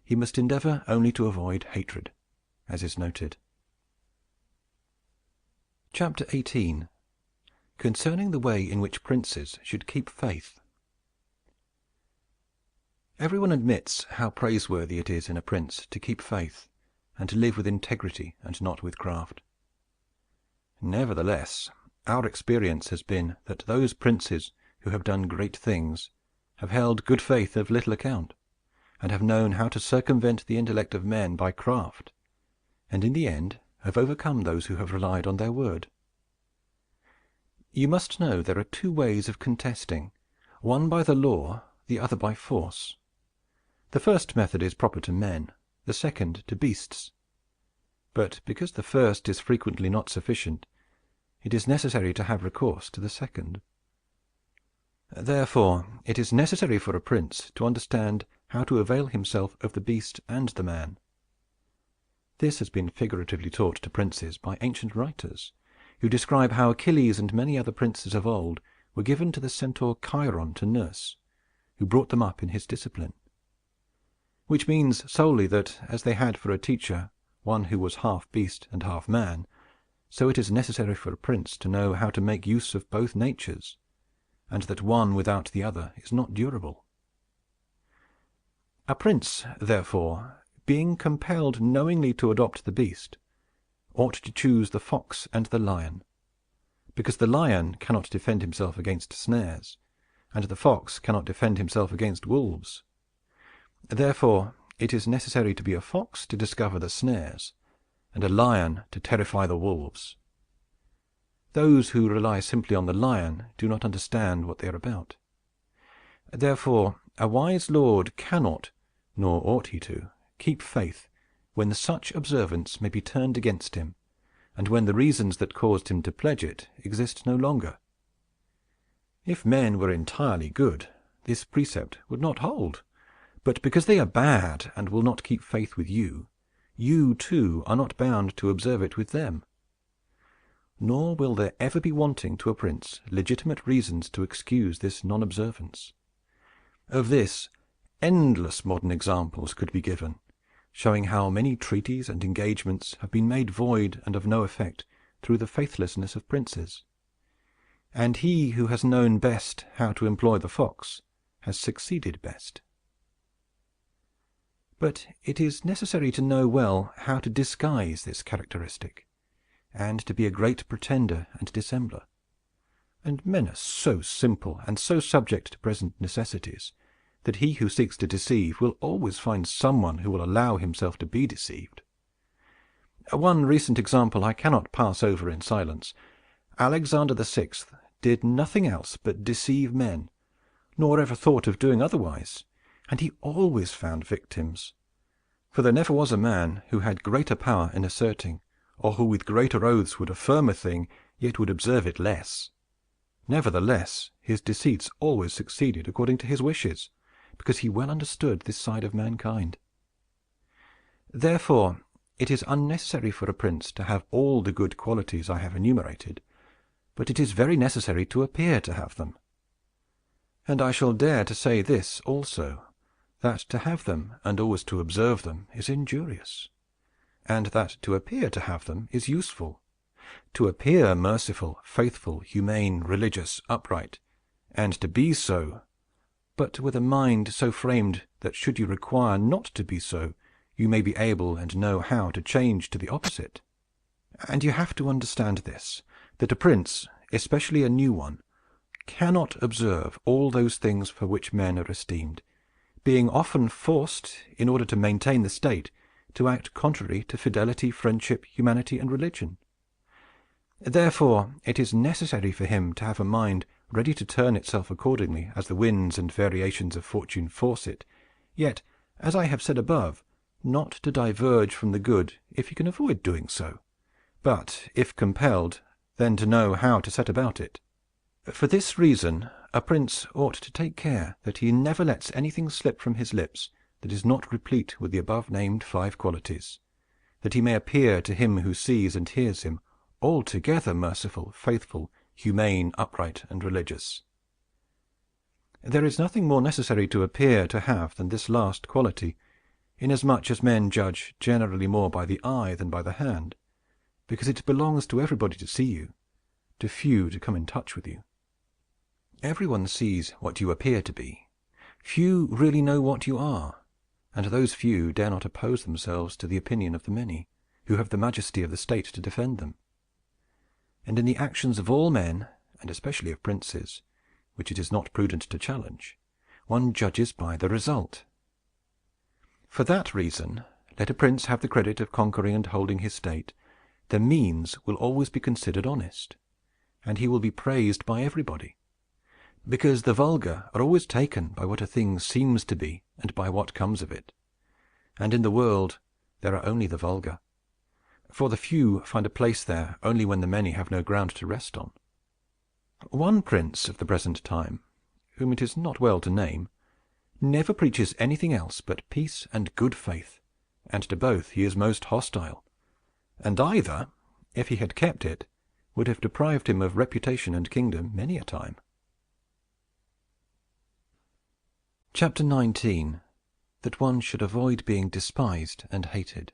A: He must endeavor only to avoid hatred, as is noted. Chapter 18. Concerning the way in which princes should keep faith. Everyone admits how praiseworthy it is in a prince to keep faith, and to live with integrity and not with craft. Nevertheless, our experience has been that those princes who have done great things have held good faith of little account, and have known how to circumvent the intellect of men by craft, and in the end have overcome those who have relied on their word. You must know there are two ways of contesting, one by the law, the other by force. The first method is proper to men, the second to beasts. But because the first is frequently not sufficient, it is necessary to have recourse to the second. Therefore it is necessary for a prince to understand how to avail himself of the beast and the man. This has been figuratively taught to princes by ancient writers, who describe how Achilles and many other princes of old were given to the centaur Chiron to nurse, who brought them up in his discipline. Which means solely that, as they had for a teacher one who was half beast and half man, so it is necessary for a prince to know how to make use of both natures, and that one without the other is not durable. A prince, therefore, being compelled knowingly to adopt the beast, ought to choose the fox and the lion, because the lion cannot defend himself against snares, and the fox cannot defend himself against wolves. Therefore it is necessary to be a fox to discover the snares, and a lion to terrify the wolves. Those who rely simply on the lion do not understand what they are about. Therefore a wise lord cannot, nor ought he to, keep faith when such observance may be turned against him, and when the reasons that caused him to pledge it exist no longer. If men were entirely good, this precept would not hold. But because they are bad, and will not keep faith with you, you too are not bound to observe it with them. Nor will there ever be wanting to a prince legitimate reasons to excuse this non-observance. Of this, endless modern examples could be given, showing how many treaties and engagements have been made void and of no effect through the faithlessness of princes. And he who has known best how to employ the fox has succeeded best. But it is necessary to know well how to disguise this characteristic, and to be a great pretender and dissembler. And men are so simple and so subject to present necessities, that he who seeks to deceive will always find someone who will allow himself to be deceived. One recent example I cannot pass over in silence. Alexander VI did nothing else but deceive men, nor ever thought of doing otherwise, and he always found victims. For there never was a man who had greater power in asserting, or who with greater oaths would affirm a thing, yet would observe it less. Nevertheless, his deceits always succeeded according to his wishes, because he well understood this side of mankind. Therefore, it is unnecessary for a prince to have all the good qualities I have enumerated, but it is very necessary to appear to have them. And I shall dare to say this also, that to have them and always to observe them is injurious, and that to appear to have them is useful. To appear merciful, faithful, humane, religious, upright, and to be so, but with a mind so framed that should you require not to be so, you may be able and know how to change to the opposite. And you have to understand this, that a prince, especially a new one, cannot observe all those things for which men are esteemed, being often forced, in order to maintain the state, to act contrary to fidelity, friendship, humanity, and religion. Therefore it is necessary for him to have a mind ready to turn itself accordingly as the winds and variations of fortune force it, yet, as I have said above, not to diverge from the good if he can avoid doing so, but, if compelled, then to know how to set about it. For this reason a prince ought to take care that he never lets anything slip from his lips that is not replete with the above-named 5 qualities, that he may appear to him who sees and hears him altogether merciful, faithful, humane, upright, and religious. There is nothing more necessary to appear to have than this last quality, inasmuch as men judge generally more by the eye than by the hand, because it belongs to everybody to see you, to few to come in touch with you. Everyone sees what you appear to be. Few really know what you are, and those few dare not oppose themselves to the opinion of the many, who have the majesty of the state to defend them. And in the actions of all men, and especially of princes, which it is not prudent to challenge, one judges by the result. For that reason, let a prince have the credit of conquering and holding his state, the means will always be considered honest, and he will be praised by everybody, because the vulgar are always taken by what a thing seems to be and by what comes of it. And in the world there are only the vulgar, for the few find a place there only when the many have no ground to rest on. One prince of the present time, whom it is not well to name, never preaches anything else but peace and good faith, and to both he is most hostile, and either, if he had kept it, would have deprived him of reputation and kingdom many a time. Chapter 19. That one should avoid being despised and hated.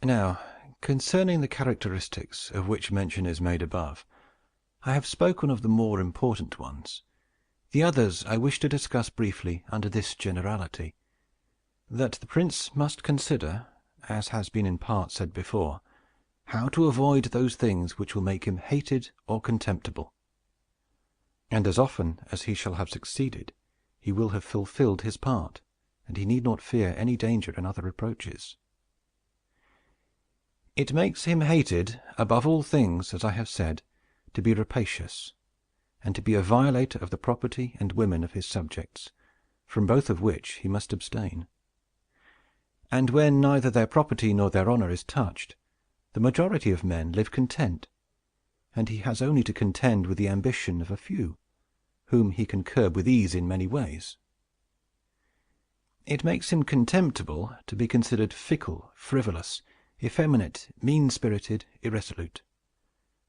A: Now, concerning the characteristics of which mention is made above, I have spoken of the more important ones. The others I wish to discuss briefly under this generality, that the prince must consider, as has been in part said before, how to avoid those things which will make him hated or contemptible. And as often as he shall have succeeded, he will have fulfilled his part, and he need not fear any danger in other approaches. It makes him hated, above all things, as I have said, to be rapacious, and to be a violator of the property and women of his subjects, from both of which he must abstain. And when neither their property nor their honor is touched, the majority of men live content, and he has only to contend with the ambition of a few, whom he can curb with ease in many ways. It makes him contemptible to be considered fickle, frivolous, effeminate, mean-spirited, irresolute,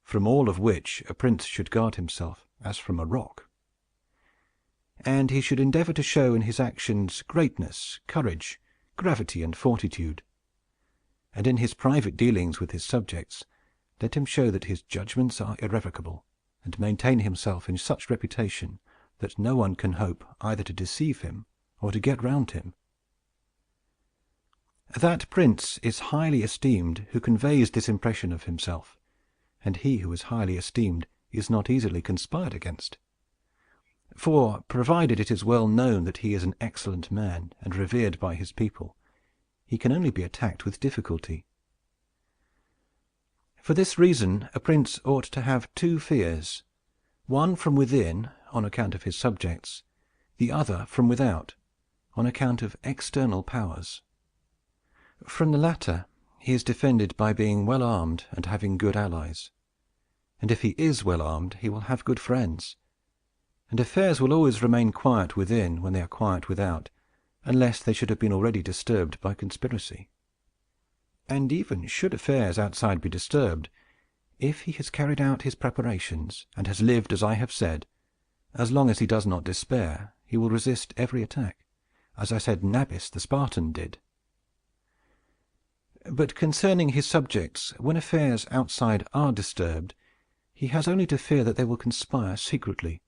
A: from all of which a prince should guard himself as from a rock. And he should endeavor to show in his actions greatness, courage, gravity, and fortitude. And in his private dealings with his subjects, let him show that his judgments are irrevocable, and maintain himself in such reputation that no one can hope either to deceive him or to get round him. That prince is highly esteemed who conveys this impression of himself, and he who is highly esteemed is not easily conspired against. For, provided it is well known that he is an excellent man and revered by his people, he can only be attacked with difficulty. For this reason a prince ought to have two fears, one from within, on account of his subjects, the other from without, on account of external powers. From the latter he is defended by being well armed and having good allies. And if he is well armed, he will have good friends. And affairs will always remain quiet within when they are quiet without, unless they should have been already disturbed by conspiracy. And even should affairs outside be disturbed, if he has carried out his preparations, and has lived as I have said, as long as he does not despair, he will resist every attack, as I said Nabis the Spartan did. But concerning his subjects, when affairs outside are disturbed, he has only to fear that they will conspire secretly,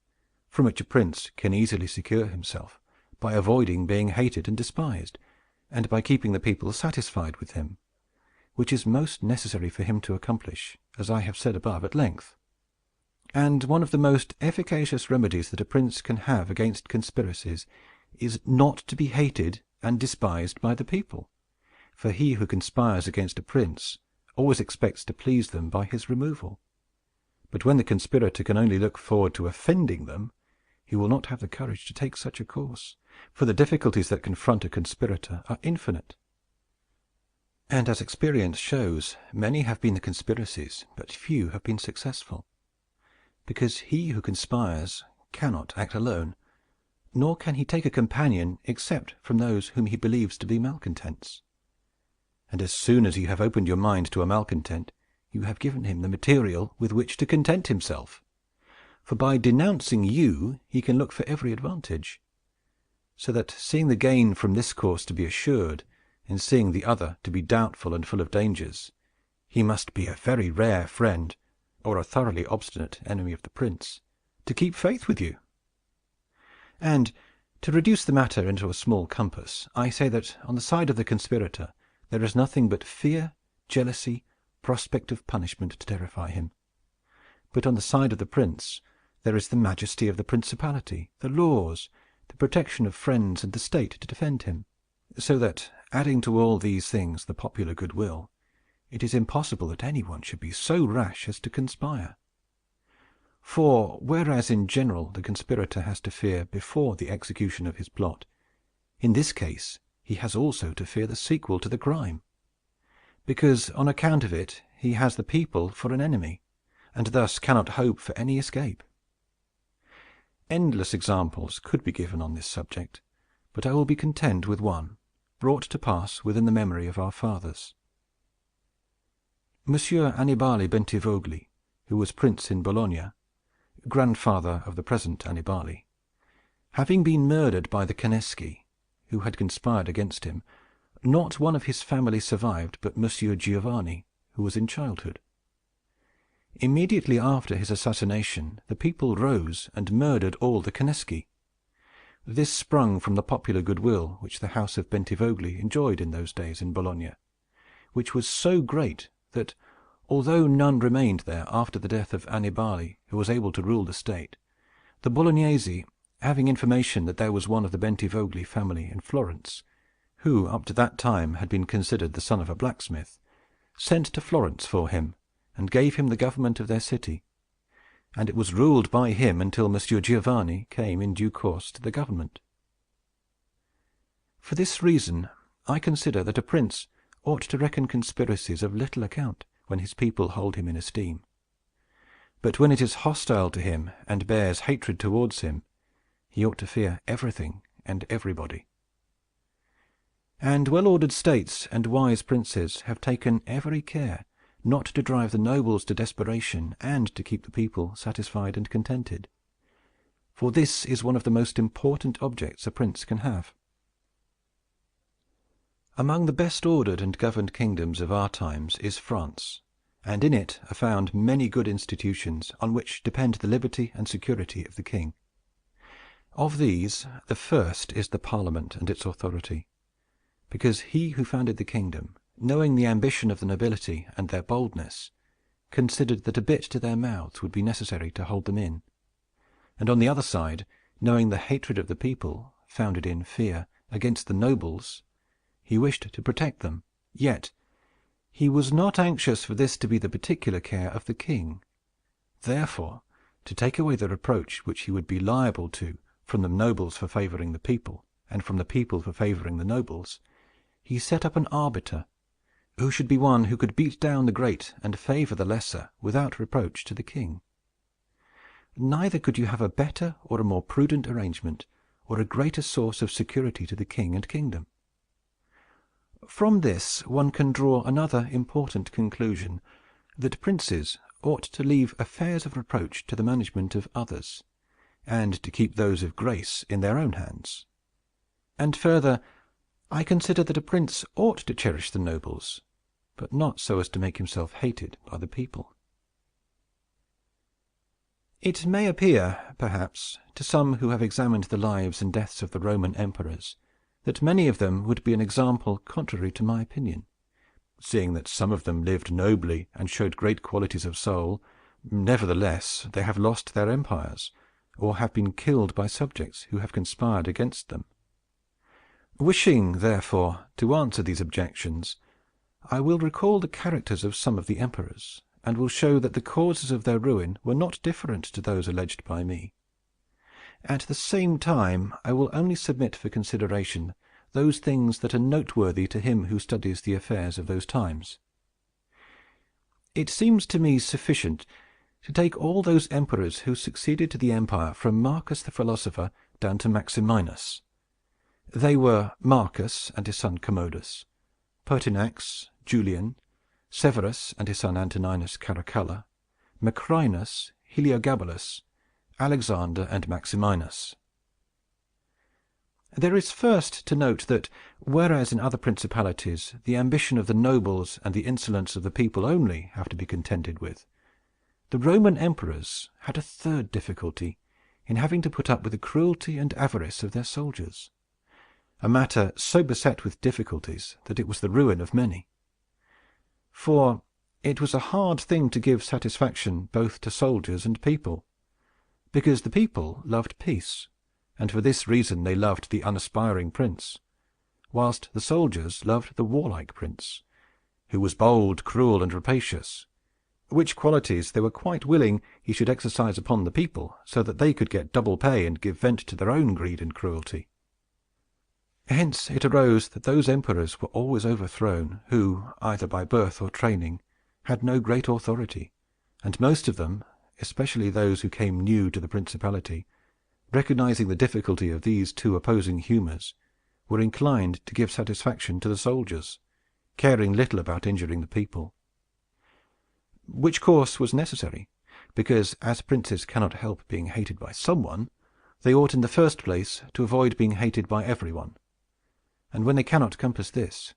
A: from which a prince can easily secure himself, by avoiding being hated and despised, and by keeping the people satisfied with him, which is most necessary for him to accomplish, as I have said above at length. And one of the most efficacious remedies that a prince can have against conspiracies is not to be hated and despised by the people, for he who conspires against a prince always expects to please them by his removal. But when the conspirator can only look forward to offending them, he will not have the courage to take such a course, for the difficulties that confront a conspirator are infinite. And as experience shows, many have been the conspiracies, but few have been successful, because he who conspires cannot act alone, nor can he take a companion except from those whom he believes to be malcontents. And as soon as you have opened your mind to a malcontent, you have given him the material with which to content himself. For by denouncing you, he can look for every advantage. So that, seeing the gain from this course to be assured, and seeing the other to be doubtful and full of dangers, he must be a very rare friend, or a thoroughly obstinate enemy of the prince, to keep faith with you. And, to reduce the matter into a small compass, I say that on the side of the conspirator there is nothing but fear, jealousy, prospect of punishment to terrify him. But on the side of the prince there is the majesty of the principality, the laws, the protection of friends and the state to defend him, so that, adding to all these things the popular goodwill, it is impossible that anyone should be so rash as to conspire. For, whereas in general the conspirator has to fear before the execution of his plot, in this case he has also to fear the sequel to the crime, because on account of it he has the people for an enemy, and thus cannot hope for any escape. Endless examples could be given on this subject, but I will be content with one, brought to pass within the memory of our fathers. Monsieur Annibale Bentivogli, who was prince in Bologna, grandfather of the present Annibale, having been murdered by the Caneschi, who had conspired against him, not one of his family survived but Monsieur Giovanni, who was in childhood. Immediately after his assassination, the people rose and murdered all the Conesci. This sprung from the popular goodwill which the house of Bentivogli enjoyed in those days in Bologna, which was so great that, although none remained there after the death of Annibale who was able to rule the state, the Bolognese, having information that there was one of the Bentivogli family in Florence, who up to that time had been considered the son of a blacksmith, sent to Florence for him, and gave him the government of their city, and it was ruled by him until Monsieur Giovanni came in due course to the government. For this reason, I consider that a prince ought to reckon conspiracies of little account when his people hold him in esteem. But when it is hostile to him and bears hatred towards him, he ought to fear everything and everybody. And well-ordered states and wise princes have taken every care not to drive the nobles to desperation and to keep the people satisfied and contented. For this is one of the most important objects a prince can have. Among the best ordered and governed kingdoms of our times is France, and in it are found many good institutions on which depend the liberty and security of the king. Of these, the first is the Parliament and its authority, because he who founded the kingdom, knowing the ambition of the nobility and their boldness, considered that a bit to their mouths would be necessary to hold them in. And on the other side, knowing the hatred of the people, founded in fear, against the nobles, he wished to protect them. Yet he was not anxious for this to be the particular care of the king. Therefore, to take away the reproach which he would be liable to from the nobles for favoring the people, and from the people for favoring the nobles, he set up an arbiter, who should be one who could beat down the great and favor the lesser without reproach to the king. Neither could you have a better or a more prudent arrangement, or a greater source of security to the king and kingdom. From this one can draw another important conclusion, that princes ought to leave affairs of reproach to the management of others, and to keep those of grace in their own hands. And further, I consider that a prince ought to cherish the nobles, but not so as to make himself hated by the people. It may appear, perhaps, to some who have examined the lives and deaths of the Roman emperors, that many of them would be an example contrary to my opinion, seeing that some of them lived nobly and showed great qualities of soul. Nevertheless, they have lost their empires, or have been killed by subjects who have conspired against them. Wishing, therefore, to answer these objections, I will recall the characters of some of the emperors, and will show that the causes of their ruin were not different to those alleged by me. At the same time, I will only submit for consideration those things that are noteworthy to him who studies the affairs of those times. It seems to me sufficient to take all those emperors who succeeded to the empire from Marcus the philosopher down to Maximinus. They were Marcus and his son Commodus, Pertinax, Julian, Severus and his son Antoninus Caracalla, Macrinus, Heliogabalus, Alexander and Maximinus. There is first to note that, whereas in other principalities the ambition of the nobles and the insolence of the people only have to be contended with, the Roman emperors had a third difficulty in having to put up with the cruelty and avarice of their soldiers, a matter so beset with difficulties that it was the ruin of many. For it was a hard thing to give satisfaction both to soldiers and people, because the people loved peace, and for this reason they loved the unaspiring prince, whilst the soldiers loved the warlike prince, who was bold, cruel, and rapacious, which qualities they were quite willing he should exercise upon the people, so that they could get double pay and give vent to their own greed and cruelty. Hence it arose that those emperors were always overthrown who, either by birth or training, had no great authority, and most of them, especially those who came new to the Principality, recognizing the difficulty of these two opposing humors, were inclined to give satisfaction to the soldiers, caring little about injuring the people. Which course was necessary, because as princes cannot help being hated by someone, they ought in the first place to avoid being hated by everyone, and when they cannot compass this,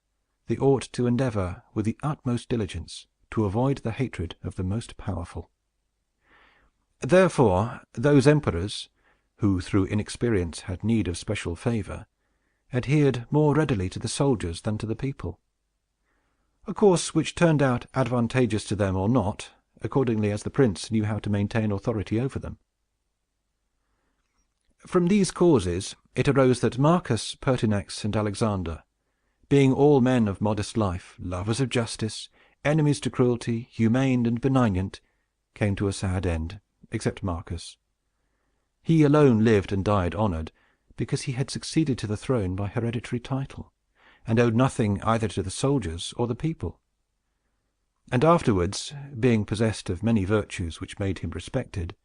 A: they ought to endeavor with the utmost diligence to avoid the hatred of the most powerful. Therefore, those emperors, who through inexperience had need of special favor, adhered more readily to the soldiers than to the people, a course which turned out advantageous to them or not, accordingly as the prince knew how to maintain authority over them. From these causes it arose that Marcus, Pertinax, and Alexander, being all men of modest life, lovers of justice, enemies to cruelty, humane and benignant, came to a sad end, except Marcus. He alone lived and died honored, because he had succeeded to the throne by hereditary title, and owed nothing either to the soldiers or the people. And afterwards, being possessed of many virtues which made him respected,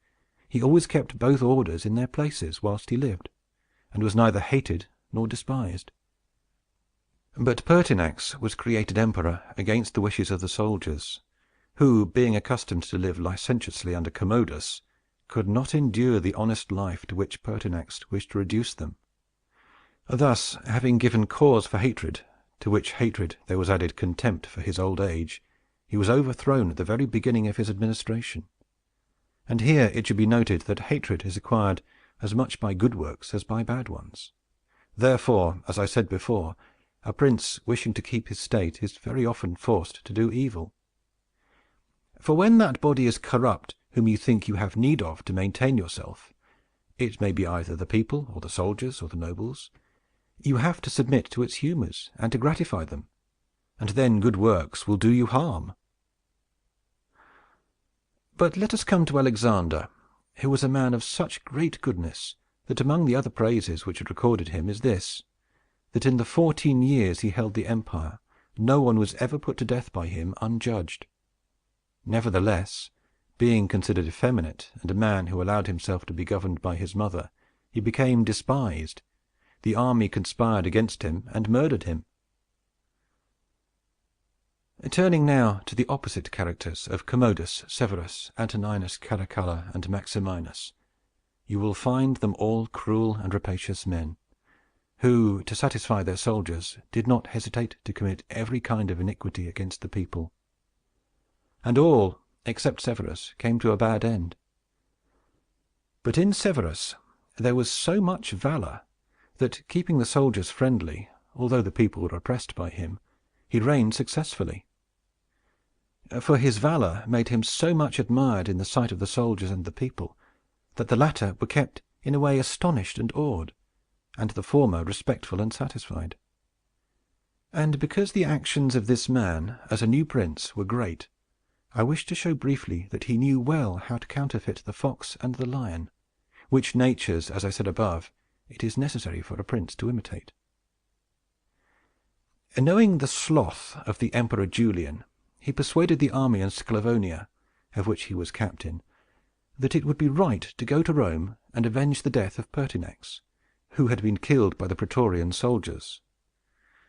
A: he always kept both orders in their places whilst he lived, and was neither hated nor despised. But Pertinax was created emperor against the wishes of the soldiers, who, being accustomed to live licentiously under Commodus, could not endure the honest life to which Pertinax wished to reduce them. Thus, having given cause for hatred, to which hatred there was added contempt for his old age, he was overthrown at the very beginning of his administration. And here it should be noted that hatred is acquired as much by good works as by bad ones. Therefore, as I said before, a prince wishing to keep his state is very often forced to do evil. For when that body is corrupt whom you think you have need of to maintain yourself, it may be either the people or the soldiers or the nobles, you have to submit to its humors and to gratify them, and then good works will do you harm. But let us come to Alexander, who was a man of such great goodness that among the other praises which are recorded him is this, that in the 14 years he held the empire, no one was ever put to death by him unjudged. Nevertheless, being considered effeminate and a man who allowed himself to be governed by his mother, he became despised. The army conspired against him and murdered him. Turning now to the opposite characters of Commodus, Severus, Antoninus, Caracalla, and Maximinus, you will find them all cruel and rapacious men, who, to satisfy their soldiers, did not hesitate to commit every kind of iniquity against the people. And all, except Severus, came to a bad end. But in Severus there was so much valor that, keeping the soldiers friendly, although the people were oppressed by him, he reigned successfully. For his valor made him so much admired in the sight of the soldiers and the people, that the latter were kept in a way astonished and awed, and the former respectful and satisfied. And because the actions of this man, as a new prince, were great, I wish to show briefly that he knew well how to counterfeit the fox and the lion, which natures, as I said above, it is necessary for a prince to imitate. Knowing the sloth of the Emperor Julian, he persuaded the army in Sclavonia, of which he was captain, that it would be right to go to Rome and avenge the death of Pertinax, who had been killed by the Praetorian soldiers.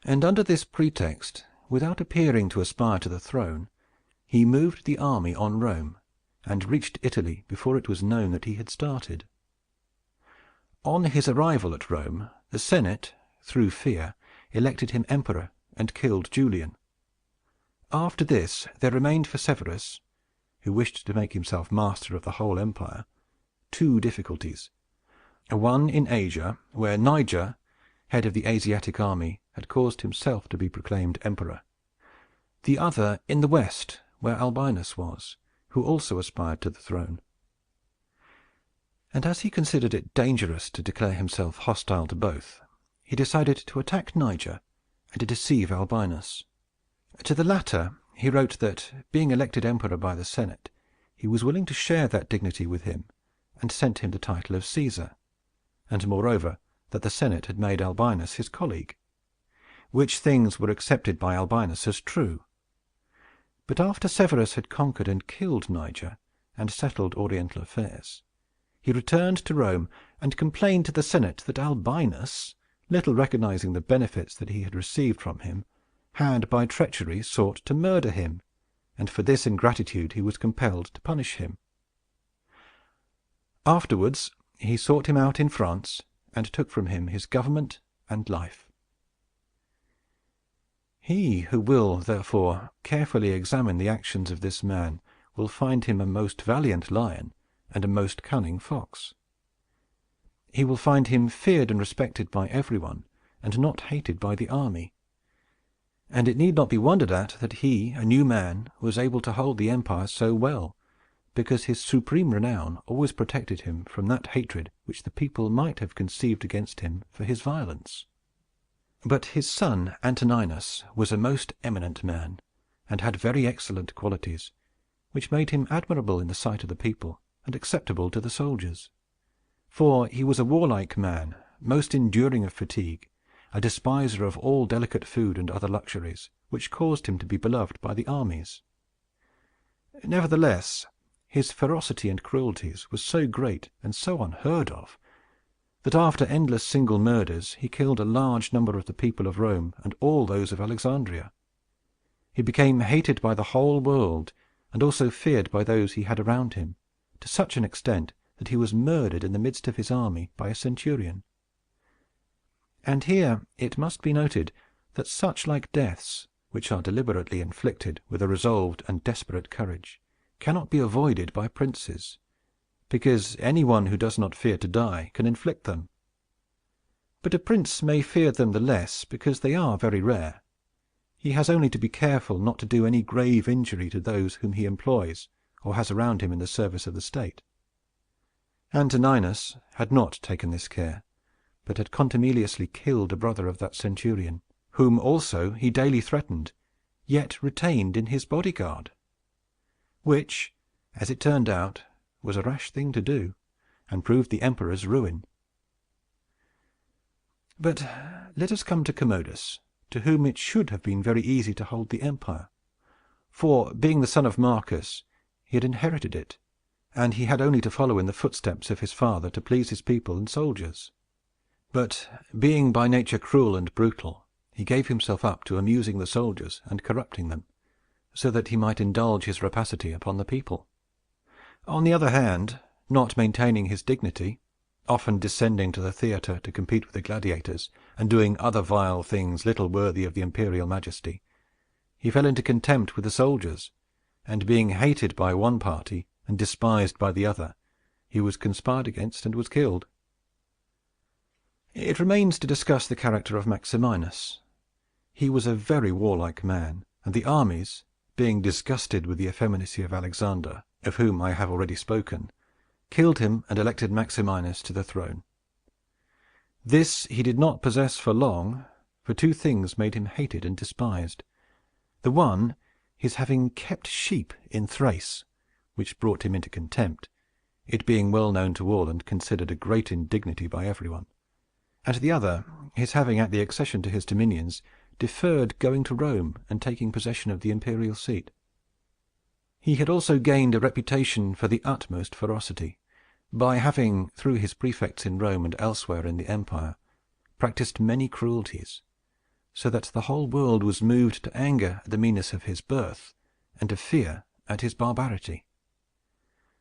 A: And under this pretext, without appearing to aspire to the throne, he moved the army on Rome, and reached Italy before it was known that he had started. On his arrival at Rome, the Senate, through fear, elected him emperor and killed Julian. After this there remained for Severus, who wished to make himself master of the whole empire, two difficulties. One in Asia, where Niger, head of the Asiatic army, had caused himself to be proclaimed emperor. The other in the west, where Albinus was, who also aspired to the throne. And as he considered it dangerous to declare himself hostile to both, he decided to attack Niger and to deceive Albinus. To the latter he wrote that, being elected emperor by the Senate, he was willing to share that dignity with him, and sent him the title of Caesar, and moreover that the Senate had made Albinus his colleague, which things were accepted by Albinus as true. But after Severus had conquered and killed Niger and settled Oriental affairs, he returned to Rome and complained to the Senate that Albinus, little recognizing the benefits that he had received from him, had by treachery sought to murder him, and for this ingratitude he was compelled to punish him. Afterwards he sought him out in France and took from him his government and life. He who will, therefore, carefully examine the actions of this man will find him a most valiant lion and a most cunning fox. He will find him feared and respected by everyone, and not hated by the army. And it need not be wondered at that he, a new man, was able to hold the empire so well, because his supreme renown always protected him from that hatred which the people might have conceived against him for his violence. But his son Antoninus was a most eminent man, and had very excellent qualities, which made him admirable in the sight of the people, and acceptable to the soldiers. For he was a warlike man, most enduring of fatigue, a despiser of all delicate food and other luxuries, which caused him to be beloved by the armies. Nevertheless, his ferocity and cruelties were so great and so unheard of, that after endless single murders he killed a large number of the people of Rome and all those of Alexandria. He became hated by the whole world, and also feared by those he had around him, to such an extent that he was murdered in the midst of his army by a centurion. And here it must be noted that such like deaths, which are deliberately inflicted with a resolved and desperate courage, cannot be avoided by princes, because any one who does not fear to die can inflict them. But a prince may fear them the less because they are very rare. He has only to be careful not to do any grave injury to those whom he employs or has around him in the service of the state. Antoninus had not taken this care, but had contumeliously killed a brother of that centurion, whom also he daily threatened, yet retained in his bodyguard, which, as it turned out, was a rash thing to do, and proved the emperor's ruin. But let us come to Commodus, to whom it should have been very easy to hold the empire, for, being the son of Marcus, he had inherited it, and he had only to follow in the footsteps of his father to please his people and soldiers. But, being by nature cruel and brutal, he gave himself up to amusing the soldiers and corrupting them, so that he might indulge his rapacity upon the people. On the other hand, not maintaining his dignity, often descending to the theater to compete with the gladiators, and doing other vile things little worthy of the imperial majesty, he fell into contempt with the soldiers, and being hated by one party and despised by the other, he was conspired against and was killed. It remains to discuss the character of Maximinus. He was a very warlike man, and the armies, being disgusted with the effeminacy of Alexander, of whom I have already spoken, killed him and elected Maximinus to the throne. This he did not possess for long, for two things made him hated and despised. The one, his having kept sheep in Thrace, which brought him into contempt, it being well known to all and considered a great indignity by everyone, and the other, his having at the accession to his dominions deferred going to Rome and taking possession of the imperial seat. He had also gained a reputation for the utmost ferocity, by having, through his prefects in Rome and elsewhere in the empire, practiced many cruelties, so that the whole world was moved to anger at the meanness of his birth, and to fear at his barbarity.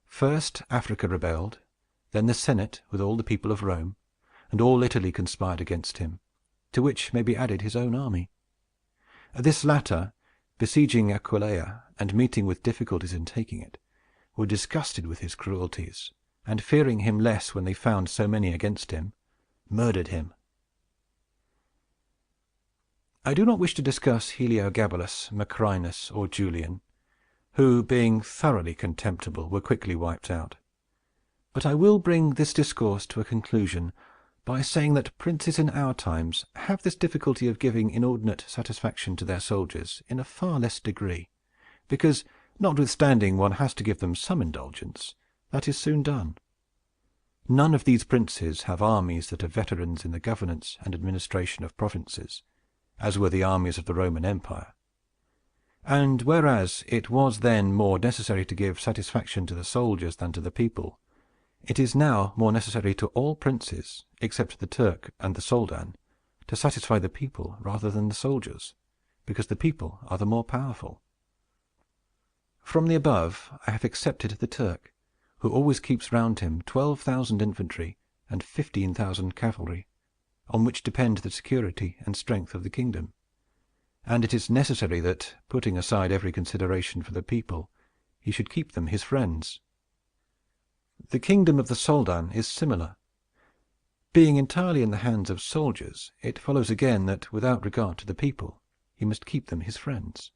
A: First Africa rebelled, then the Senate with all the people of Rome, and all Italy conspired against him, to which may be added his own army. This latter, besieging Aquileia and meeting with difficulties in taking it, were disgusted with his cruelties, and fearing him less when they found so many against him, murdered him. I do not wish to discuss Heliogabalus, Macrinus, or Julian, who, being thoroughly contemptible, were quickly wiped out. But I will bring this discourse to a conclusion by saying that princes in our times have this difficulty of giving inordinate satisfaction to their soldiers in a far less degree, because, notwithstanding one has to give them some indulgence, that is soon done. None of these princes have armies that are veterans in the governance and administration of provinces, as were the armies of the Roman Empire. And whereas it was then more necessary to give satisfaction to the soldiers than to the people, it is now more necessary to all princes, except the Turk and the Soldan, to satisfy the people rather than the soldiers, because the people are the more powerful. From the above I have excepted the Turk, who always keeps round him 12,000 infantry and 15,000 cavalry, on which depend the security and strength of the kingdom. and it is necessary that, putting aside every consideration for the people, he should keep them his friends. The kingdom of the Soldan is similar. Being entirely in the hands of soldiers, it follows again that, without regard to the people, he must keep them his friends.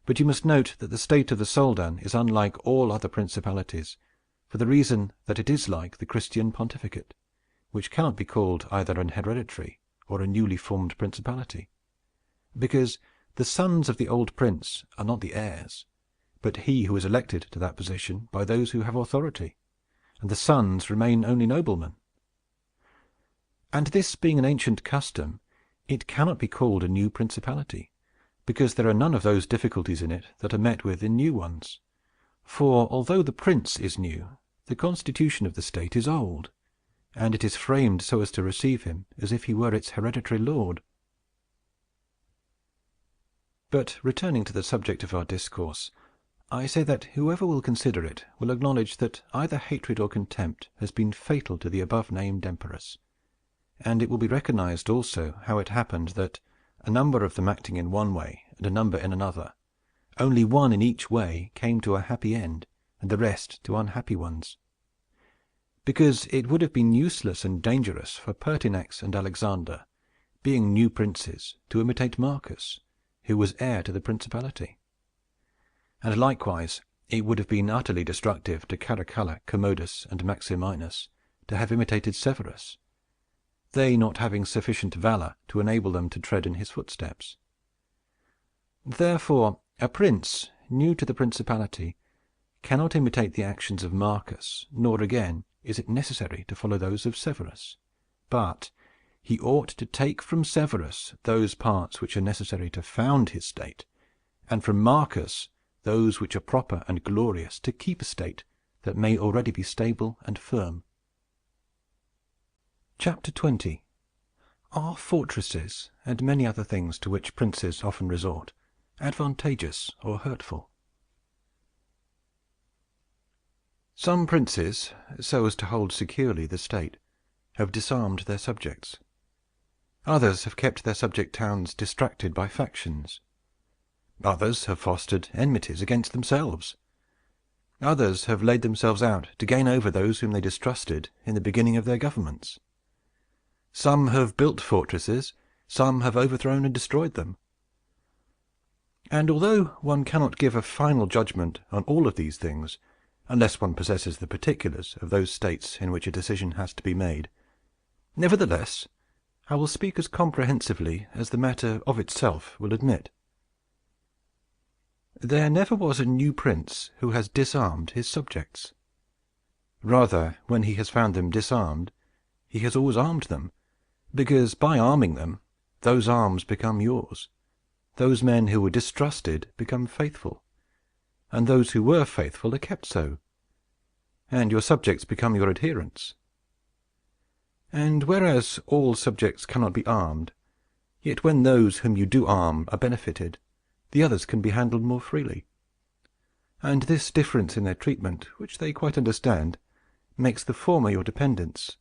A: But you must note that the state of the Soldan is unlike all other principalities, for the reason that it is like the Christian pontificate, which cannot be called either an hereditary or a newly formed principality, because the sons of the old prince are not the heirs, but he who is elected to that position by those who have authority, and the sons remain only noblemen. And this being an ancient custom, it cannot be called a new principality, because there are none of those difficulties in it that are met with in new ones. For, although the prince is new, the constitution of the state is old, and it is framed so as to receive him as if he were its hereditary lord. But, returning to the subject of our discourse, I say that whoever will consider it will acknowledge that either hatred or contempt has been fatal to the above-named emperors, and it will be recognized also how it happened that, a number of them acting in one way and a number in another, only one in each way came to a happy end, and the rest to unhappy ones. Because it would have been useless and dangerous for Pertinax and Alexander, being new princes, to imitate Marcus, who was heir to the principality. And likewise it would have been utterly destructive to Caracalla, Commodus, and Maximinus to have imitated Severus, they not having sufficient valor to enable them to tread in his footsteps. Therefore, a prince new to the principality cannot imitate the actions of Marcus, nor again is it necessary to follow those of Severus, but he ought to take from Severus those parts which are necessary to found his state, and from Marcus those which are proper and glorious to keep a state that may already be stable and firm. Chapter 20. Are fortresses, and many other things to which princes often resort, advantageous or hurtful? Some princes, so as to hold securely the state, have disarmed their subjects. Others have kept their subject towns distracted by factions. Others have fostered enmities against themselves. Others have laid themselves out to gain over those whom they distrusted in the beginning of their governments. Some have built fortresses, some have overthrown and destroyed them. And although one cannot give a final judgment on all of these things, unless one possesses the particulars of those states in which a decision has to be made, nevertheless, I will speak as comprehensively as the matter of itself will admit. There never was a new prince who has disarmed his subjects. Rather, when he has found them disarmed, he has always armed them, because by arming them, those arms become yours. Those men who were distrusted become faithful, and those who were faithful are kept so, and your subjects become your adherents. And whereas all subjects cannot be armed, yet when those whom you do arm are benefited, the others can be handled more freely. And this difference in their treatment, which they quite understand, makes the former your dependents,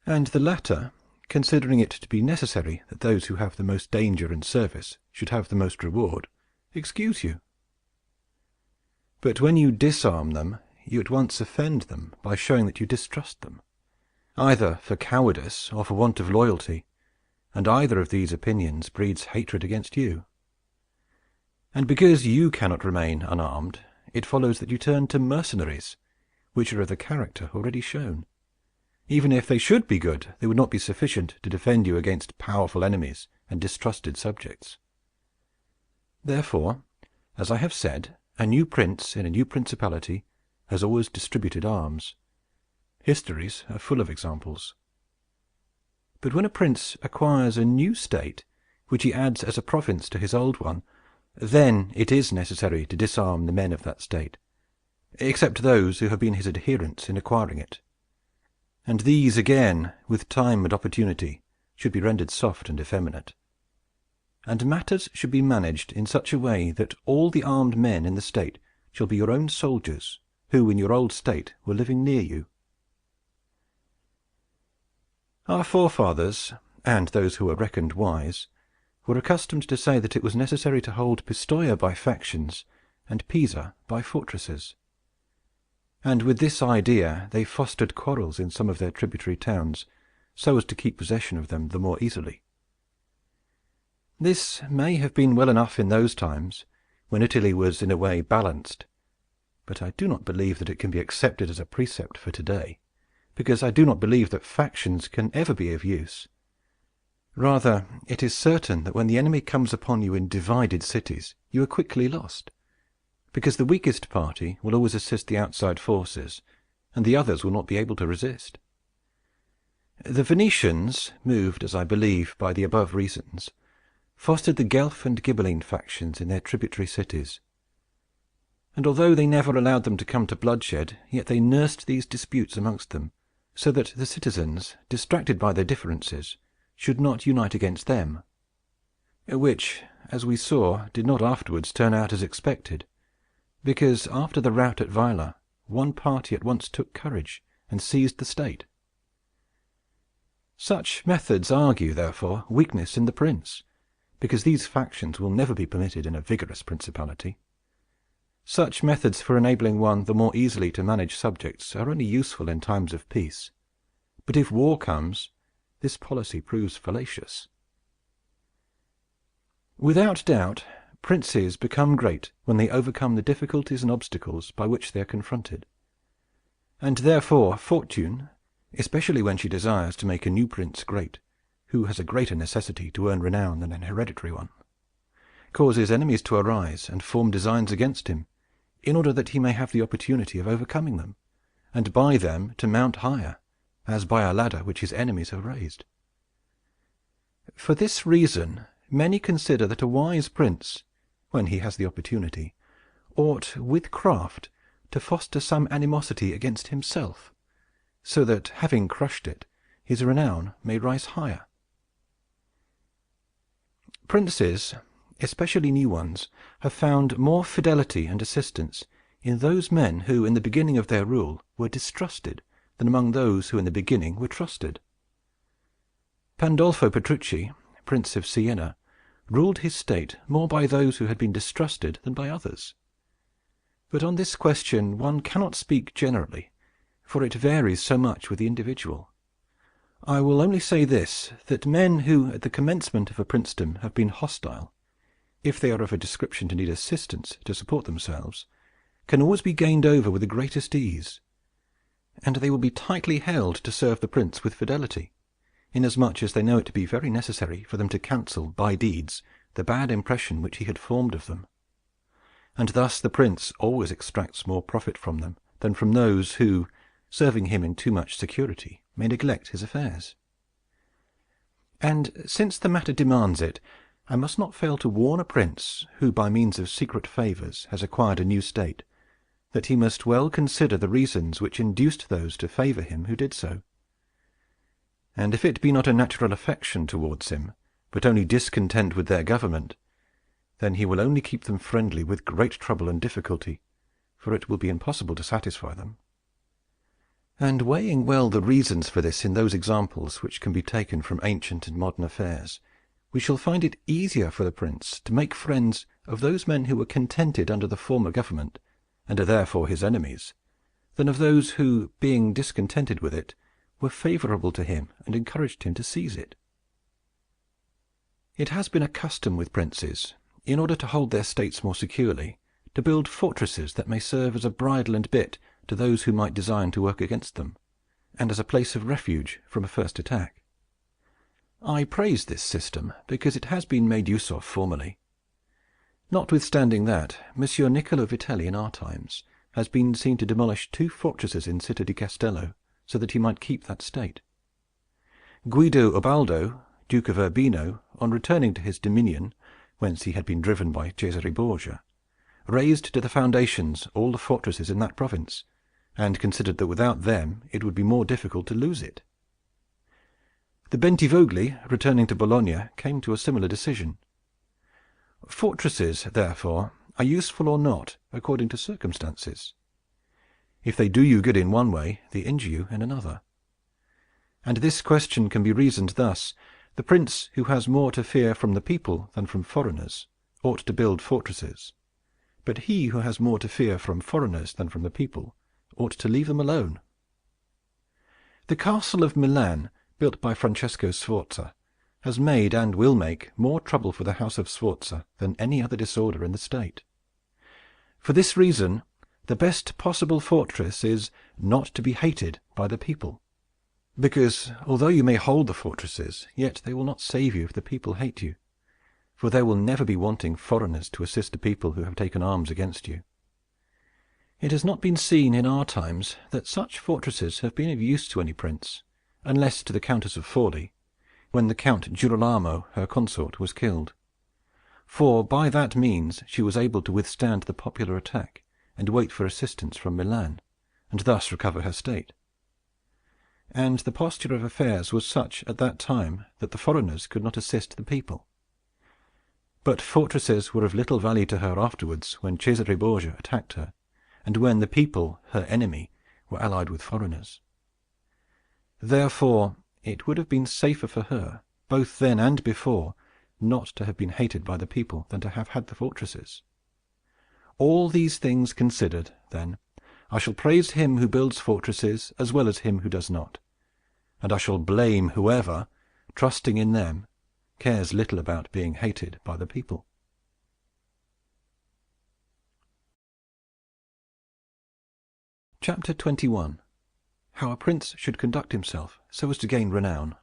A: and the latter, considering it to be necessary that those who have the most danger and service should have the most reward, excuse you. But when you disarm them, you at once offend them by showing that you distrust them, either for cowardice or for want of loyalty, and either of these opinions breeds hatred against you. And because you cannot remain unarmed, it follows that you turn to mercenaries, which are of the character already shown. Even if they should be good, they would not be sufficient to defend you against powerful enemies and distrusted subjects. Therefore, as I have said, a new prince in a new principality has always distributed arms. Histories are full of examples. But when a prince acquires a new state, which he adds as a province to his old one, then it is necessary to disarm the men of that state, except those who have been his adherents in acquiring it. And these again, with time and opportunity, should be rendered soft and effeminate. And matters should be managed in such a way that all the armed men in the state shall be your own soldiers, who in your old state were living near you. Our forefathers, and those who are reckoned wise, were accustomed to say that it was necessary to hold Pistoia by factions and Pisa by fortresses. And with this idea they fostered quarrels in some of their tributary towns, so as to keep possession of them the more easily. This may have been well enough in those times, when Italy was in a way balanced, but I do not believe that it can be accepted as a precept for today, because I do not believe that factions can ever be of use. Rather, it is certain that when the enemy comes upon you in divided cities, you are quickly lost, because the weakest party will always assist the outside forces, and the others will not be able to resist. The Venetians, moved, as I believe, by the above reasons, fostered the Guelph and Ghibelline factions in their tributary cities, and although they never allowed them to come to bloodshed, yet they nursed these disputes amongst them, so that the citizens, distracted by their differences, should not unite against them, which, as we saw, did not afterwards turn out as expected, because after the rout at Vaila, one party at once took courage and seized the state. Such methods argue, therefore, weakness in the prince, because these factions will never be permitted in a vigorous principality. Such methods for enabling one the more easily to manage subjects are only useful in times of peace, but if war comes, this policy proves fallacious. Without doubt, princes become great when they overcome the difficulties and obstacles by which they are confronted, and therefore fortune, especially when she desires to make a new prince great, who has a greater necessity to earn renown than an hereditary one, causes enemies to arise and form designs against him, in order that he may have the opportunity of overcoming them, and by them to mount higher, as by a ladder which his enemies have raised. For this reason, many consider that a wise prince, when he has the opportunity, ought, with craft, to foster some animosity against himself, so that, having crushed it, his renown may rise higher. Princes, especially new ones, have found more fidelity and assistance in those men who, in the beginning of their rule, were distrusted, than among those who in the beginning were trusted. Pandolfo Petrucci, Prince of Siena, ruled his state more by those who had been distrusted than by others. But on this question one cannot speak generally, for it varies so much with the individual. I will only say this, that men who at the commencement of a princedom have been hostile, if they are of a description to need assistance to support themselves, can always be gained over with the greatest ease, and they will be tightly held to serve the prince with fidelity, inasmuch as they know it to be very necessary for them to cancel by deeds the bad impression which he had formed of them. And thus the prince always extracts more profit from them than from those who, serving him in too much security, may neglect his affairs. And since the matter demands it, I must not fail to warn a prince who by means of secret favors has acquired a new state, that he must well consider the reasons which induced those to favor him who did so. And if it be not a natural affection towards him, but only discontent with their government, then he will only keep them friendly with great trouble and difficulty, for it will be impossible to satisfy them. And weighing well the reasons for this in those examples which can be taken from ancient and modern affairs, we shall find it easier for the prince to make friends of those men who were contented under the former government, and are therefore his enemies, than of those who, being discontented with it, were favorable to him and encouraged him to seize it. It has been a custom with princes, in order to hold their states more securely, to build fortresses that may serve as a bridle and bit to those who might design to work against them, and as a place of refuge from a first attack. I praise this system, because it has been made use of formerly. Notwithstanding that, Monsieur Niccolò Vitelli in our times has been seen to demolish 2 fortresses in Città di Castello, so that he might keep that state. Guido Ubaldo, Duke of Urbino, on returning to his dominion, whence he had been driven by Cesare Borgia, razed to the foundations all the fortresses in that province, and considered that without them it would be more difficult to lose it. The Bentivogli, returning to Bologna, came to a similar decision. Fortresses, therefore, are useful or not according to circumstances. If they do you good in one way, they injure you in another. And this question can be reasoned thus, The prince who has more to fear from the people than from foreigners ought to build fortresses, but he who has more to fear from foreigners than from the people ought to leave them alone. The castle of Milan, built by Francesco Sforza, has made and will make more trouble for the house of Sforza than any other disorder in the state. For this reason, the best possible fortress is not to be hated by the people, because although you may hold the fortresses, yet they will not save you if the people hate you, for there will never be wanting foreigners to assist the people who have taken arms against you. It has not been seen in our times that such fortresses have been of use to any prince, unless to the Countess of Forli, when the Count Girolamo, her consort, was killed. For by that means she was able to withstand the popular attack and wait for assistance from Milan, and thus recover her state. And the posture of affairs was such at that time that the foreigners could not assist the people. But fortresses were of little value to her afterwards, when Cesare Borgia attacked her, and when the people, her enemy, were allied with foreigners. Therefore it would have been safer for her, both then and before, not to have been hated by the people than to have had the fortresses. All these things considered, then, I shall praise him who builds fortresses as well as him who does not, and I shall blame whoever, trusting in them, cares little about being hated by the people. Chapter 21. How a Prince should conduct himself so as to gain renown.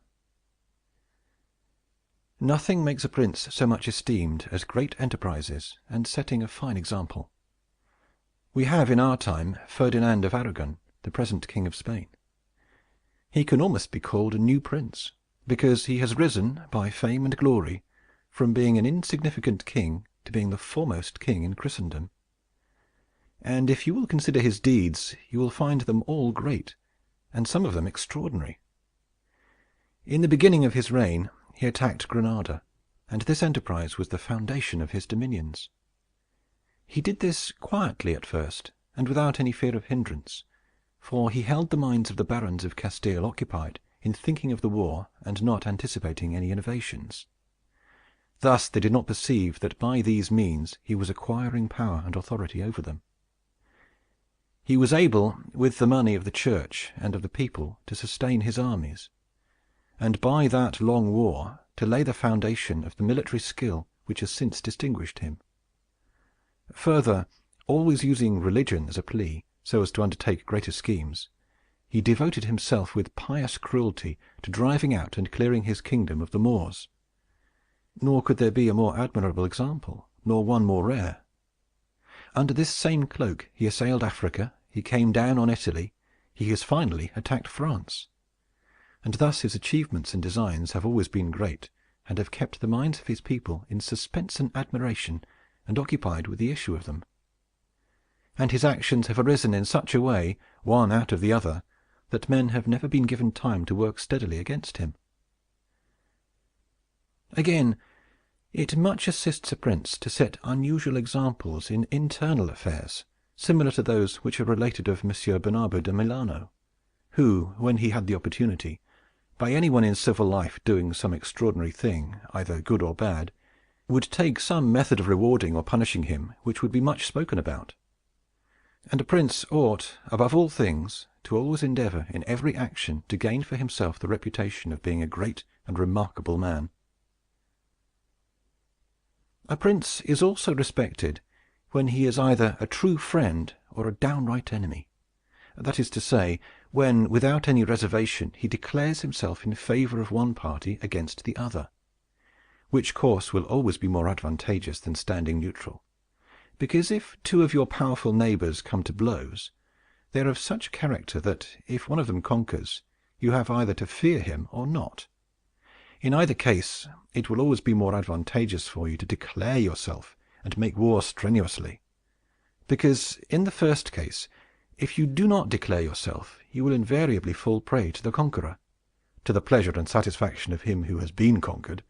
A: Nothing makes a prince so much esteemed as great enterprises and setting a fine example. We have in our time Ferdinand of Aragon, the present King of Spain. He can almost be called a new prince, because he has risen, by fame and glory, from being an insignificant king to being the foremost king in Christendom. And if you will consider his deeds, you will find them all great, and some of them extraordinary. In the beginning of his reign he attacked Granada, and this enterprise was the foundation of his dominions. He did this quietly at first, and without any fear of hindrance, for he held the minds of the barons of Castile occupied in thinking of the war and not anticipating any innovations. Thus they did not perceive that by these means he was acquiring power and authority over them. He was able, with the money of the church and of the people, to sustain his armies, and by that long war to lay the foundation of the military skill which has since distinguished him. Further, always using religion as a plea, so as to undertake greater schemes, he devoted himself with pious cruelty to driving out and clearing his kingdom of the Moors. Nor could there be a more admirable example, nor one more rare. Under this same cloak he assailed Africa, he came down on Italy, he has finally attacked France. And thus his achievements and designs have always been great, and have kept the minds of his people in suspense and admiration, and occupied with the issue of them. And his actions have arisen in such a way, one out of the other, that men have never been given time to work steadily against him. Again, it much assists a prince to set unusual examples in internal affairs, similar to those which are related of Monsieur Bernardo de Milano, who, when he had the opportunity, by anyone in civil life doing some extraordinary thing, either good or bad, would take some method of rewarding or punishing him which would be much spoken about. And a prince ought, above all things, to always endeavor in every action to gain for himself the reputation of being a great and remarkable man. A prince is also respected when he is either a true friend or a downright enemy. That is to say, when, without any reservation, he declares himself in favor of one party against the other, which course will always be more advantageous than standing neutral, because if two of your powerful neighbors come to blows, they are of such character that, if one of them conquers, you have either to fear him or not. In either case, it will always be more advantageous for you to declare yourself and make war strenuously, because in the first case, if you do not declare yourself, you will invariably fall prey to the conqueror, to the pleasure and satisfaction of him who has been conquered,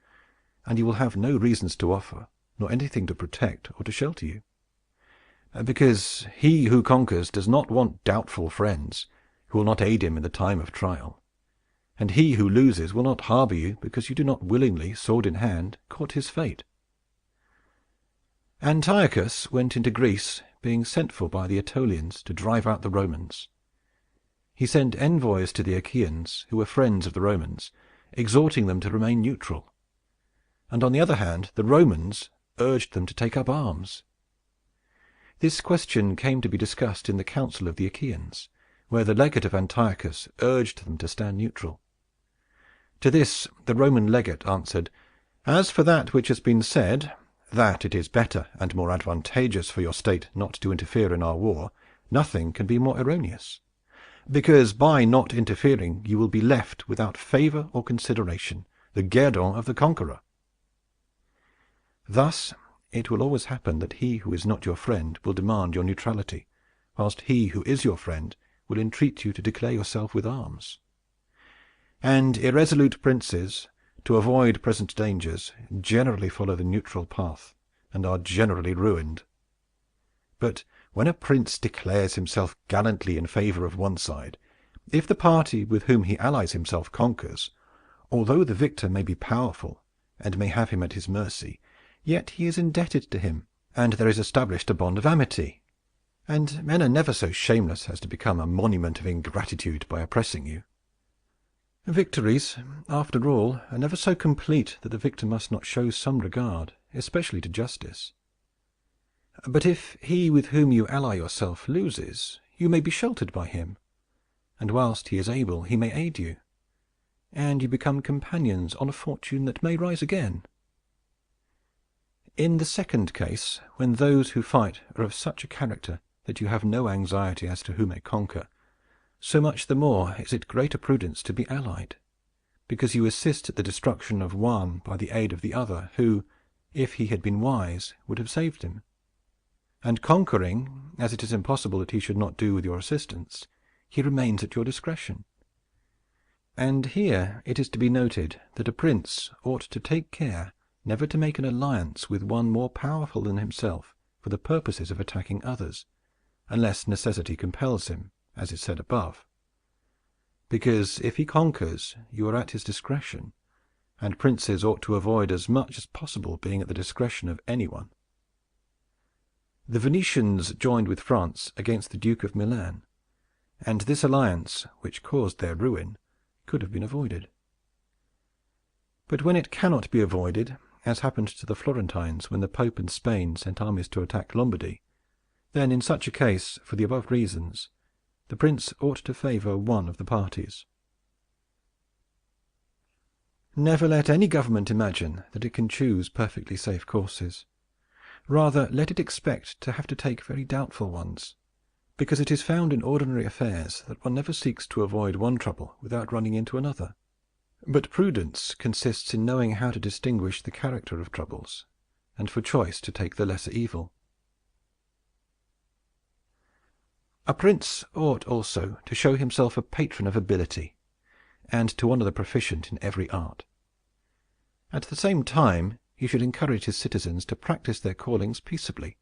A: and you will have no reasons to offer, nor anything to protect or to shelter you. Because he who conquers does not want doubtful friends, who will not aid him in the time of trial. and he who loses will not harbor you because you do not willingly, sword in hand, court his fate. Antiochus went into Greece, being sent for by the Aetolians to drive out the Romans. He sent envoys to the Achaeans, who were friends of the Romans, exhorting them to remain neutral. And on the other hand, the Romans urged them to take up arms. This question came to be discussed in the council of the Achaeans, where the legate of Antiochus urged them to stand neutral. To this the Roman legate answered, "As for that which has been said, that it is better and more advantageous for your state not to interfere in our war, nothing can be more erroneous. Because by not interfering you will be left without favor or consideration, the guerdon of the conqueror. Thus it will always happen that he who is not your friend will demand your neutrality, whilst he who is your friend will entreat you to declare yourself with arms. And irresolute princes, to avoid present dangers, generally follow the neutral path, and are generally ruined. But when a prince declares himself gallantly in favor of one side, if the party with whom he allies himself conquers, although the victor may be powerful and may have him at his mercy, yet he is indebted to him, and there is established a bond of amity. And men are never so shameless as to become a monument of ingratitude by oppressing you. Victories, after all, are never so complete that the victor must not show some regard, especially to justice. But if he with whom you ally yourself loses, you may be sheltered by him, and whilst he is able he may aid you, and you become companions on a fortune that may rise again. In the second case, when those who fight are of such a character that you have no anxiety as to who may conquer, so much the more is it greater prudence to be allied, because you assist at the destruction of one by the aid of the other, who, if he had been wise, would have saved him. And conquering, as it is impossible that he should not do with your assistance, he remains at your discretion. And here it is to be noted that a prince ought to take care never to make an alliance with one more powerful than himself for the purposes of attacking others, unless necessity compels him, as is said above. Because if he conquers, you are at his discretion, and princes ought to avoid as much as possible being at the discretion of anyone. The Venetians joined with France against the Duke of Milan, and this alliance, which caused their ruin, could have been avoided. But when it cannot be avoided, as happened to the Florentines when the Pope and Spain sent armies to attack Lombardy, then in such a case, for the above reasons, the prince ought to favor one of the parties. Never let any government imagine that it can choose perfectly safe courses. Rather let it expect to have to take very doubtful ones, because it is found in ordinary affairs that one never seeks to avoid one trouble without running into another. But prudence consists in knowing how to distinguish the character of troubles, and for choice to take the lesser evil. A prince ought also to show himself a patron of ability, and to honor the proficient in every art. At the same time, he should encourage his citizens to practice their callings peaceably,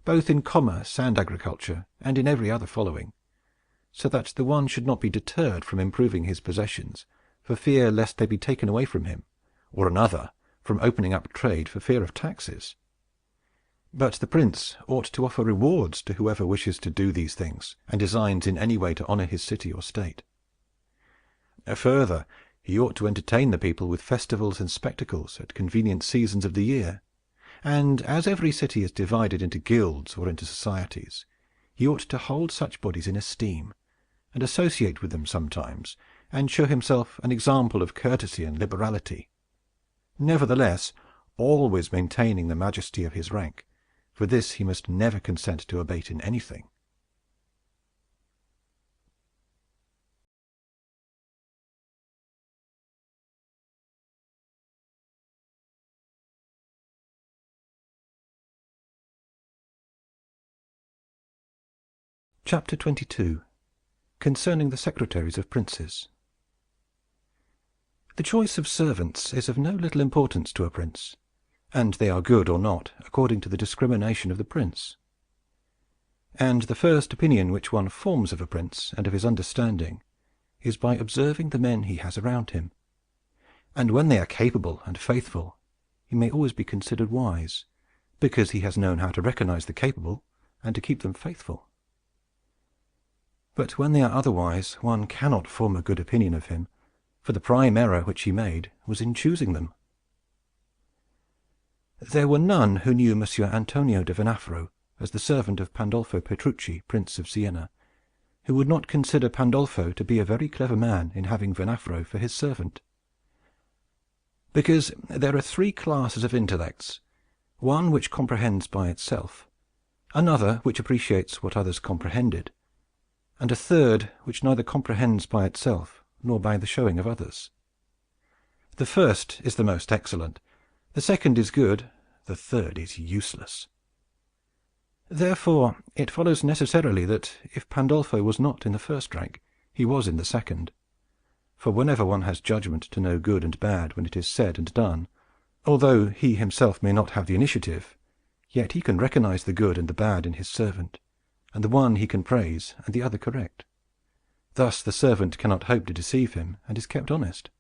A: both in commerce and agriculture, and in every other following, so that the one should not be deterred from improving his possessions for fear lest they be taken away from him, or another from opening up trade for fear of taxes. But the prince ought to offer rewards to whoever wishes to do these things, and designs in any way to honor his city or state. Further, he ought to entertain the people with festivals and spectacles at convenient seasons of the year, and as every city is divided into guilds or into societies, he ought to hold such bodies in esteem, and associate with them sometimes, and show himself an example of courtesy and liberality, nevertheless always maintaining the majesty of his rank, for this he must never consent to abate in anything. Chapter 22. Concerning the Secretaries of Princes. The choice of servants is of no little importance to a prince, and they are good or not, according to the discrimination of the prince. And the first opinion which one forms of a prince and of his understanding is by observing the men he has around him. And when they are capable and faithful, he may always be considered wise, because he has known how to recognize the capable and to keep them faithful. But when they are otherwise, one cannot form a good opinion of him, for the prime error which he made was in choosing them. There were none who knew Monsieur Antonio de Venafro as the servant of Pandolfo Petrucci, Prince of Siena, who would not consider Pandolfo to be a very clever man in having Venafro for his servant. Because there are three classes of intellects, one which comprehends by itself, another which appreciates what others comprehended, and a third which neither comprehends by itself nor by the showing of others. The first is the most excellent, the second is good, the third is useless. Therefore it follows necessarily that if Pandolfo was not in the first rank, he was in the second. For whenever one has judgment to know good and bad when it is said and done, although he himself may not have the initiative, yet he can recognize the good and the bad in his servant, and the one he can praise and the other correct. Thus the servant cannot hope to deceive him, and is kept honest.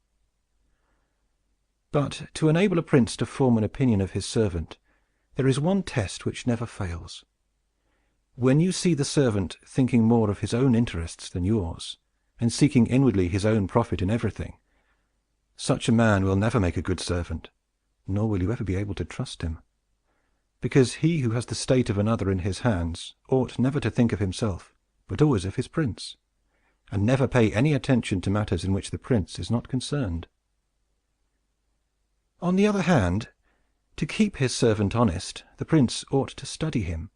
A: But to enable a prince to form an opinion of his servant, there is one test which never fails. When you see the servant thinking more of his own interests than yours, and seeking inwardly his own profit in everything, such a man will never make a good servant, nor will you ever be able to trust him. Because he who has the state of another in his hands ought never to think of himself, but always of his prince, and never pay any attention to matters in which the prince is not concerned. On the other hand, to keep his servant honest, the prince ought to study him,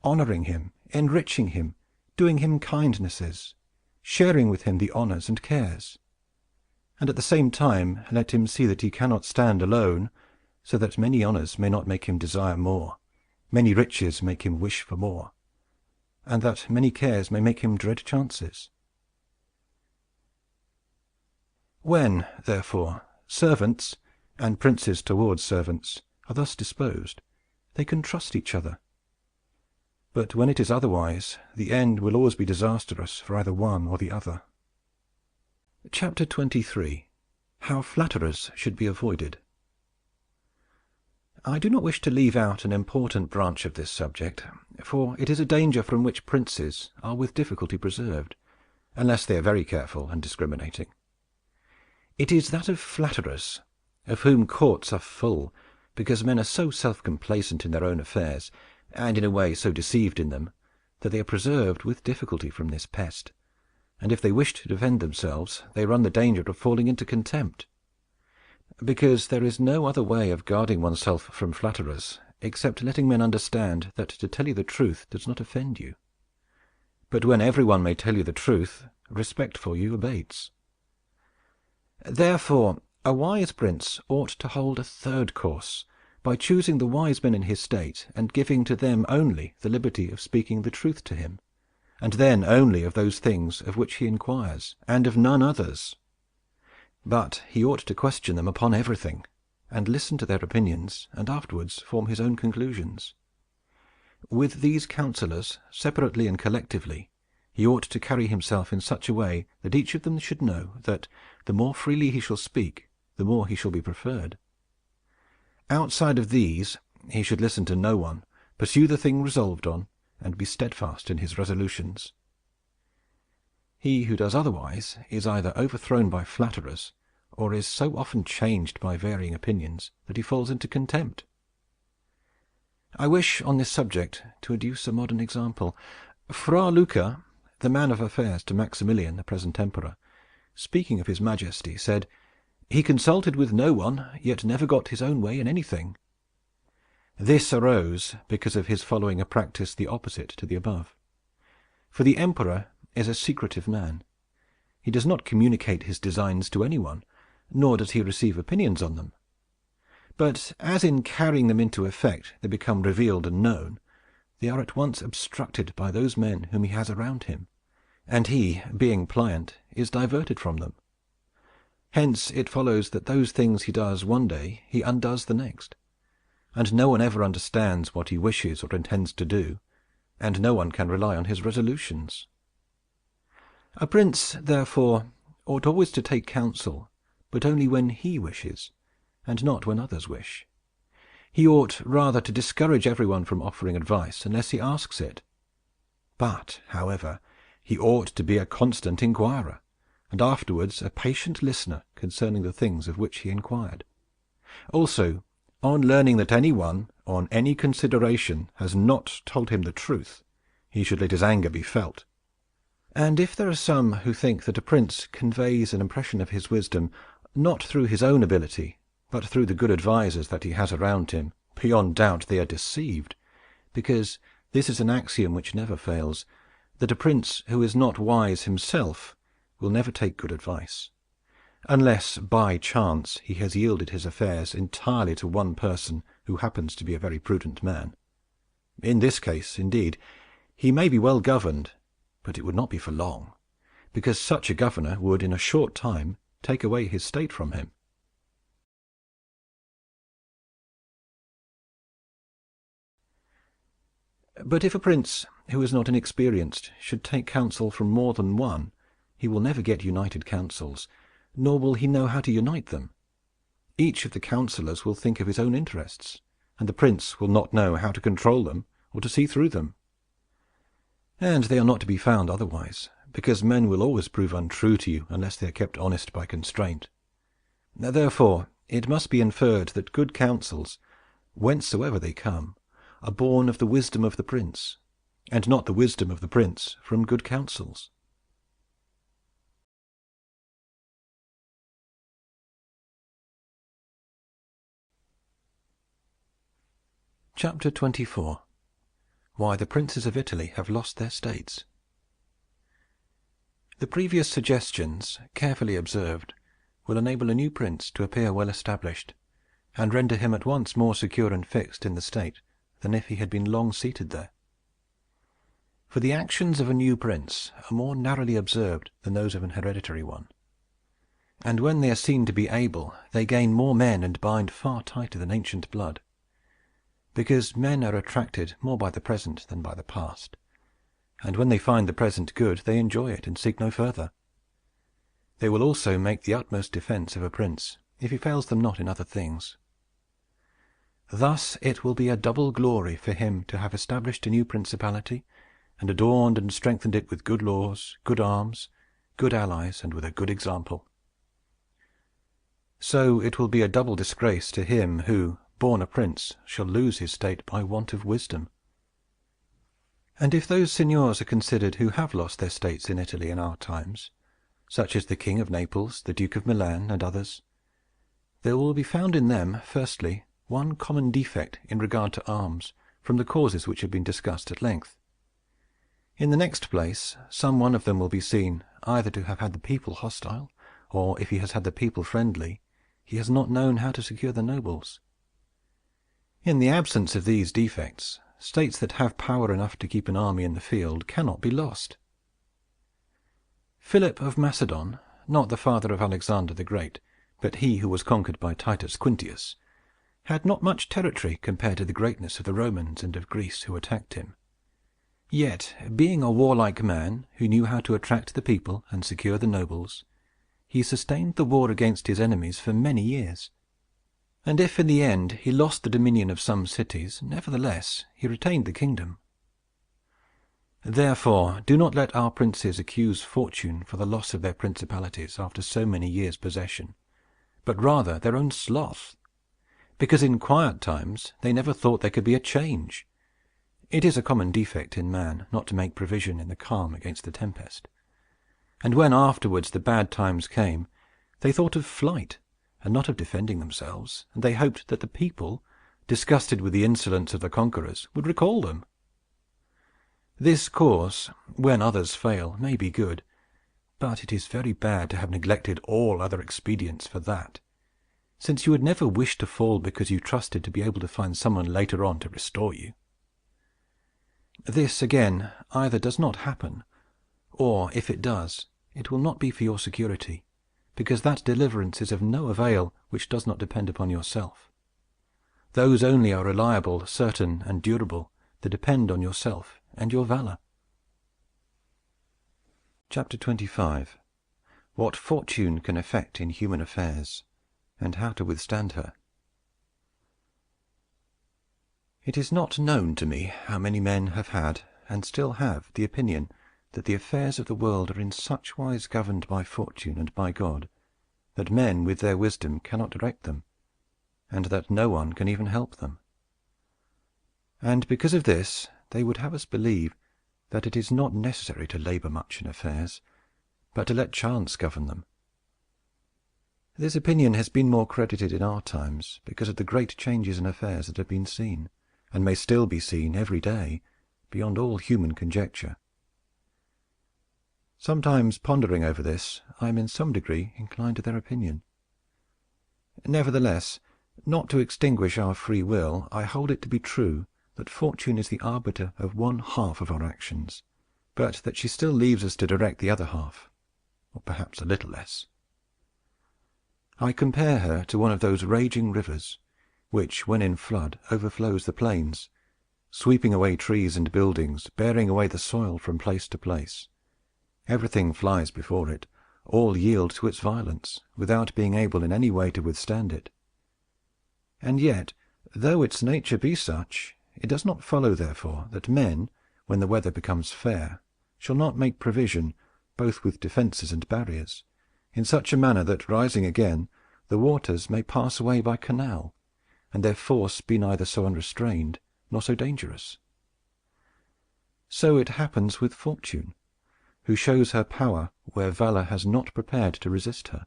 A: honoring him, enriching him, doing him kindnesses, sharing with him the honors and cares, and at the same time let him see that he cannot stand alone, so that many honors may not make him desire more, many riches make him wish for more, and that many cares may make him dread chances. When, therefore, servants, and princes towards servants, are thus disposed, they can trust each other. But when it is otherwise, the end will always be disastrous for either one or the other. Chapter 23. How Flatterers should be avoided. I do not wish to leave out an important branch of this subject, for it is a danger from which princes are with difficulty preserved, unless they are very careful and discriminating. It is that of flatterers, of whom courts are full, because men are so self-complacent in their own affairs, and in a way so deceived in them, that they are preserved with difficulty from this pest, and if they wish to defend themselves, they run the danger of falling into contempt. Because there is no other way of guarding oneself from flatterers, except letting men understand that to tell you the truth does not offend you. But when everyone may tell you the truth, respect for you abates. Therefore, a wise prince ought to hold a third course, by choosing the wise men in his state, and giving to them only the liberty of speaking the truth to him, and then only of those things of which he inquires, and of none others. But he ought to question them upon everything, and listen to their opinions, and afterwards form his own conclusions. With these counsellors, separately and collectively, he ought to carry himself in such a way that each of them should know that the more freely he shall speak, the more he shall be preferred. Outside of these, he should listen to no one, pursue the thing resolved on, and be steadfast in his resolutions. He who does otherwise is either overthrown by flatterers, or is so often changed by varying opinions that he falls into contempt. I wish on this subject to adduce a modern example. Fra Luca, the man of affairs to Maximilian, the present emperor, speaking of his Majesty, said, "He consulted with no one, yet never got his own way in anything." This arose because of his following a practice the opposite to the above. For the emperor is a secretive man. He does not communicate his designs to anyone, nor does he receive opinions on them. But as in carrying them into effect they become revealed and known, they are at once obstructed by those men whom he has around him, and he, being pliant, is diverted from them. Hence it follows that those things he does one day he undoes the next, and no one ever understands what he wishes or intends to do, and no one can rely on his resolutions. A prince, therefore, ought always to take counsel, but only when he wishes, and not when others wish. He ought rather to discourage everyone from offering advice unless he asks it. But, however, he ought to be a constant inquirer, and afterwards a patient listener concerning the things of which he inquired. Also, on learning that anyone, on any consideration, has not told him the truth, he should let his anger be felt. And if there are some who think that a prince conveys an impression of his wisdom not through his own ability, but through the good advisers that he has around him, beyond doubt they are deceived, because this is an axiom which never fails, that a prince who is not wise himself will never take good advice, unless by chance he has yielded his affairs entirely to one person who happens to be a very prudent man. In this case, indeed, he may be well governed, but it would not be for long, because such a governor would in a short time take away his state from him. But if a prince who is not inexperienced should take counsel from more than one, he will never get united counsels, nor will he know how to unite them. Each of the counsellors will think of his own interests, and the prince will not know how to control them or to see through them. And they are not to be found otherwise, because men will always prove untrue to you unless they are kept honest by constraint. Therefore, it must be inferred that good counsels, whencesoever they come, are born of the wisdom of the prince, and not the wisdom of the prince from good counsels. Chapter 24. Why the princes of Italy have lost their states. The previous suggestions, carefully observed, will enable a new prince to appear well established, and render him at once more secure and fixed in the state than if he had been long seated there. For the actions of a new prince are more narrowly observed than those of an hereditary one, and when they are seen to be able, they gain more men and bind far tighter than ancient blood, because men are attracted more by the present than by the past, and when they find the present good, they enjoy it and seek no further. They will also make the utmost defense of a prince, if he fails them not in other things. Thus it will be a double glory for him to have established a new principality, and adorned and strengthened it with good laws, good arms, good allies, and with a good example. So it will be a double disgrace to him who, born a prince, shall lose his state by want of wisdom. And if those seigneurs are considered who have lost their states in Italy in our times, such as the King of Naples, the Duke of Milan, and others, there will be found in them, firstly, one common defect in regard to arms, from the causes which have been discussed at length. In the next place, some one of them will be seen either to have had the people hostile, or, if he has had the people friendly, he has not known how to secure the nobles. In the absence of these defects, states that have power enough to keep an army in the field cannot be lost. Philip of Macedon, not the father of Alexander the Great, but he who was conquered by Titus Quintius, had not much territory compared to the greatness of the Romans and of Greece who attacked him. Yet, being a warlike man who knew how to attract the people and secure the nobles, he sustained the war against his enemies for many years. And if in the end he lost the dominion of some cities, nevertheless he retained the kingdom. Therefore, do not let our princes accuse fortune for the loss of their principalities after so many years' possession, but rather their own sloth, because in quiet times they never thought there could be a change. It is a common defect in man not to make provision in the calm against the tempest. And when afterwards the bad times came, they thought of flight, and not of defending themselves, and they hoped that the people, disgusted with the insolence of the conquerors, would recall them. This course, when others fail, may be good, but it is very bad to have neglected all other expedients for that, since you would never wish to fall because you trusted to be able to find someone later on to restore you. This, again, either does not happen, or, if it does, it will not be for your security, because that deliverance is of no avail which does not depend upon yourself. Those only are reliable, certain, and durable that depend on yourself and your valor. Chapter 25. what fortune can effect in human affairs, and how to withstand her. It is not known to me how many men have had, and still have, the opinion that the affairs of the world are in such wise governed by fortune and by God, that men with their wisdom cannot direct them, and that no one can even help them. And because of this, they would have us believe that it is not necessary to labor much in affairs, but to let chance govern them. This opinion has been more credited in our times, because of the great changes in affairs that have been seen, and may still be seen every day, beyond all human conjecture. Sometimes, pondering over this, I am in some degree inclined to their opinion. Nevertheless, not to extinguish our free will, I hold it to be true that fortune is the arbiter of one half of our actions, but that she still leaves us to direct the other half, or perhaps a little less. I compare her to one of those raging rivers, which, when in flood, overflows the plains, sweeping away trees and buildings, bearing away the soil from place to place. Everything flies before it, all yield to its violence, without being able in any way to withstand it. And yet, though its nature be such, it does not follow, therefore, that men, when the weather becomes fair, shall not make provision, both with defences and barriers, in such a manner that, rising again, the waters may pass away by canal, and their force be neither so unrestrained nor so dangerous. So it happens with fortune, who shows her power where valor has not prepared to resist her,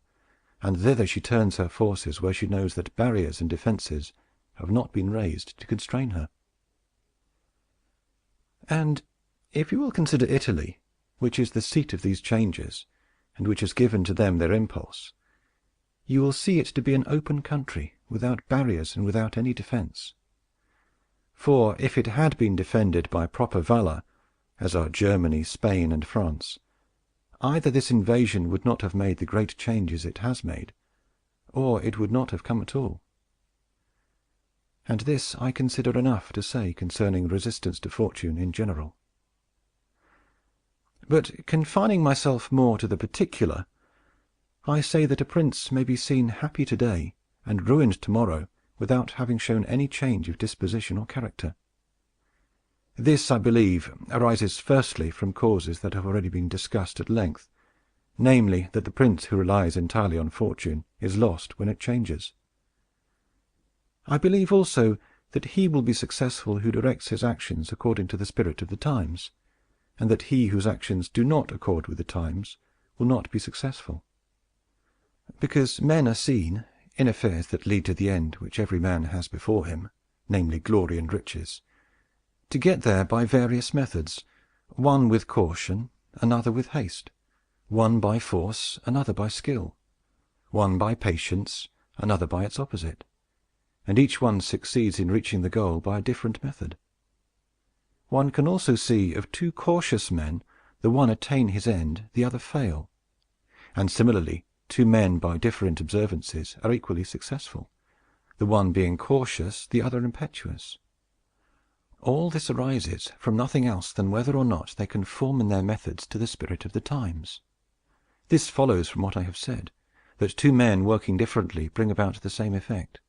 A: and thither she turns her forces where she knows that barriers and defences have not been raised to constrain her. And if you will consider Italy, which is the seat of these changes, and which has given to them their impulse, you will see it to be an open country, without barriers and without any defense. For if it had been defended by proper valor, as are Germany, Spain, and France, either this invasion would not have made the great changes it has made, or it would not have come at all. And this I consider enough to say concerning resistance to fortune in general. But, confining myself more to the particular, I say that a prince may be seen happy today and ruined tomorrow without having shown any change of disposition or character. This, I believe, arises firstly from causes that have already been discussed at length, namely, that the prince who relies entirely on fortune is lost when it changes. I believe also that he will be successful who directs his actions according to the spirit of the times, and that he whose actions do not accord with the times will not be successful. Because men are seen, in affairs that lead to the end which every man has before him, namely glory and riches, to get there by various methods, one with caution, another with haste, one by force, another by skill, one by patience, another by its opposite, and each one succeeds in reaching the goal by a different method. One can also see of two cautious men, the one attain his end, the other fail, and similarly two men by different observances are equally successful, the one being cautious, the other impetuous. All this arises from nothing else than whether or not they conform in their methods to the spirit of the times. This follows from what I have said, that two men working differently bring about the same effect,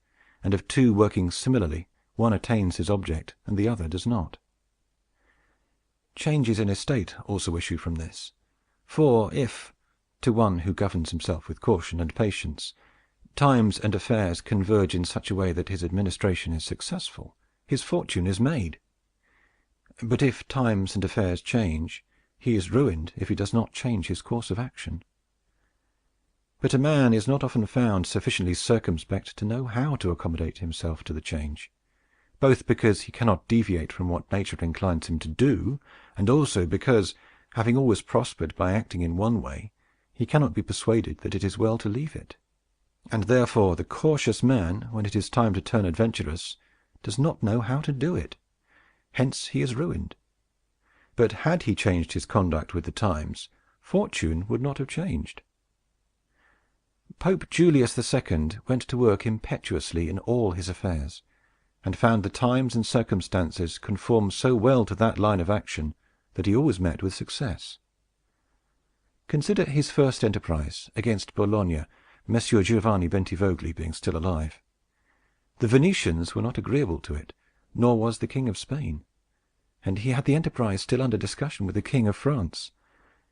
A: and of two working similarly, one attains his object and the other does not. Changes in estate also issue from this, for if, to one who governs himself with caution and patience, times and affairs converge in such a way that his administration is successful, his fortune is made. But if times and affairs change, he is ruined if he does not change his course of action. But a man is not often found sufficiently circumspect to know how to accommodate himself to the change, both because he cannot deviate from what nature inclines him to do, and also because, having always prospered by acting in one way, he cannot be persuaded that it is well to leave it. And therefore the cautious man, when it is time to turn adventurous, does not know how to do it. Hence he is ruined. But had he changed his conduct with the times, fortune would not have changed. Pope Julius II went to work impetuously in all his affairs, and found the times and circumstances conform so well to that line of action that he always met with success. Consider his first enterprise against Bologna, Messer Giovanni Bentivogli being still alive. The Venetians were not agreeable to it, nor was the King of Spain, and he had the enterprise still under discussion with the King of France.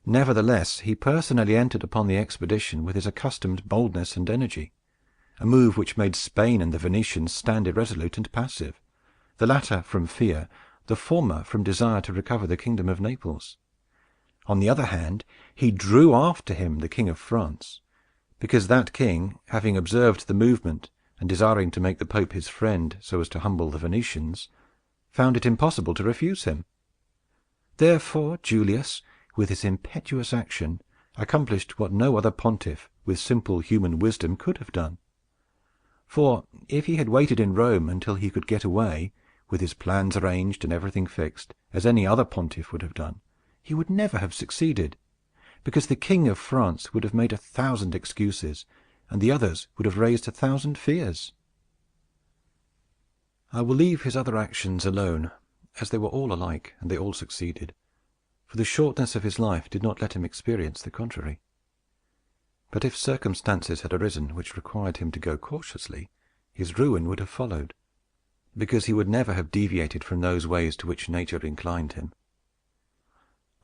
A: Nevertheless, he personally entered upon the expedition with his accustomed boldness and energy, a move which made Spain and the Venetians stand irresolute and passive, the latter from fear, the former from desire to recover the kingdom of Naples. On the other hand, he drew after him the King of France, because that king, having observed the movement, and desiring to make the Pope his friend so as to humble the Venetians, found it impossible to refuse him. Therefore Julius, with his impetuous action, accomplished what no other pontiff with simple human wisdom could have done. For if he had waited in Rome until he could get away, with his plans arranged and everything fixed, as any other pontiff would have done, he would never have succeeded, because the King of France would have made 1,000 excuses, and the others would have raised 1,000 fears. I will leave his other actions alone, as they were all alike, and they all succeeded, for the shortness of his life did not let him experience the contrary. But if circumstances had arisen which required him to go cautiously, his ruin would have followed, because he would never have deviated from those ways to which nature inclined him.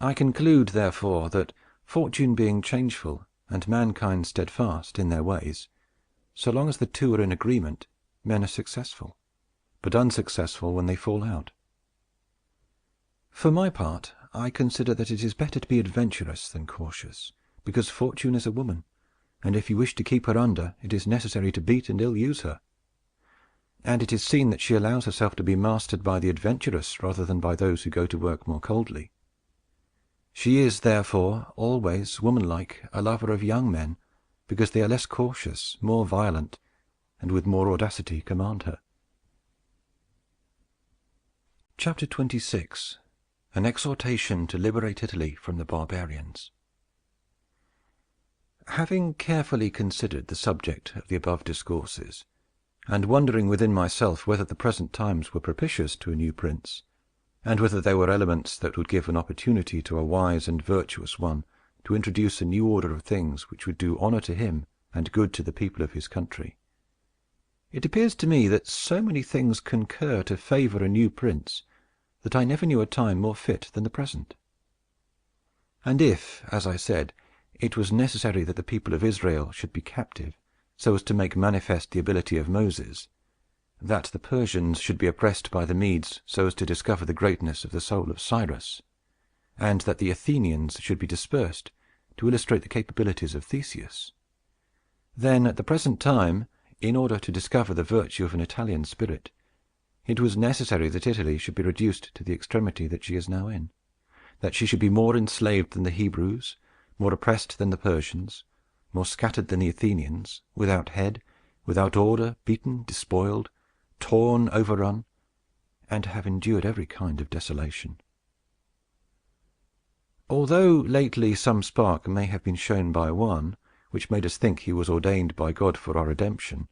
A: I conclude, therefore, that, fortune being changeful and mankind steadfast in their ways, so long as the two are in agreement, men are successful, but unsuccessful when they fall out. For my part, I consider that it is better to be adventurous than cautious, because fortune is a woman, and if you wish to keep her under, it is necessary to beat and ill-use her. And it is seen that she allows herself to be mastered by the adventurous rather than by those who go to work more coldly. She is, therefore, always, womanlike, a lover of young men, because they are less cautious, more violent, and with more audacity command her. Chapter 26. An exhortation to liberate Italy from the barbarians. Having carefully considered the subject of the above discourses, and wondering within myself whether the present times were propitious to a new prince, and whether there were elements that would give an opportunity to a wise and virtuous one to introduce a new order of things which would do honor to him and good to the people of his country, it appears to me that so many things concur to favor a new prince that I never knew a time more fit than the present. And if, as I said, it was necessary that the people of Israel should be captive, so as to make manifest the ability of Moses, that the Persians should be oppressed by the Medes, so as to discover the greatness of the soul of Cyrus, and that the Athenians should be dispersed, to illustrate the capabilities of Theseus, then, at the present time, in order to discover the virtue of an Italian spirit, it was necessary that Italy should be reduced to the extremity that she is now in, that she should be more enslaved than the Hebrews, more oppressed than the Persians, more scattered than the Athenians, without head, without order, beaten, despoiled, torn, overrun, and to have endured every kind of desolation. Although lately some spark may have been shown by one, which made us think he was ordained by God for our redemption,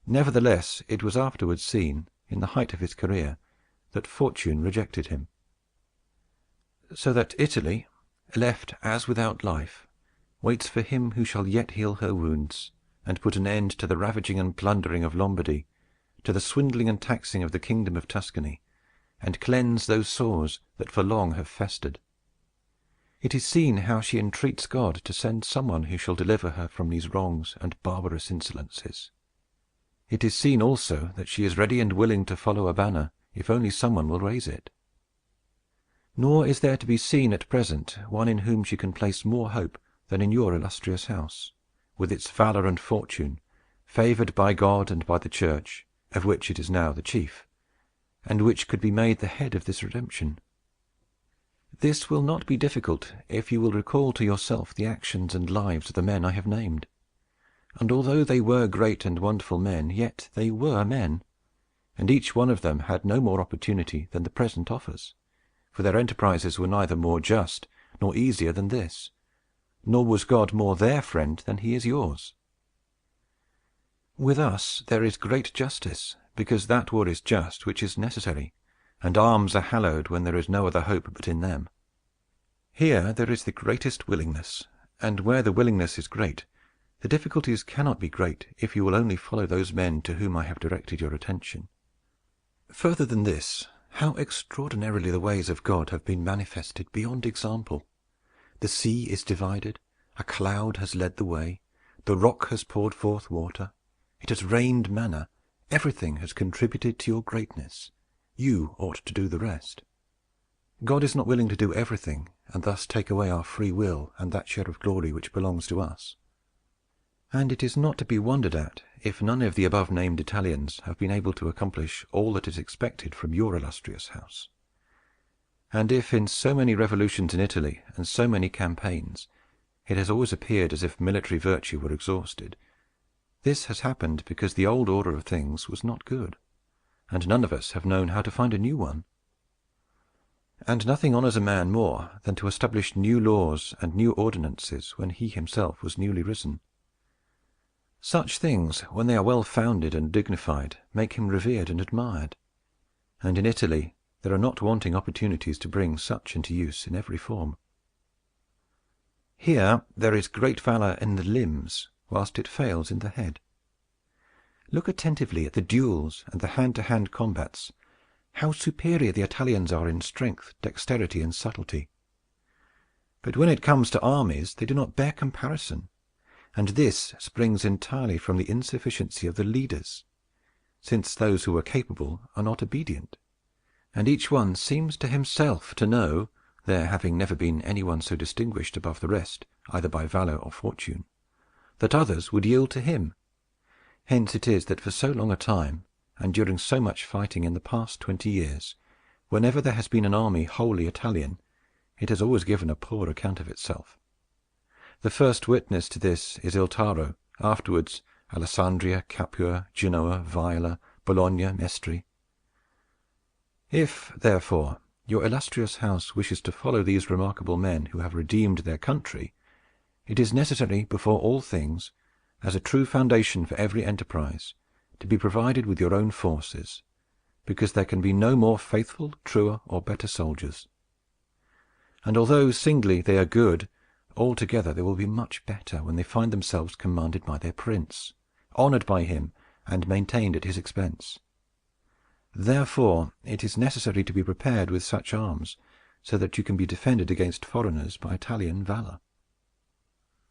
A: nevertheless it was afterwards seen, in the height of his career, that fortune rejected him, so that Italy, left as without life, waits for him who shall yet heal her wounds, and put an end to the ravaging and plundering of Lombardy, to the swindling and taxing of the kingdom of Tuscany, and cleanse those sores that for long have festered. It is seen how she entreats God to send someone who shall deliver her from these wrongs and barbarous insolences. It is seen also that she is ready and willing to follow a banner, if only someone will raise it. Nor is there to be seen at present one in whom she can place more hope than in your illustrious house, with its valor and fortune, favored by God and by the Church, of which it is now the chief, and which could be made the head of this redemption. This will not be difficult if you will recall to yourself the actions and lives of the men I have named. And although they were great and wonderful men, yet they were men, and each one of them had no more opportunity than the present offers, for their enterprises were neither more just nor easier than this, nor was God more their friend than he is yours. With us there is great justice, because that war is just which is necessary, and arms are hallowed when there is no other hope but in them. Here there is the greatest willingness, And where the willingness is great, the difficulties cannot be great if you will only follow those men to whom I have directed your attention. Further than this, how extraordinarily the ways of God have been manifested beyond example! The sea is divided, a cloud has led the way, the rock has poured forth water, it has rained manna. Everything has contributed to your greatness. You ought to do the rest. God is not willing to do everything, and thus take away our free will and that share of glory which belongs to us. And it is not to be wondered at if none of the above-named Italians have been able to accomplish all that is expected from your illustrious house. And if in so many revolutions in Italy, and so many campaigns, it has always appeared as if military virtue were exhausted, this has happened because the old order of things was not good, and none of us have known how to find a new one. And nothing honors a man more than to establish new laws and new ordinances when he himself was newly risen. Such things, when they are well founded and dignified, make him revered and admired. And in Italy there are not wanting opportunities to bring such into use in every form. Here there is great valor in the limbs, whilst it fails in the head. Look attentively at the duels and the hand-to-hand combats. How superior the Italians are in strength, dexterity, and subtlety! But when it comes to armies, they do not bear comparison, and this springs entirely from the insufficiency of the leaders, since those who are capable are not obedient, and each one seems to himself to know, there having never been any one so distinguished above the rest, either by valor or fortune, that others would yield to him. Hence it is that for so long a time, and during so much fighting in the past 20 years, whenever there has been an army wholly Italian, it has always given a poor account of itself. The first witness to this is Iltaro, afterwards Alessandria, Capua, Genoa, Viola, Bologna, Mestre. If, therefore, your illustrious house wishes to follow these remarkable men who have redeemed their country, it is necessary, before all things, as a true foundation for every enterprise, to be provided with your own forces, because there can be no more faithful, truer, or better soldiers. And although singly they are good, altogether they will be much better when they find themselves commanded by their prince, honored by him, and maintained at his expense. Therefore it is necessary to be prepared with such arms, so that you can be defended against foreigners by Italian valor.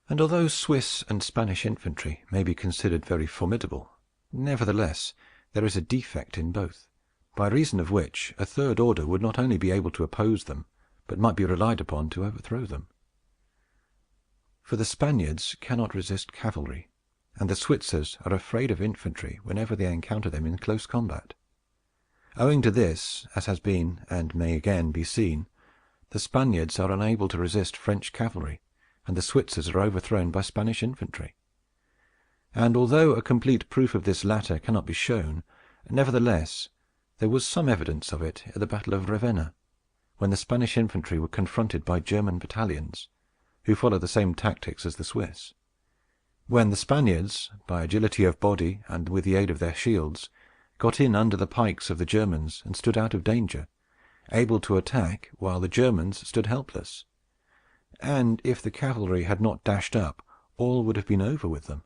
A: And although Swiss and Spanish infantry may be considered very formidable, nevertheless there is a defect in both, by reason of which a third order would not only be able to oppose them, but might be relied upon to overthrow them. For the Spaniards cannot resist cavalry, and the Switzers are afraid of infantry whenever they encounter them in close combat. Owing to this, as has been and may again be seen, the Spaniards are unable to resist French cavalry, and the Switzers are overthrown by Spanish infantry. And although a complete proof of this latter cannot be shown, nevertheless there was some evidence of it at the Battle of Ravenna, when the Spanish infantry were confronted by German battalions, who followed the same tactics as the Swiss. When the Spaniards, by agility of body and with the aid of their shields, got in under the pikes of the Germans and stood out of danger, able to attack while the Germans stood helpless. And if the cavalry had not dashed up, all would have been over with them.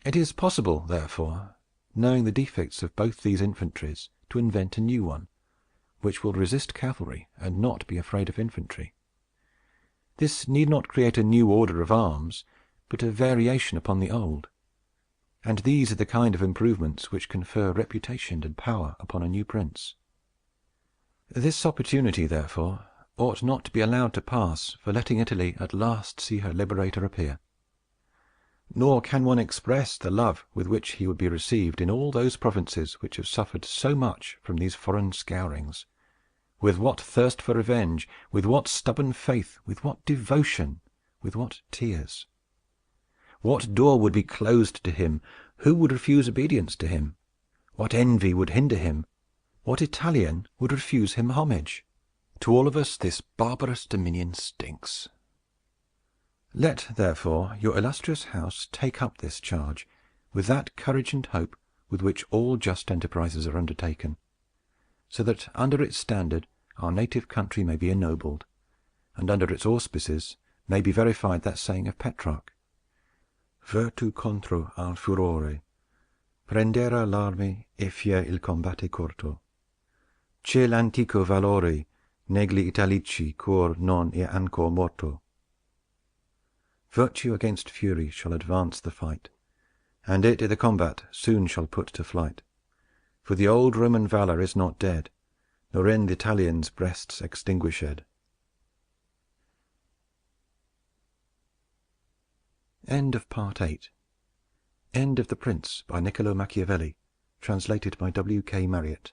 A: It is possible, therefore, knowing the defects of both these infantries, to invent a new one, which will resist cavalry and not be afraid of infantry. This need not create a new order of arms, but a variation upon the old. And these are the kind of improvements which confer reputation and power upon a new prince. This opportunity, therefore, ought not to be allowed to pass for letting Italy at last see her liberator appear. Nor can one express the love with which he would be received in all those provinces which have suffered so much from these foreign scourings. With what thirst for revenge, with what stubborn faith, with what devotion, with what tears! What door would be closed to him? Who would refuse obedience to him? What envy would hinder him? What Italian would refuse him homage? To all of us this barbarous dominion stinks. Let, therefore, your illustrious house take up this charge with that courage and hope with which all just enterprises are undertaken, so that under its standard our native country may be ennobled, and under its auspices may be verified that saying of Petrarch: Virtu contro al furore prendera l'arme e fier il combate corto. C'è l'antico valore negli italici cor non è ancor morto. Virtue against fury shall advance the fight, and it i' the combat soon shall put to flight. For the old Roman valor is not dead, nor in th' Italians' breasts extinguished. End of Part 8. End of The Prince by Niccolò Machiavelli, translated by W. K. Marriott.